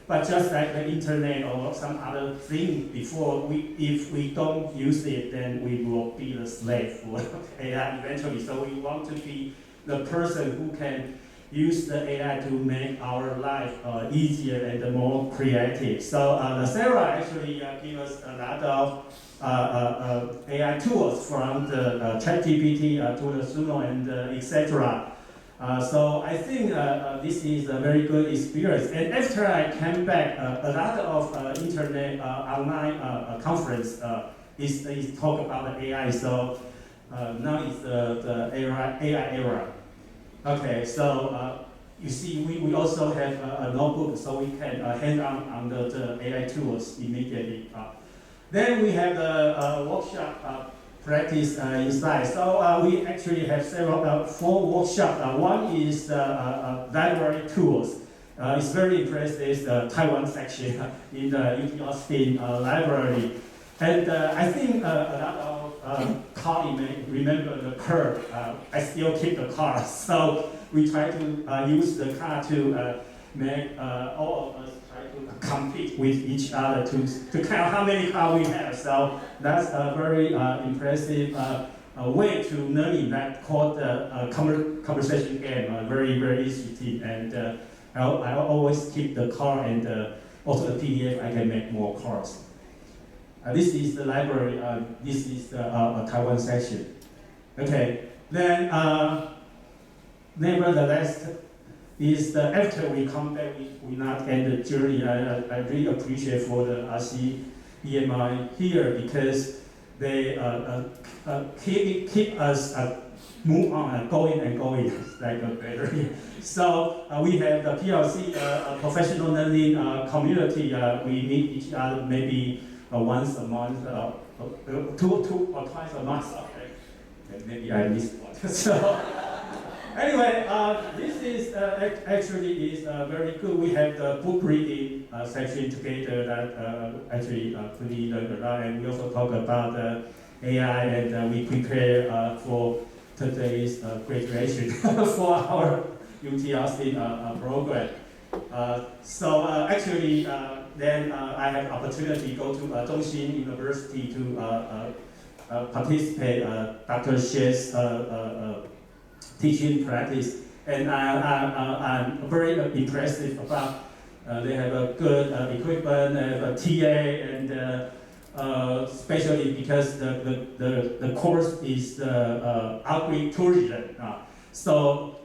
But just like the internet or some other thing before, if we don't use it, then we will be the slave for AI eventually. So we want to be the person who can use the AI to make our life easier and more creative. So Sarah actually gave us a lot of AI tools from the ChatGPT to the Suno and etc. So I think this is a very good experience. And after I came back, a lot of internet online conference is talk about the AI. So now is the AI era. Okay, so you see, we also have a notebook, so we can hand on the AI tools immediately. Then we have the workshop practice inside. So we actually have 4 workshops. One is the library tools. It's very impressive, the Taiwan section in the UT Austin library. And I think a lot of colleagues may remember the curve. I still keep the car, so we try to use the car to make all of us try to compete with each other to count how many cars we have. So that's a very impressive way to learning that called conversation game. Very easy team, and I always keep the car and also the PDF. I can make more cars. This is the library. This is the Taiwan section. Okay. Then, nevertheless, is the after we come back, we not end the journey. I really appreciate for the RC EMI here because they keep us move on, going and going like a battery. So we have the PLC professional learning community. We meet each other maybe once a month, two or twice a month. Okay, maybe I missed one. So anyway, this is actually is very good. We have the book reading section together that actually pretty learn a lot, and we also talk about the AI, and we prepare for today's graduation for our UT Austin program. So actually, then I have opportunity to go to Zhongxin University to participate Dr. Xie's teaching practice, and I'm very impressed about they have a good equipment, they have a TA, and especially because the course is agri-tourism. So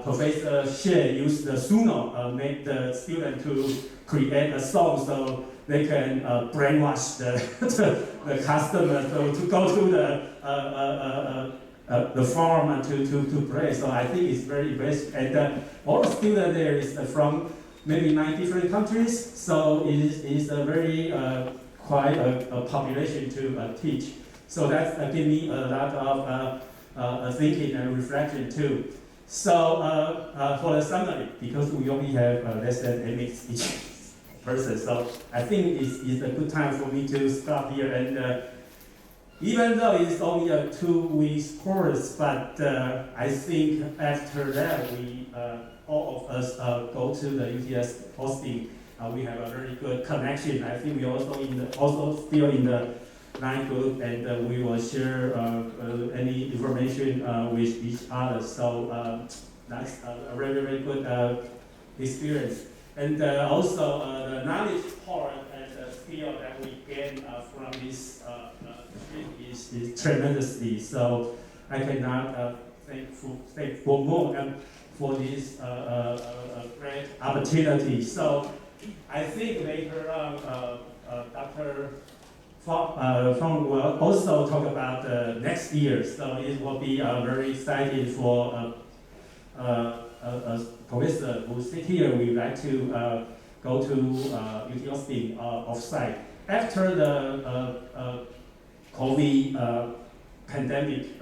Professor Xie used the Suno, make the student to create a song so they can brainwash the customer so to go to the farm and to play. So I think it's very impressive. And all the students there is from maybe 9 different countries. So it is a very quite a population to teach. So that's give me a lot of thinking and reflection too. So for the summary, because we only have less than 8 minutes each person, so I think it's a good time for me to stop here. And even though it's only a 2-week course, but I think after that we all of us go to the UTS hosting. We have a very good connection. I think we also still in the line group, and we will share any information with each other. So that's a very, very good experience. And also the knowledge part and the skill that we gain from this trip is tremendously. So I cannot thank for more and for this great opportunity. So I think later on, Dr. Fong will also talk about the next year. So it will be very exciting for a professor who sit here. We would like to go to UT Austin off-site. After the COVID pandemic,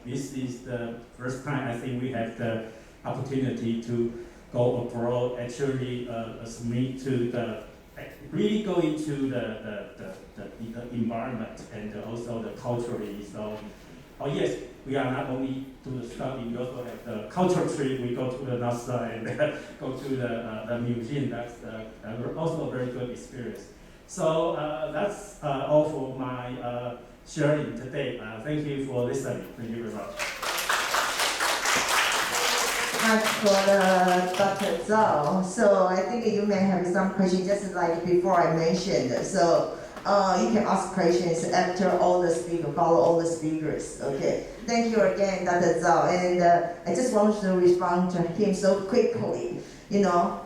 this is the first time I think we have the opportunity to go abroad, actually submit to the, really go into the environment and also the culturally. So, oh yes, we are not only do the study, we also have the culture trip. We go to the NASA and go to the museum. That's also a very good experience. So that's all for my sharing today. Thank you for listening. Thank you very much. As for Dr. Zhao, so I think you may have some questions just like before I mentioned. So you can ask questions after all the speakers, follow all the speakers. Okay. Thank you again, Dr. Zhao. And I just want to respond to him so quickly. You know,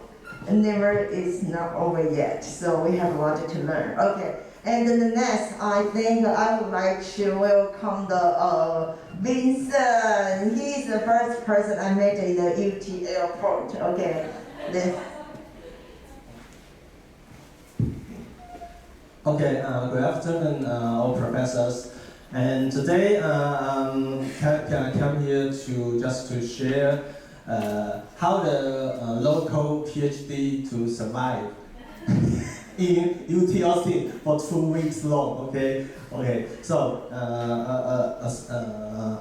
never is not over yet. So we have a lot to learn. Okay. And then the next, I think I would like to welcome the Vincent. He's the first person I met in the UT airport. Okay. Okay, good afternoon, all professors. And today I come here to share how the local PhD to survive in UT Austin for 2 weeks long. Okay. So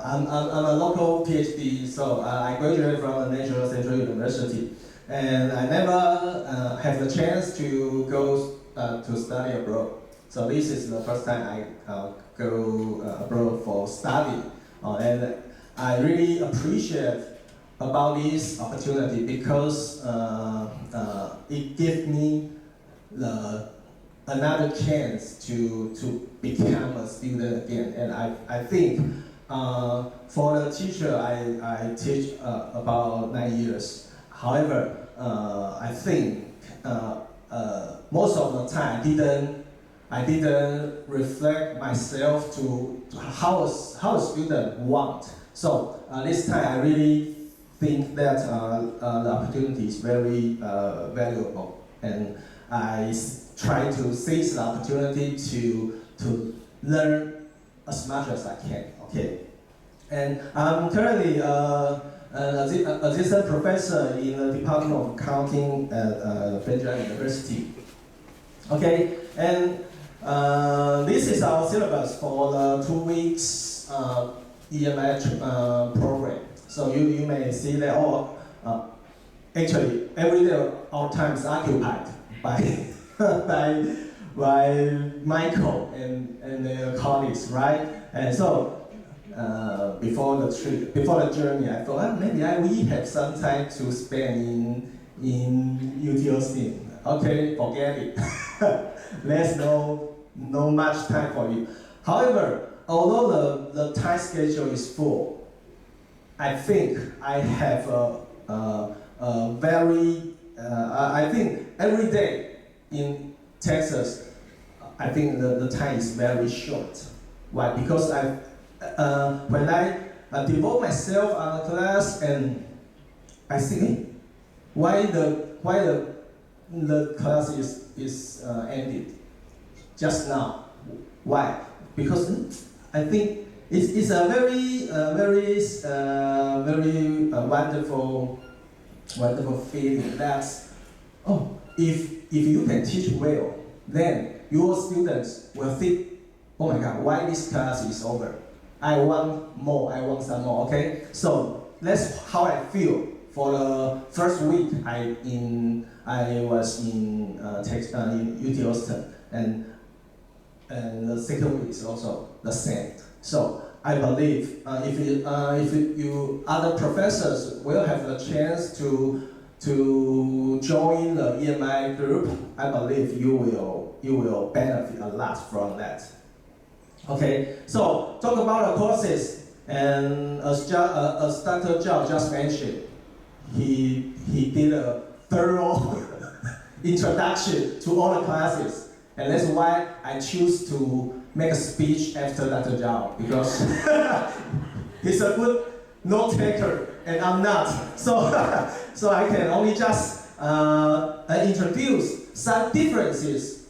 I'm a local PhD. So I graduated from the National Central University, and I never have the chance to go to study abroad. So this is the first time I go abroad for study, and I really appreciate about this opportunity because it gives me another chance to become a student again. And I think for the teacher, I teach about 9 years. However, I think most of the time I didn't reflect myself to how a student want. So this time I really think that the opportunity is very valuable, and I try to seize the opportunity to learn as much as I can. Okay, and I'm currently an assistant professor in the Department of Accounting at Benjamin University. Okay, and this is our syllabus for the 2 weeks EMH program. So you may see that all actually every day our time is occupied by by Michael and their colleagues, right? And so before the journey, I thought maybe we have some time to spend in UT Austin. Okay, forget it. There's no much time for you. However, although the time schedule is full, I think I have a very I think every day in Texas, I think the time is very short. Why? Because when I devote myself on the class and I think why the class is ended just now. Why? Because I think it's a very wonderful feeling that if you can teach well, then your students will think, oh my God, why this class is over? I want more. I want some more. Okay, so that's how I feel. For the first week, I was in UT Austin, and the second week is also the same. So I believe if you other professors will have the chance to join the EMI group, I believe you will benefit a lot from that. Okay, so talk about the courses, and as Dr. Zhao just mentioned, he did a thorough introduction to all the classes, and that's why I choose to make a speech after Dr. Zhao, because he's a good note taker and I'm not. So I can only just introduce some differences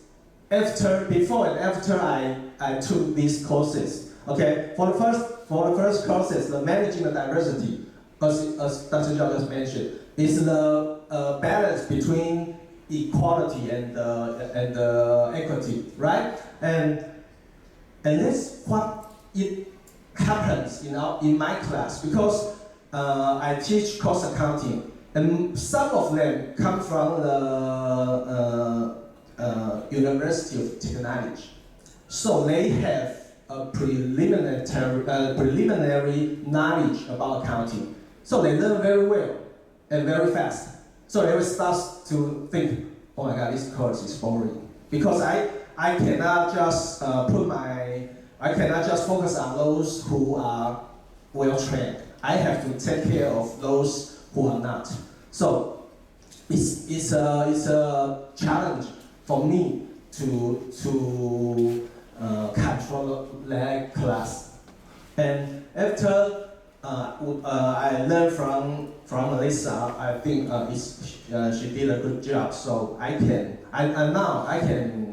before and after I took these courses. Okay, for the first courses, the managing the diversity, as Dr. Zhao just mentioned, is the balance between equality and equity, right? And that's what it happens in my class, because I teach cost accounting, and some of them come from the University of Technology, so they have a preliminary knowledge about accounting, so they learn very well and very fast. So they will start to think, oh my God, this course is boring, because I cannot just I cannot just focus on those who are well trained. I have to take care of those who are not. So it's a challenge for me to control that class. And after I learned from Lisa, I think she did a good job. So now I can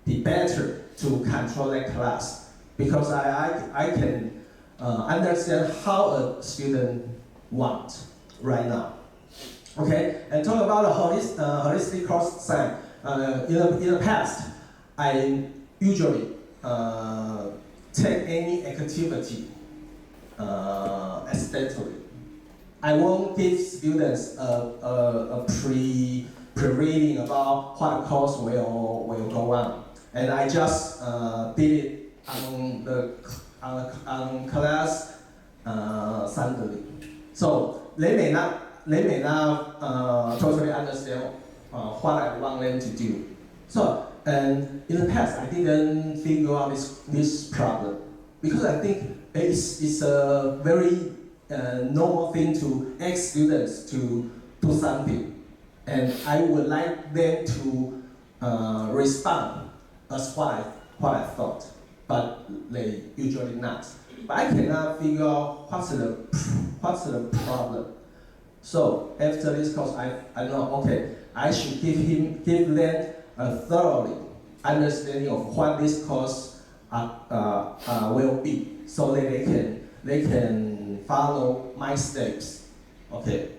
be better to control that class, because I can understand how a student wants right now. Okay, and talk about the holistic course design. In the past, I usually take any activity accidentally. I won't give students a pre-reading about what the course will go on, and I just did it on class suddenly. So they may not totally understand what I want them to do. So, and in the past, I didn't figure out this problem, because I think it's a very normal thing to ask students to do something, and I would like them to respond as what I thought, but they usually not. But I cannot figure out what's the problem. So after this course, I know, okay, I should give them a thoroughly understanding of what this course will be, so that they can follow my steps. Okay.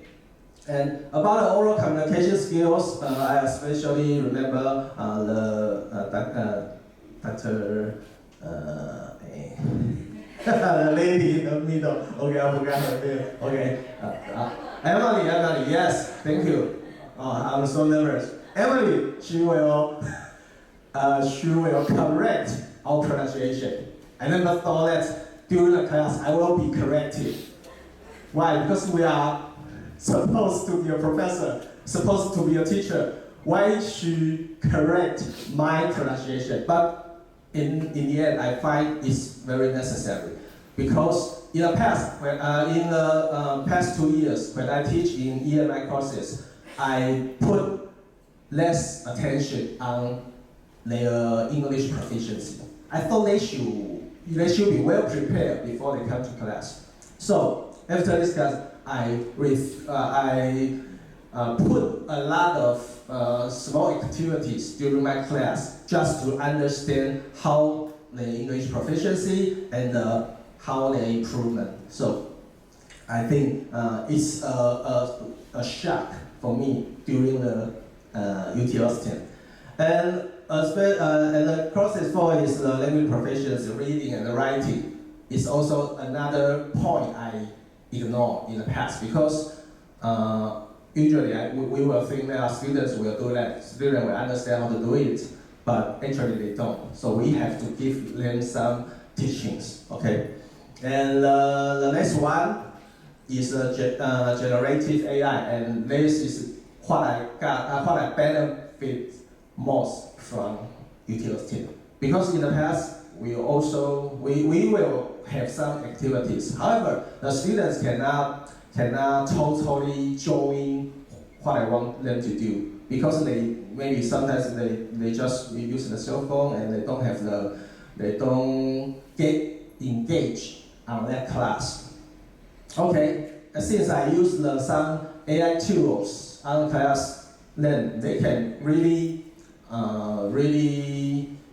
And about the oral communication skills, I especially remember Dr. the lady in the middle. Okay, I forgot her name. Okay. Emily, yes, thank you. I'm so nervous. Emily, she will correct our pronunciation. I never thought that during the class I will be corrected. Why? Because we are supposed to be a professor, supposed to be a teacher. Why she correct my pronunciation? But in the end, I find it's very necessary because in the past, in the past 2 years, when I teach in EMI courses, I put less attention on their English proficiency. I thought they should be well prepared before they come to class. So after this class, I put a lot of small activities during my class just to understand how the English proficiency and how the improvement. So I think it's a shock for me during the UT Austin. And the courses for is the language proficiency, reading and writing. Is also another point I ignored in the past because usually we will think that our students will do that, students will understand how to do it, but actually they don't. So we have to give them some teachings, okay? And the next one is generative AI, and this is what I benefit most from UT Austin. Because in the past, we will have some activities. However, the students cannot totally join what I want them to do because maybe sometimes they just use the cell phone and they don't get engaged on that class. Okay, since I use some AI tools on class, then they can really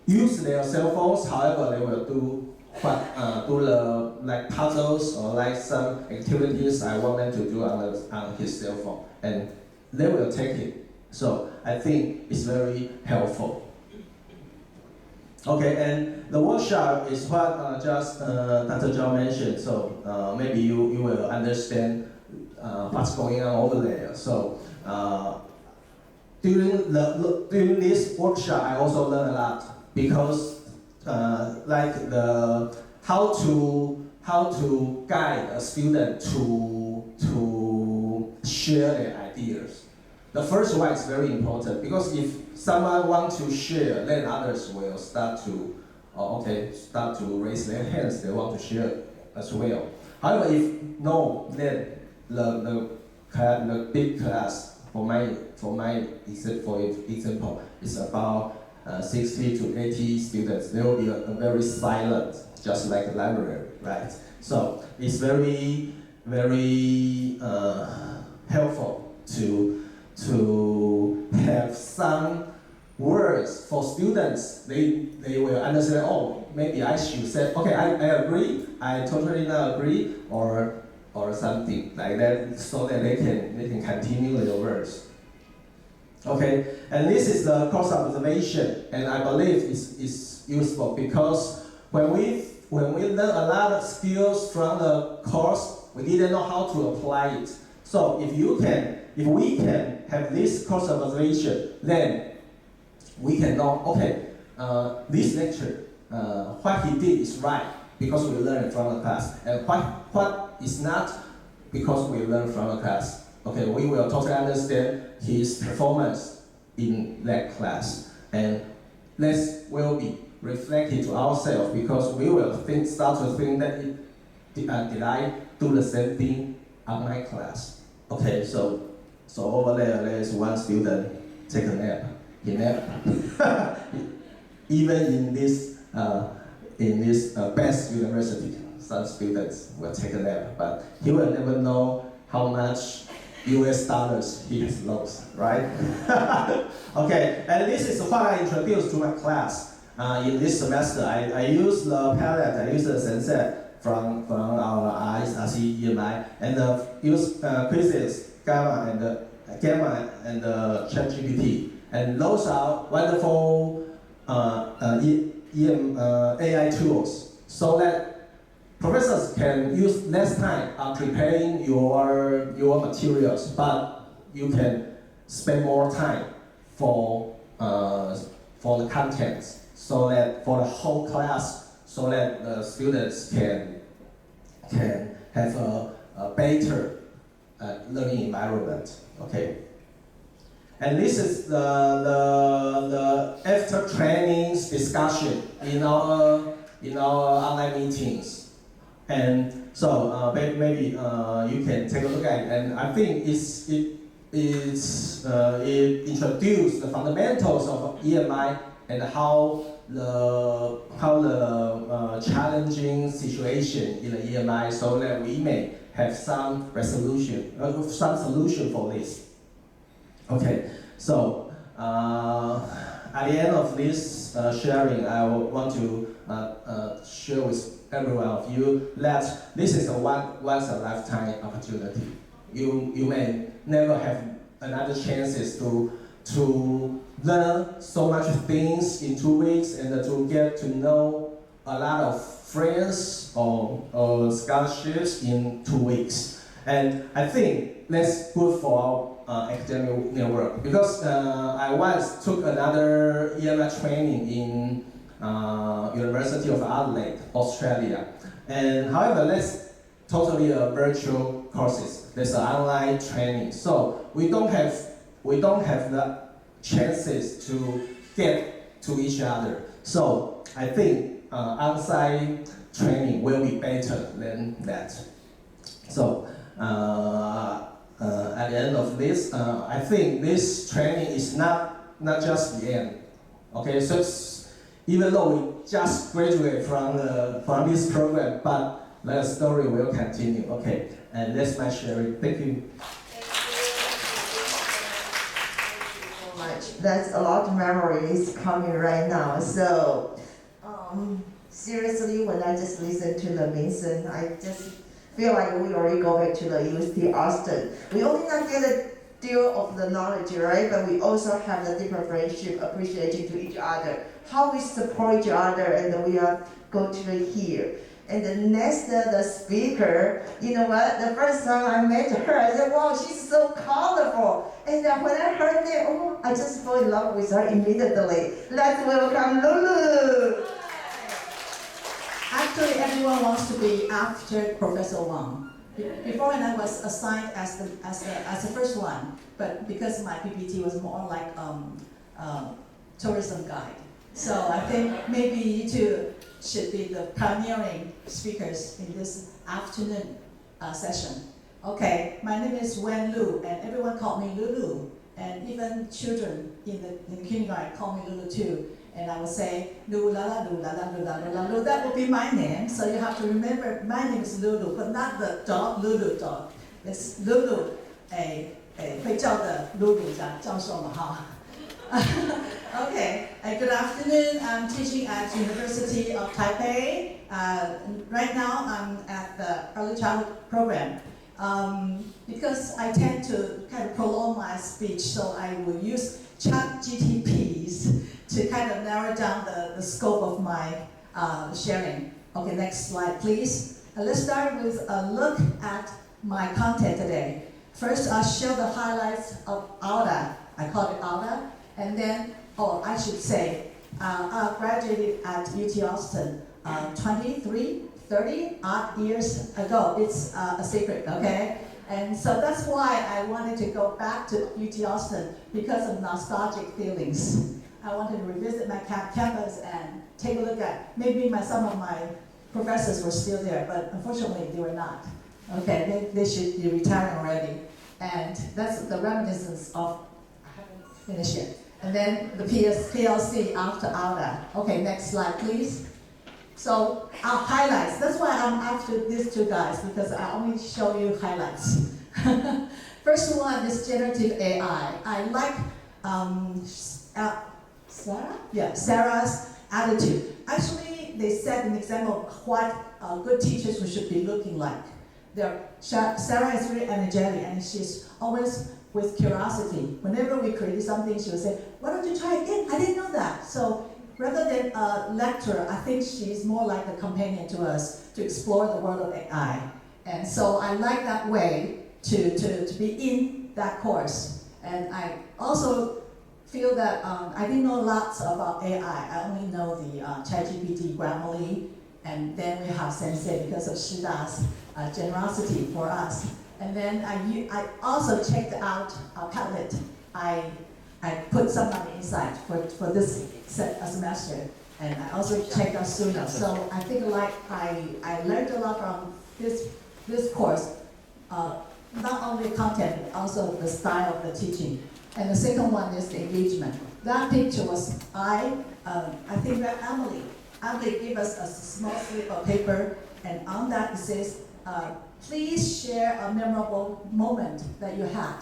use their cell phones. However, they will do the like puzzles or like some activities I want them to do on his cell phone, and they will take it. So I think it's very helpful. Okay, and the workshop is what just Dr. Zhao mentioned. So maybe you will understand what's going on over there. So during this workshop, I also learned a lot because like how to guide a student to share their ideas. The first one is very important because if someone wants to share, then others will start to raise their hands. They want to share as well. However, if no, then the big class for example is about 60 to 80 students. They will be a very silent, just like a library, right? So it's very helpful to have some words for students. They will understand. Oh, maybe I should say, okay, I agree. I totally not agree, or something like that, so that they can continue their words. Okay, and this is the course observation, and I believe it's useful because when we learn a lot of skills from the course, we didn't know how to apply it. So if we can have this course observation, then we can know, okay, this lecture, what he did is right because we learned from the class, and what is not because we learned from the class. Okay, we will totally understand his performance in that class, and this will be reflected to ourselves because we will start to think that did I do the same thing on my class? Okay, so over there's one student take a nap. He napped. Even in this best university, some students will take a nap, but he will never know how much US dollars he has lost, right? Okay, and this is what I introduced to my class in this semester. I use the palette, I use the sunset from our ISRC EMI, and use quizzes, Gamma and ChatGPT. And those are wonderful AI tools so that professors can use less time on preparing your materials, but you can spend more time for for the contents, so that for the whole class, so that the students can have a better learning environment. Okay. And this is the after trainings discussion in our online meetings. And so maybe you can take a look at it. And I think it introduced the fundamentals of EMI and how the challenging situation in the EMI, so that we may have some resolution, some solution for this. Okay, so at the end of this sharing, I want to share with every one of you that this is a once a lifetime opportunity. You may never have another chances to learn so much things in 2 weeks and to get to know a lot of friends or scholarships in 2 weeks. And I think that's good for our academic network, because I once took another EMI training in University of Adelaide, Australia. And however, that's totally a virtual courses. There's an online training, so we don't have the chances to get to each other. So I think on-site training will be better than that. So at the end of this, I think this training is not just the end. Okay, so even though we just graduate from this program, but the story will continue. Okay, and that's my sharing. Thank you. That's a lot of memories coming right now. So, seriously, when I just listen to the Mason, I just feel like we already go back to the UT Austin. We only not get a deal of the knowledge, right? But we also have the deeper friendship, appreciating to each other, how we support each other, and we are going to hear. And the next, the speaker, you know what? The first time I met her, I said, wow, she's so colorful. And when I heard that, oh, I just fell in love with her immediately. Let's welcome Lulu. Actually, everyone wants to be after Professor Wang. Before, when I was assigned as the first one, but because my PPT was more like tourism guide. So I think maybe you two should be the pioneering speakers in this afternoon session. Okay, my name is Wen Lu, and everyone called me Lulu, and even children in the kindergarten call me Lulu too. And I will say Lu la la Lu la la Lu la la Lu. That will be my name. So you have to remember my name is Lulu, but not the dog Lulu dog. It's Lulu, 会叫的 Lulu 教授嘛哈。Okay, good afternoon. I'm teaching at University of Taipei. Right now I'm at the early childhood program. Because I tend to kind of prolong my speech, so I will use chat GTPs to kind of narrow down the scope of my sharing. Okay, next slide, please. Let's start with a look at my content today. First, I'll show the highlights of OUTA. I call it OUTA. And then, I should say, I graduated at UT Austin 30 odd years ago. It's a secret, okay? And so that's why I wanted to go back to UT Austin, because of nostalgic feelings. I wanted to revisit my campus and take a look at, maybe some of my professors were still there, but unfortunately they were not. Okay, they should be retiring already. And that's the reminiscence of, I haven't finished yet. And then the PLC after OUTA. Okay, next slide, please. So our highlights. That's why I'm after these two guys, because I only show you highlights. First one is generative AI. I like Sarah? Yeah, Sarah's attitude. Actually, they set an example of what good teachers should be looking like. Sarah is very energetic, and she's always with curiosity. Whenever we create something, she will say, why don't you try again? I didn't know that. So rather than a lecturer, I think she's more like a companion to us to explore the world of AI. And so I like that way to be in that course. And I also feel that I didn't know lots about AI. I only know the ChatGPT, Grammarly, and then we have Sensei because of Shida's generosity for us. And then I also checked out Padlet. I put some money inside for this semester, and I also checked out Suno. So I think like I learned a lot from this course, not only content, but also the style of the teaching. And the second one is the engagement. That picture was I think that Emily gave us a small slip of paper, and on that it says, please share a memorable moment that you had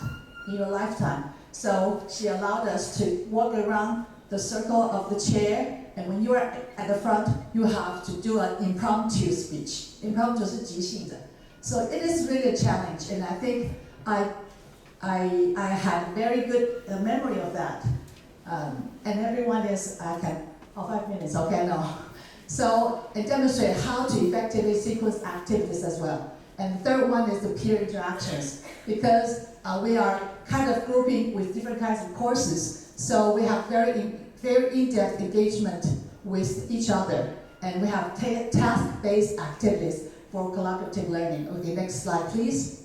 in your lifetime. So she allowed us to walk around the circle of the chair, and when you are at the front, you have to do an impromptu speech. Impromptu 是即兴的. So it is really a challenge, and I think I had very good memory of that. And everyone is, 5 minutes, okay, no. So it demonstrates how to effectively sequence activities as well. And the third one is the peer interactions, because we are kind of grouping with different kinds of courses. So we have very in-depth engagement with each other. And we have task-based activities for collaborative learning. Okay, next slide, please.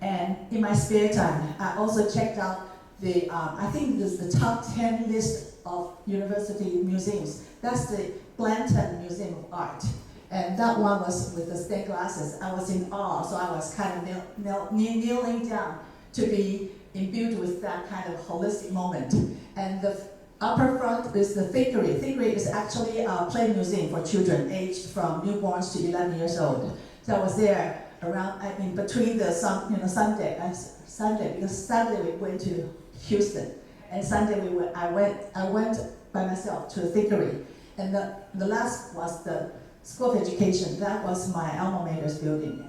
And in my spare time, I also checked out I think this is the top 10 list of university museums. That's the Blanton Museum of Art. And that one was with the stained glasses. I was in awe, so I was kind of kneeling down to be imbued with that kind of holistic moment. And the upper front is the Thickery. Thickery is actually a play museum for children aged from newborns to 11 years old. So I was there around, in between the Sunday, because Saturday we went to Houston, and Sunday I went by myself to the Thickery. And the last was the School of Education. That was my alma mater's building.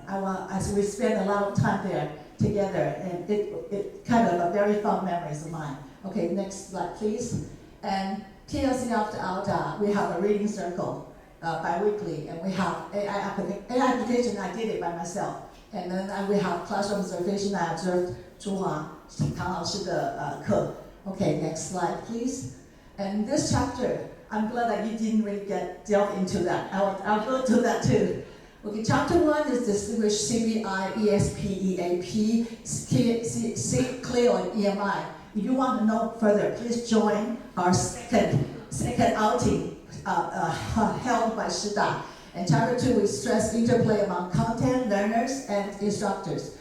We spent a lot of time there together, and it kind of a very fond memories of mine. Okay, next slide, please. And TLC after OUTA, we have a reading circle bi-weekly, and we have AI application. I did it by myself. And then we have classroom observation. I observed 朱华唐老师的课. Okay, next slide, please. And this chapter, I'm glad that you didn't really delve into that. I'll go to that too. Okay, chapter 1 is distinguished CVI, ESP, EAP, CLEO, and EMI. If you want to know further, please join our second outing held by Shida. And chapter 2, we stress interplay among content, learners, and instructors,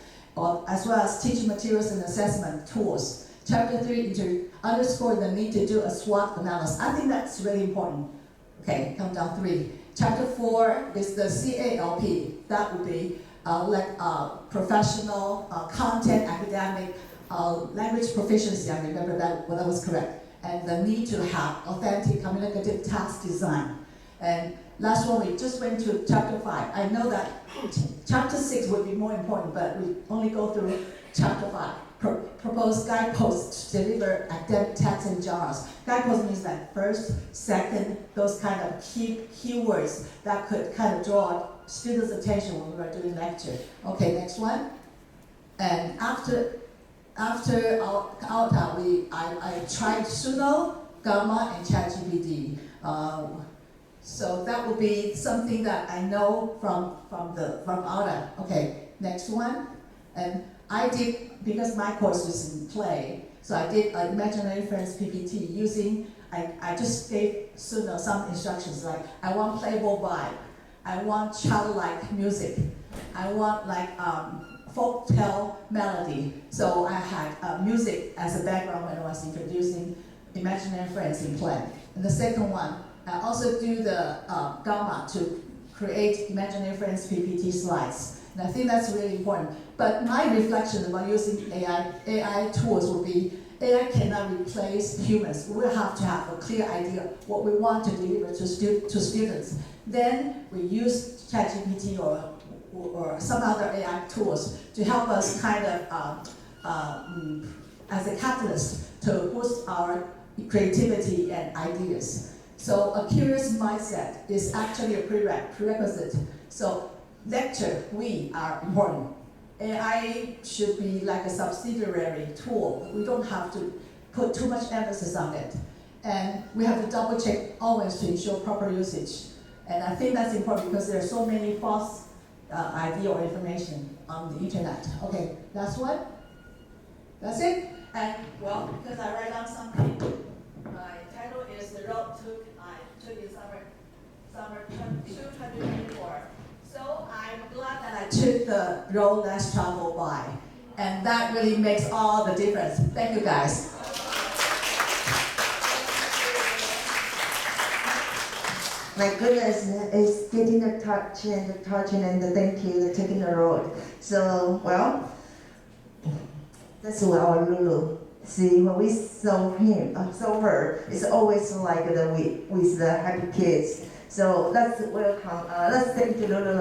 as well as teaching materials and assessment tools. Chapter 3 underscore the need to do a SWOT analysis. I think that's really important. Okay, come down 3. Chapter 4 is the CALP. That would be professional, content, academic, language proficiency. I remember that was correct. And the need to have authentic communicative task design. And last one, we just went to chapter 5. I know that chapter 6 would be more important, but we only go through chapter 5. Propose guideposts to deliver academic texts and genres. Guideposts means that first, second, those kind of keywords that could kind of draw students' attention when we were doing lecture. Okay, next one. And after OUTA, I tried Suno, Gamma, and ChatGPT. So that would be something that I know from OUTA. Okay, next one. And I did, because my course was in play, so I did an Imaginary Friends PPT I just gave Suno some instructions like, I want playful vibe, I want childlike music, I want folk tale melody. So I had music as a background when I was introducing Imaginary Friends in play. And the second one, I also do the Gamma to create Imaginary Friends PPT slides. And I think that's really important. But my reflection about using AI tools would be, AI cannot replace humans. We will have to have a clear idea what we want to deliver to students. Then we use ChatGPT or some other AI tools to help us kind of, as a catalyst to boost our creativity and ideas. So a curious mindset is actually a prerequisite. So lecture, we are important. AI should be like a subsidiary tool. We don't have to put too much emphasis on it. And we have to double check always to ensure proper usage. And I think that's important because there are so many false idea or information on the internet. Okay, last one. That's it. And well, because I write down something, my title is The Road I Took in summer 2024. So I'm glad that I took the road less traveled by. And that really makes all the difference. Thank you guys. My goodness, it's getting the touch and the touching and the thank you, the taking the road. So, well, that's our Lulu. See, when we saw her, it's always like with the happy kids. So let's welcome, let's thank Lulu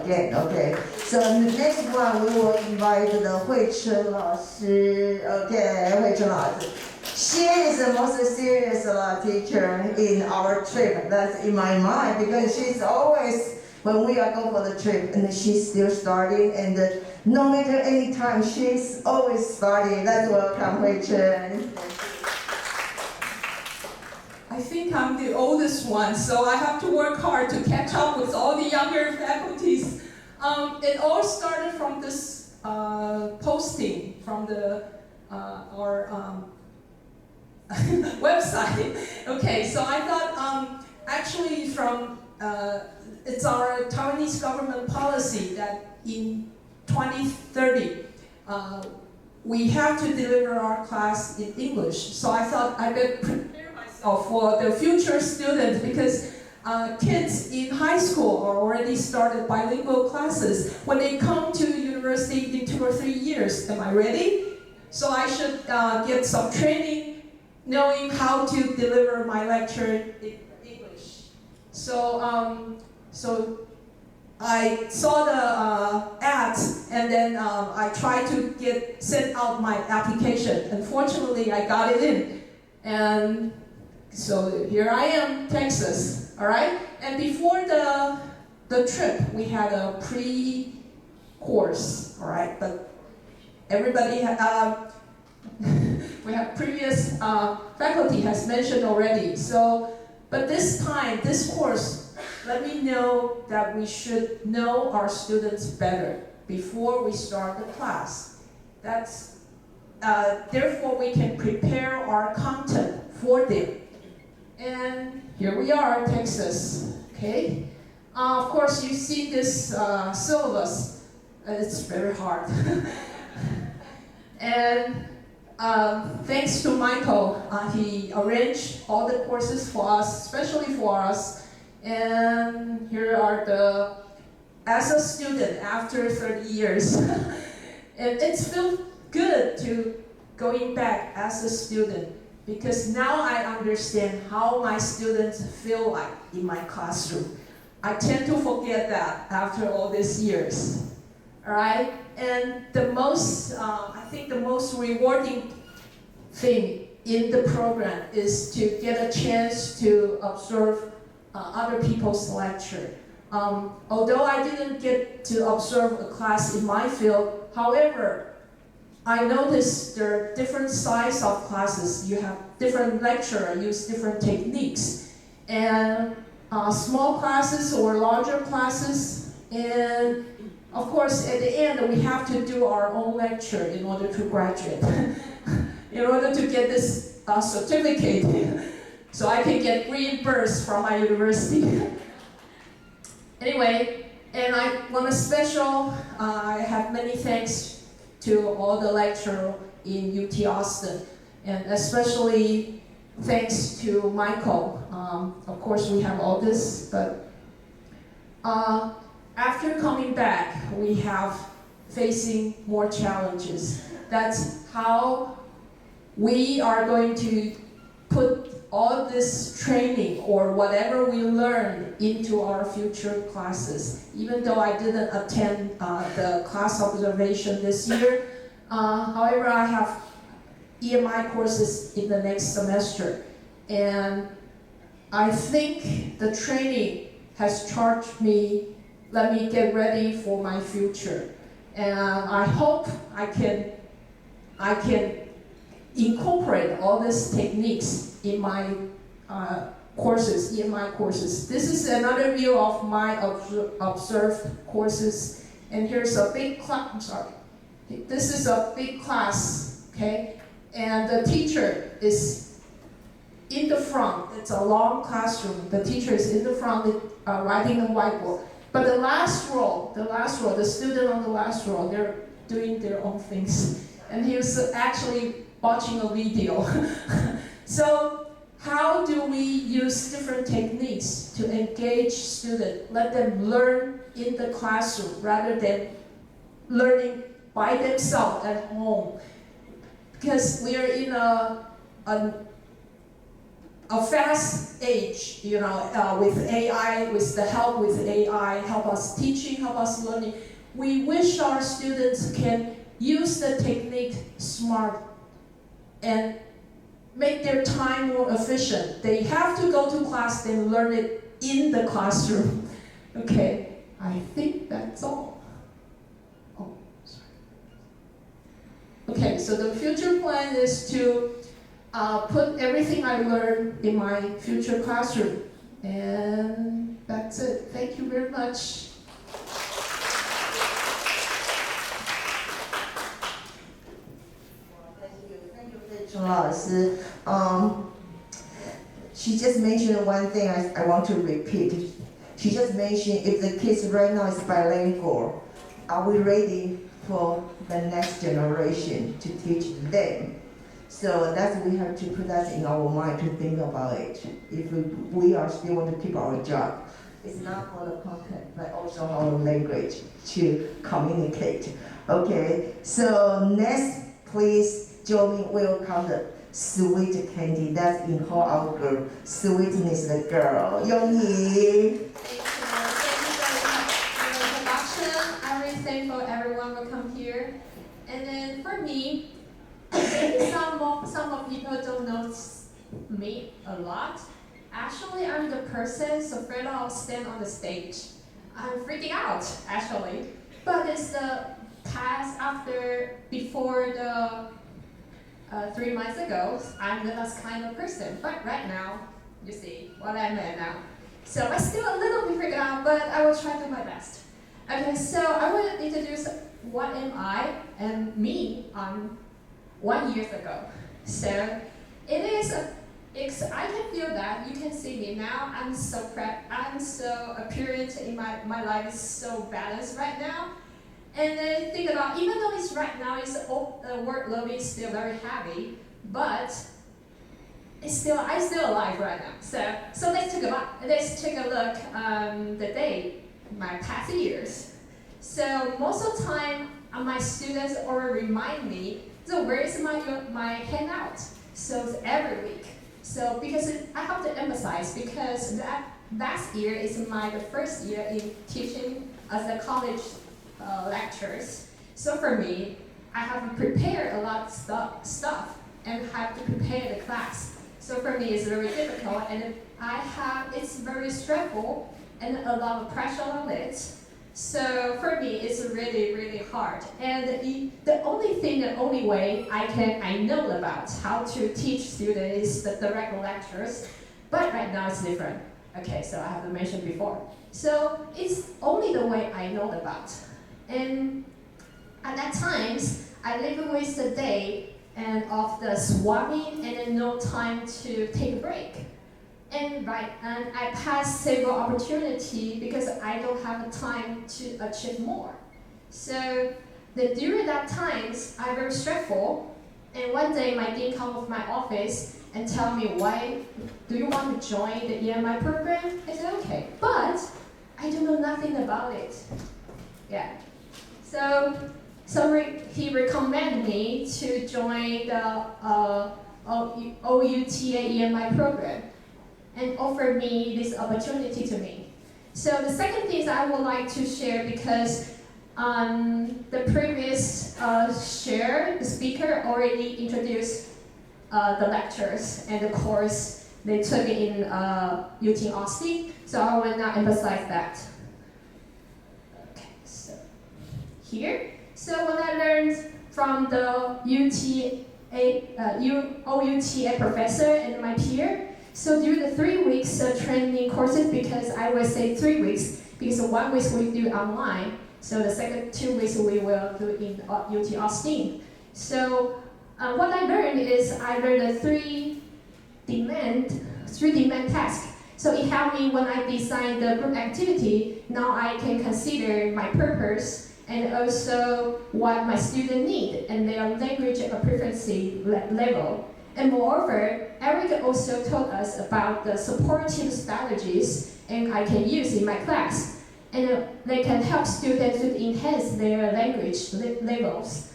again, okay? So the next one, we will invite the Hui Chen 老师, okay, Hui Chen 老师. She is the most serious teacher in our trip. That's in my mind because she's always, when we are going for the trip, and she's still starting, and no matter any time, she's always starting. Let's welcome Hui Chen. I think I'm the oldest one, so I have to work hard to catch up with all the younger faculties. It all started from this posting from our website. Okay, so I thought actually from it's our Taiwanese government policy that in 2030 we have to deliver our class in English. So I thought I better prepare myself for the future students because kids in high school are already started bilingual classes. When they come to university in 2 or 3 years, am I ready? So I should get some training knowing how to deliver my lecture in English. So, so I saw the ads and then I tried to send out my application. Unfortunately, I got it in. And so here I am, Texas, all right? And before the trip, we had a pre-course, all right? But everybody had, we have previous faculty has mentioned already. So, but this time, this course, let me know that we should know our students better before we start the class. That's, therefore we can prepare our content for them. And here we are, Texas, okay? Of course, you see this syllabus, it's very hard. And thanks to Michael, he arranged all the courses for us, especially for us. And here are as a student after 30 years. And it's felt good to going back as a student because now I understand how my students feel like in my classroom. I tend to forget that after all these years, all right? And the most, I think the most rewarding thing in the program is to get a chance to observe other people's lecture. Although I didn't get to observe a class in my field, however, I noticed there are different size of classes. You have different lecturers use different techniques. And small classes or larger classes. And of course, at the end, we have to do our own lecture in order to graduate. In order to get this certificate, so I can get reimbursed from my university. Anyway, and I want I have many thanks to all the lecturers in UT Austin, and especially thanks to Michael. Of course, we have all this, but after coming back, we have facing more challenges. That's how we are going to put all this training or whatever we learn into our future classes. Even though I didn't attend the class observation this year, however, I have EMI courses in the next semester. And I think the training has charged me, let me get ready for my future. And I hope I can incorporate all these techniques in my courses, EMI courses. This is another view of my observed courses. And here's a big class, I'm sorry. This is a big class, okay? And the teacher is in the front. It's a long classroom. The teacher is in the front writing a whiteboard. But the last row, the student on the last row, they're doing their own things. And he was actually watching a video. So how do we use different techniques to engage students, let them learn in the classroom rather than learning by themselves at home? Because we are in a fast age, you know, with AI, with the help with AI, help us teaching, help us learning. We wish our students can use the technique smart and make their time more efficient. They have to go to class, then learn it in the classroom. Okay, I think that's all. Oh, sorry. Okay, so the future plan is to put everything I learned in my future classroom. And that's it. Thank you very much. Thank you, Cheng 老师. She just mentioned one thing I want to repeat. She just mentioned if the kids right now is bilingual, are we ready for the next generation to teach them? So that's we have to put that in our mind to think about it. If we are still want to keep our job, it's not for the content, but also our language to communicate. Okay, so next, please join me, welcome the sweet candy that's in her our girl, sweetness the girl, Yongyi. Thank you very much for the introduction. I'm really thankful everyone will come here. And then for me, maybe some of people don't know me a lot. Actually, I'm the person so afraid I'll stand on the stage. I'm freaking out, actually. But it's the past before the 3 months ago, I'm the last kind of person. But right now, you see what I'm at now. So I'm still a little bit freaked out, but I will try to do my best. Okay, so I will introduce what am I and me on 1 year ago. So it is I can feel that. You can see me now. I'm so appearance in my life is so balanced right now. And then think about, even though it's right now, the workload is still very heavy, but I'm still alive right now. So let's take a look the day, my past years. So most of the time, my students already remind me, so where is my hangout? So it's every week. So because I have to emphasize, because that last year is the first year in teaching as a college lectures. So for me, I have to prepare a lot of stuff and have to prepare the class. So for me, it's very difficult, and it's very stressful and a lot of pressure on it. So for me, it's really, really hard. And the only way I know about how to teach students is the direct lectures. But right now it's different. Okay, so I have to mention before. So it's only the way I know about. And at that times, I live with the day and of the swabbing and then no time to take a break. And I passed several opportunities because I don't have the time to achieve more. So during that times, I'm very stressful. And one day my dean come to my office and tell me, why do you want to join the EMI program? I said, okay, but I don't know nothing about it. Yeah. So he recommended me to join the OUTA EMI program and offered me this opportunity to me. So the second thing I would like to share, because the previous the speaker already introduced the lectures and the course they took in UT Austin, so I will not emphasize that. Okay, so here. So what I learned from the UTA OUTA professor and my peer. So during the 3 weeks training courses, because I will say 3 weeks, because 1 week we do online, so the second 2 weeks we will do in UT Austin. So what I learned is I learned the three demand tasks. So it helped me when I design the group activity. Now I can consider my purpose and also what my students need and their language proficiency level. And moreover, Eric also told us about the supportive strategies and I can use in my class. And they can help students to enhance their language levels.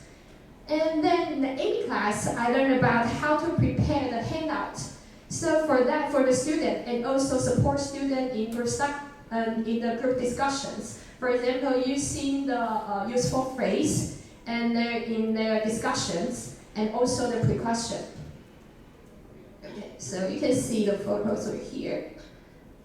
And then in the AP class, I learned about how to prepare the handout. So for that, for the student, and also support student in the group discussions. For example, using the useful phrase and in their discussions, and also the pre-question. Okay, so you can see the photos over here.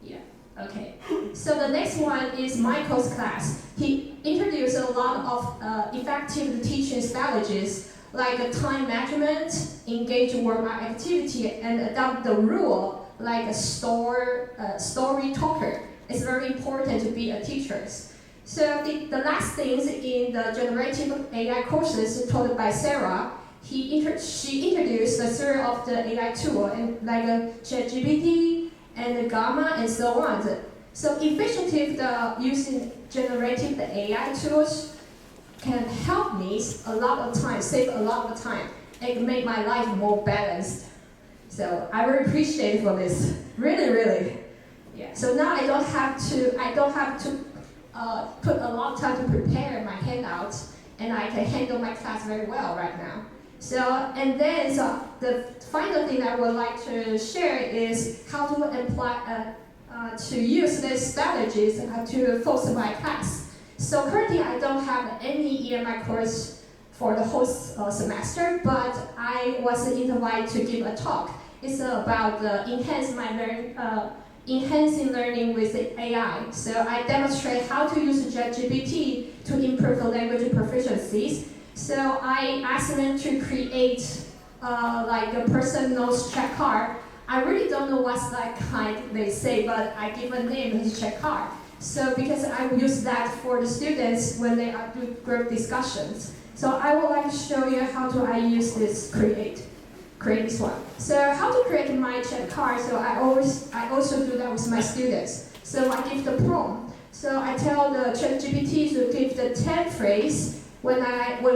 Yeah, okay. So the next one is Michael's class. He introduced a lot of effective teaching strategies like time management, engage work activity, and adopt the rule like a story talker. It's very important to be a teacher. So the last things in the generative AI courses taught by Sarah, she introduced the series of the AI tool and like ChatGPT and Gamma and so on. So effective using generative AI tools can help me a lot of time, save a lot of time, and make my life more balanced. So I really appreciate for this, really, really. Yeah. So now I don't have to put a lot of time to prepare my handouts, and I can handle my class very well right now. So the final thing I would like to share is how to apply to use these strategies to foster my class. So currently I don't have any EMI course for the whole semester, but I was invited to give a talk. It's about enhancing learning with AI. So I demonstrate how to use ChatGPT to improve the language proficiencies. So I asked them to create like a person notes check card. I really don't know what's that kind they say, but I give a name as check card. So because I will use that for the students when they are doing group discussions. So I would like to show you how do I use this create this one. So how to create my chat card. So I also do that with my students. So I give the prompt. So I tell the ChatGPT to give the 10 phrase when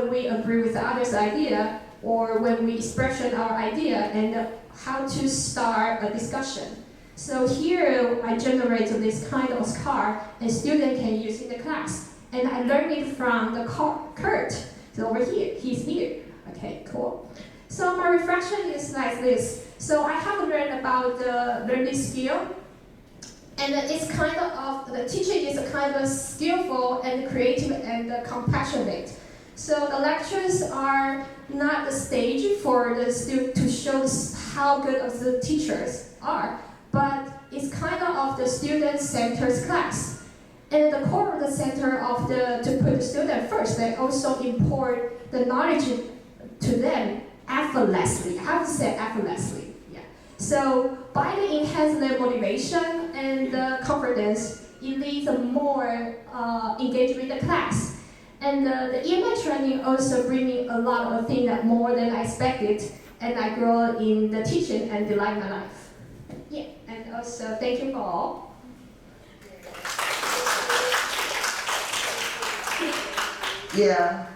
we agree with the other's idea or when we express our idea and how to start a discussion. So here I generate this kind of card and student can use in the class. And I learned it from the Kurt. So over here, he's here. Okay, cool. So my reflection is like this. So I have learned about the learning skill. And it's kind of, the teaching is kind of skillful and creative and compassionate. So the lectures are not the stage for the student to show how good of the teachers are, but it's kind of the student-centered class. And the core of the center of to put the student first, they also import the knowledge to them effortlessly. I have to say effortlessly, yeah. So by the enhance their motivation and the confidence, it leads a more engagement in the class. And the EMI training also bring me a lot of things that more than I expected, and I grow in the teaching and delight my life. Yeah, and also thank you for all. Yeah,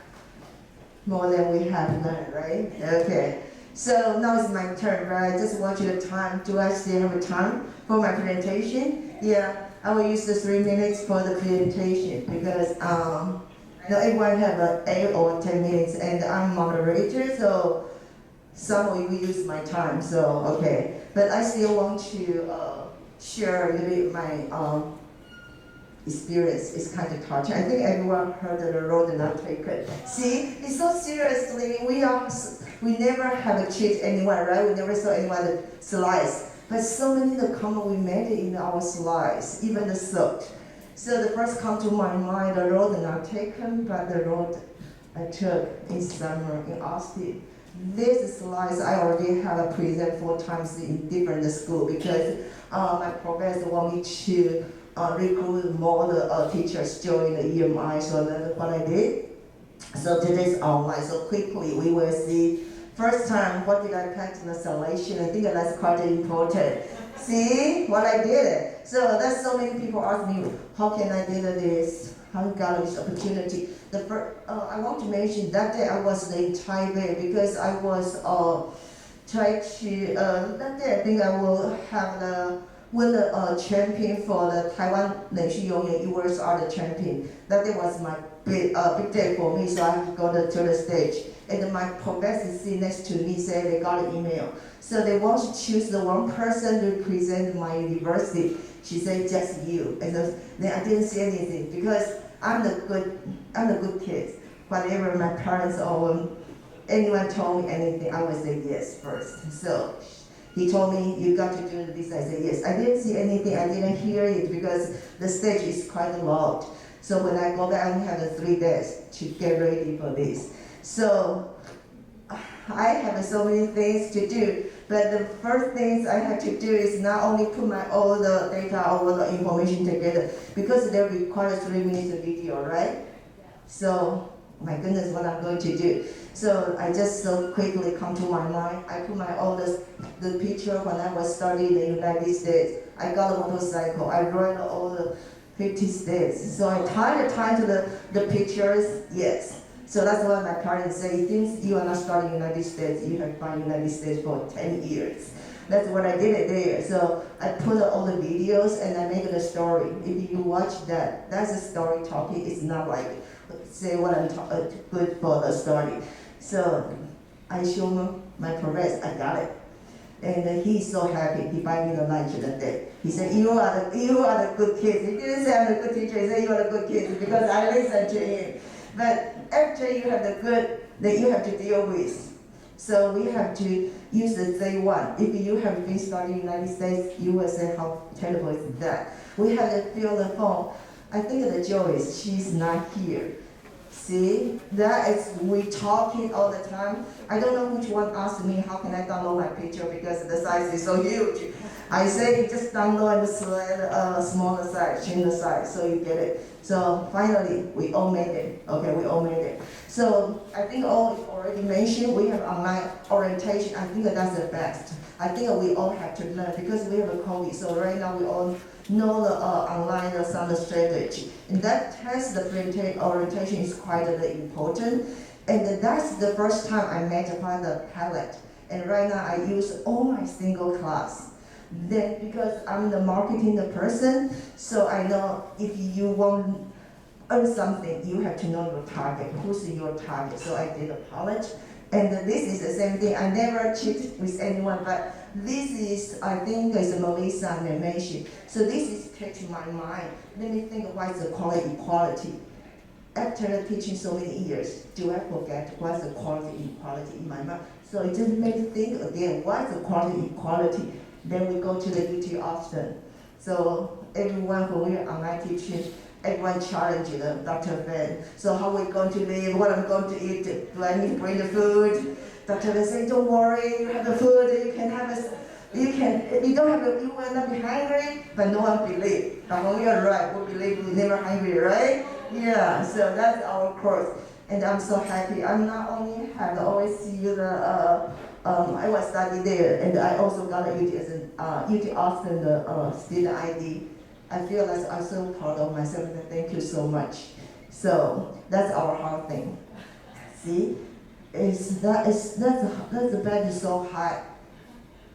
more than we have learned, right? Okay, so now it's my turn, right? I just watch the time. Do I still have time for my presentation? Yeah, I will use the 3 minutes for the presentation because everyone have 8 or 10 minutes, and I'm moderator, so some of you use my time. So okay, but I still want to share a little bit my experience. Is kind of touching. I think everyone heard the road not taken. See, it's so seriously. We never have a cheat anyone, right? We never saw anyone slice. But so many the comment we made in our slides, even the thought. So the first come to my mind, the road not taken, but the road I took in summer in Austin. These slides I already have a present 4 times in different school because my professor want me to recruit more teachers during the EMI, so that's what I did. So today's online, so quickly we will see. First time, what did I pack in the selection? I think that's quite important. See what I did? So that's so many people ask me, how can I do this? How got this opportunity? I want to mention that day I was in Taipei because I was trying to, that day I think I will have win the champion for the Taiwan Nation Union U.S. Art Champion. That day was my big day for me, so I have to go to the stage. And my professor sitting next to me said they got an email. So they want to choose the one person to represent my university. She said, just you. And then I didn't say anything because I'm the good kid. Whatever my parents or anyone told me anything, I would say yes first. So he told me, you got to do this. I said yes. I didn't see anything. I didn't hear it because the stage is quite loud. So when I go back, I only have 3 days to get ready for this. So I have so many things to do, but the first things I have to do is not only put all the data, all the information together, because they require 3 minutes of video, right? So, my goodness, what I'm going to do. So I just so quickly come to my mind. I put all the picture when I was studying in the United States. I got a motorcycle. I rode all the 50 states. So I tied to the pictures, yes. So that's why my parents say, since you are not starting in the United States, you have been in the United States for 10 years. That's what I did it there. So I put all the videos and I make it a story. If you watch that, that's a story topic. It's not like, say what I'm good for the story. So I show my professor, I got it. And he's so happy. He buy me the lunch that day. He said, you are the good kids. He didn't say I'm the good teacher. He said, you are the good kids because I listened to him. But after you have the good, that you have to deal with. So we have to use the day one. If you have been studying in the United States, you will say how terrible is that. We have to fill the phone. I think the Joyce, she's not here. See, that is, we talking all the time. I don't know which one asked me, how can I download my picture because the size is so huge. I say, you just download and select smaller size, change the size, so you get it. So finally, we all made it. Okay, we all made it. So I think all already mentioned, we have online orientation. I think that's the best. I think we all have to learn because we have a COVID. So right now we all know the online summer strategy. And that test, the orientation is quite important. And that's the first time I made the palette. And right now I use all my single class. Then because I'm the marketing person, so I know if you want to earn something, you have to know your target. Who's your target? So I did a palette. And this is the same thing. I never cheat with anyone, but this is, I think, is Melissa animation. So this is touching my mind. Let me think, what is the quality equality? After teaching so many years, do I forget what's the quality equality in my mind? So it just made me think again, what is the quality equality? Then we go to the UT Austin. So everyone when we are online teaching, everyone challenged Dr. Ben. So how are we going to live? What am I going to eat? Do I need to bring the food? Dr. Ben said, don't worry, you have the food, you can have it. You don't have you will not be hungry, but no one believes. But when we arrive, we believe we're never hungry, right? Yeah, so that's our course. And I'm so happy. I'm not only have always see I was studying there, and I also got a UT Austin student ID. I feel like I'm so proud of myself, and thank you so much. So that's our hard thing. See, that's the bed is so high.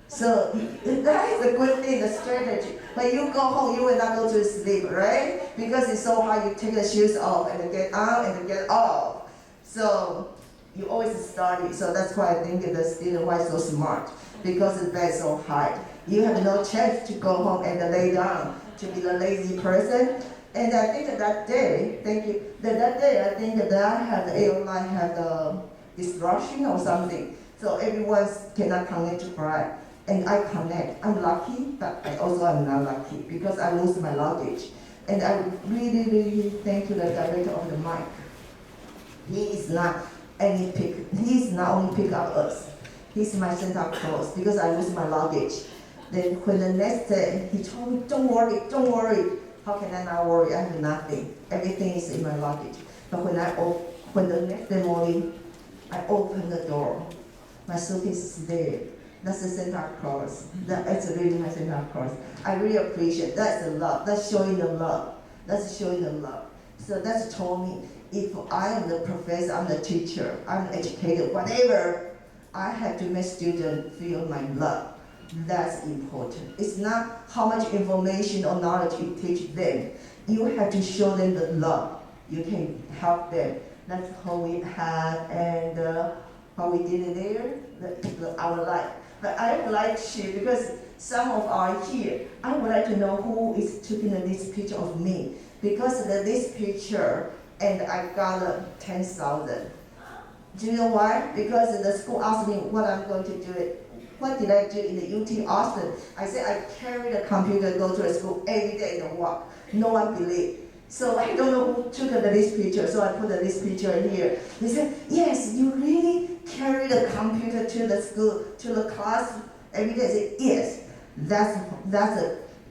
So that is a good thing, the strategy. When you go home, you will not go to sleep, right? Because it's so hard, you take the shoes off and get on and get off. So you always study. So that's why I think the student why so smart, because the bed is so high. You have no chance to go home and lay down, to be the lazy person. And I think that day, thank you, that day I think that I had the airline had the disruption or something. So everyone cannot connect to flight. And I connect. I'm lucky, but I also am not lucky because I lose my luggage. And I really, really thank you the director of the mic. He is not and he's not only pick up us, he's my Santa Claus because I lose my luggage. Then when the next day, he told me, don't worry, don't worry. How can I not worry? I have nothing. Everything is in my luggage. But when the next day morning, I open the door, my suitcase is there. That's the Santa Claus. That's really my Santa Claus. I really appreciate. That's the love. That's showing the love. That's showing the love. So that's told me, if I am the professor, I'm the teacher, I'm the educator, whatever, I have to make students feel my love. That's important. It's not how much information or knowledge you teach them. You have to show them the love. You can help them. That's how we had and how we did it there, our life. But I would like to, because some of are here, I would like to know who is taking this picture of me. Because this picture, and I got 10,000. Do you know why? Because the school asked me what I'm going to do. What did I do in the UT Austin? I said I carry the computer, go to the school every day and walk. No one believed. So I don't know who took this picture, so I put this picture here. They said, yes, you really carry the computer to the school, to the class every day? I said, yes, that's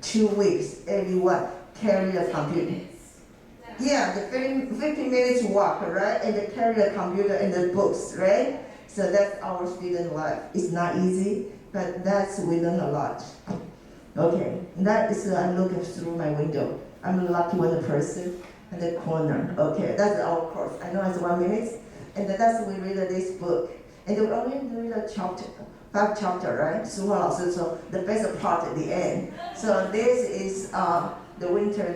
2 weeks, everyone carry the computer. Yeah, the 50 minutes walk, right? And they carry the computer and the books, right? So that's our student life. It's not easy, but we learn a lot. Okay, that is, I'm looking through my window. I'm a lucky one person in the corner. Okay, that's our course. I know it's 1 minute, and that's we read this book. And we only read a chapter, 5 chapters, right? So the best part at the end. So this is the winter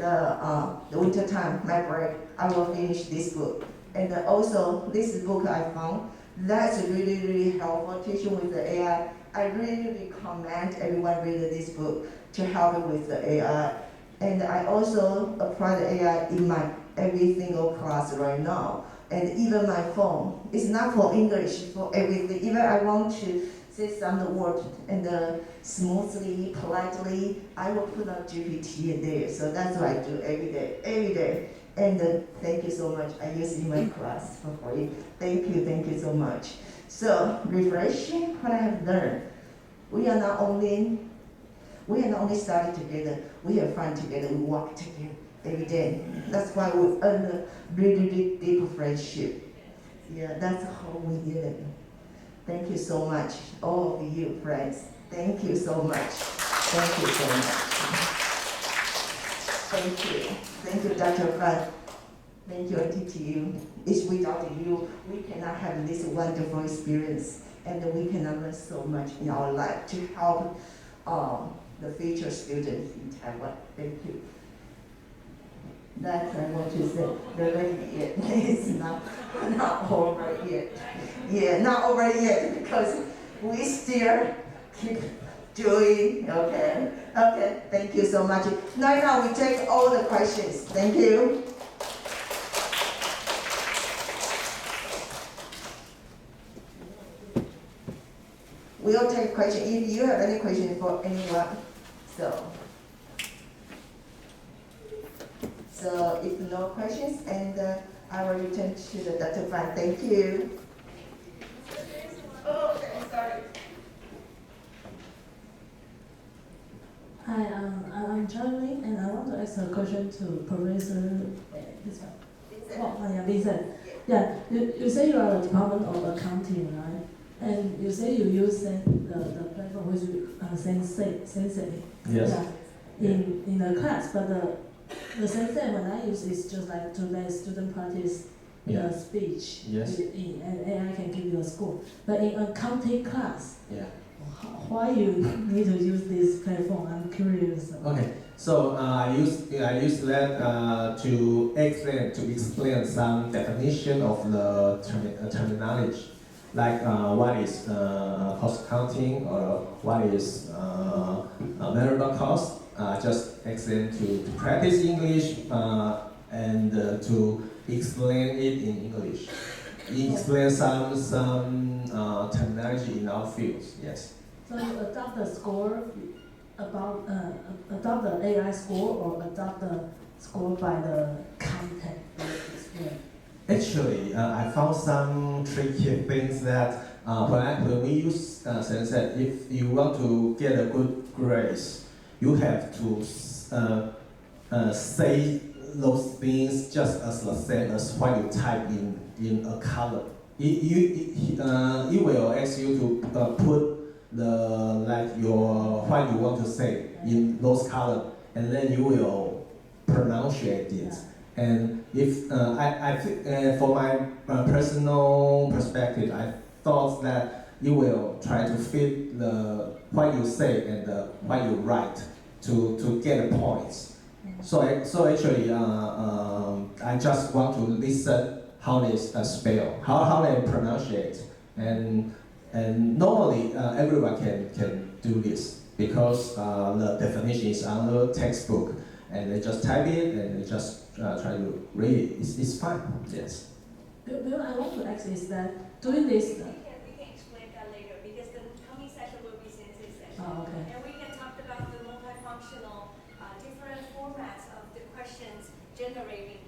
time, my break. I will finish this book. And also, this book I found, that's really, really helpful, teaching with the AI. I really recommend everyone read this book to help with the AI. And I also apply the AI in my every single class right now. And even my phone, it's not for English, for everything. Even I want to say some words and smoothly, politely, I will put a GPT in there. So that's what I do every day. And thank you so much. I use it in my class for free. Thank you so much. So refreshing what I have learned. We are not only study together, we have fun together, we walk together every day. That's why we earn a really deep friendship. Yeah, that's how we did it. Thank you so much, all of you friends. Thank you so much. Thank you so much. Thank you. Thank you, Dr. Fan. Thank you, TTU. It's without you, we cannot have this wonderful experience, and we cannot learn so much in our life to help the future students in Taiwan. Thank you. That I want to say. The lady yet. It's not over yet. Yeah, not over yet because we still keep doing. Okay. Okay. Thank you so much. Now we take all the questions. Thank you. We'll take questions if you have any questions for anyone. So if no questions, and I will return to the Dr. Fan. Thank you. Oh, okay, sorry. Hi, I'm Charlie, and I want to ask a question to Professor this one. Vincent. Yeah, you say you are a department of accounting, right? And you say you use the platform which Sensei. Yes. Yeah, in the class, but the Sensei when I use is just like to let student practice the speech. Yes. And AI can give you a score. But in accounting class, yeah. Why you need to use this platform? I'm curious. Okay, so I use that to explain some definition of the terminology, like what is cost accounting or what is variable cost. Just explain to practice English and to explain it in English. Explain some terminology in our fields. Yes. So you adopt the score adopt the AI score or adopt the score by the content you explain? Actually, I found some tricky things that when we use Sensei, if you want to get a good grades, you have to say those things just as the same as what you type in a column. It will ask you to put your what you want to say in those columns, and then you will pronunciate it. And if I think for my personal perspective, I thought that you will try to fit the what you say and what you write to get the points. So actually, I just want to listen how they spell, how they pronounce it, and normally everyone can do this because the definition is on the textbook, and they just type it and they just try to read it. It's fine. Yes. Bill, I want to ask is that doing this. We can explain that later because the coming session will be Sensei session. Oh, okay. And we can talk about the multifunctional different formats of the questions generating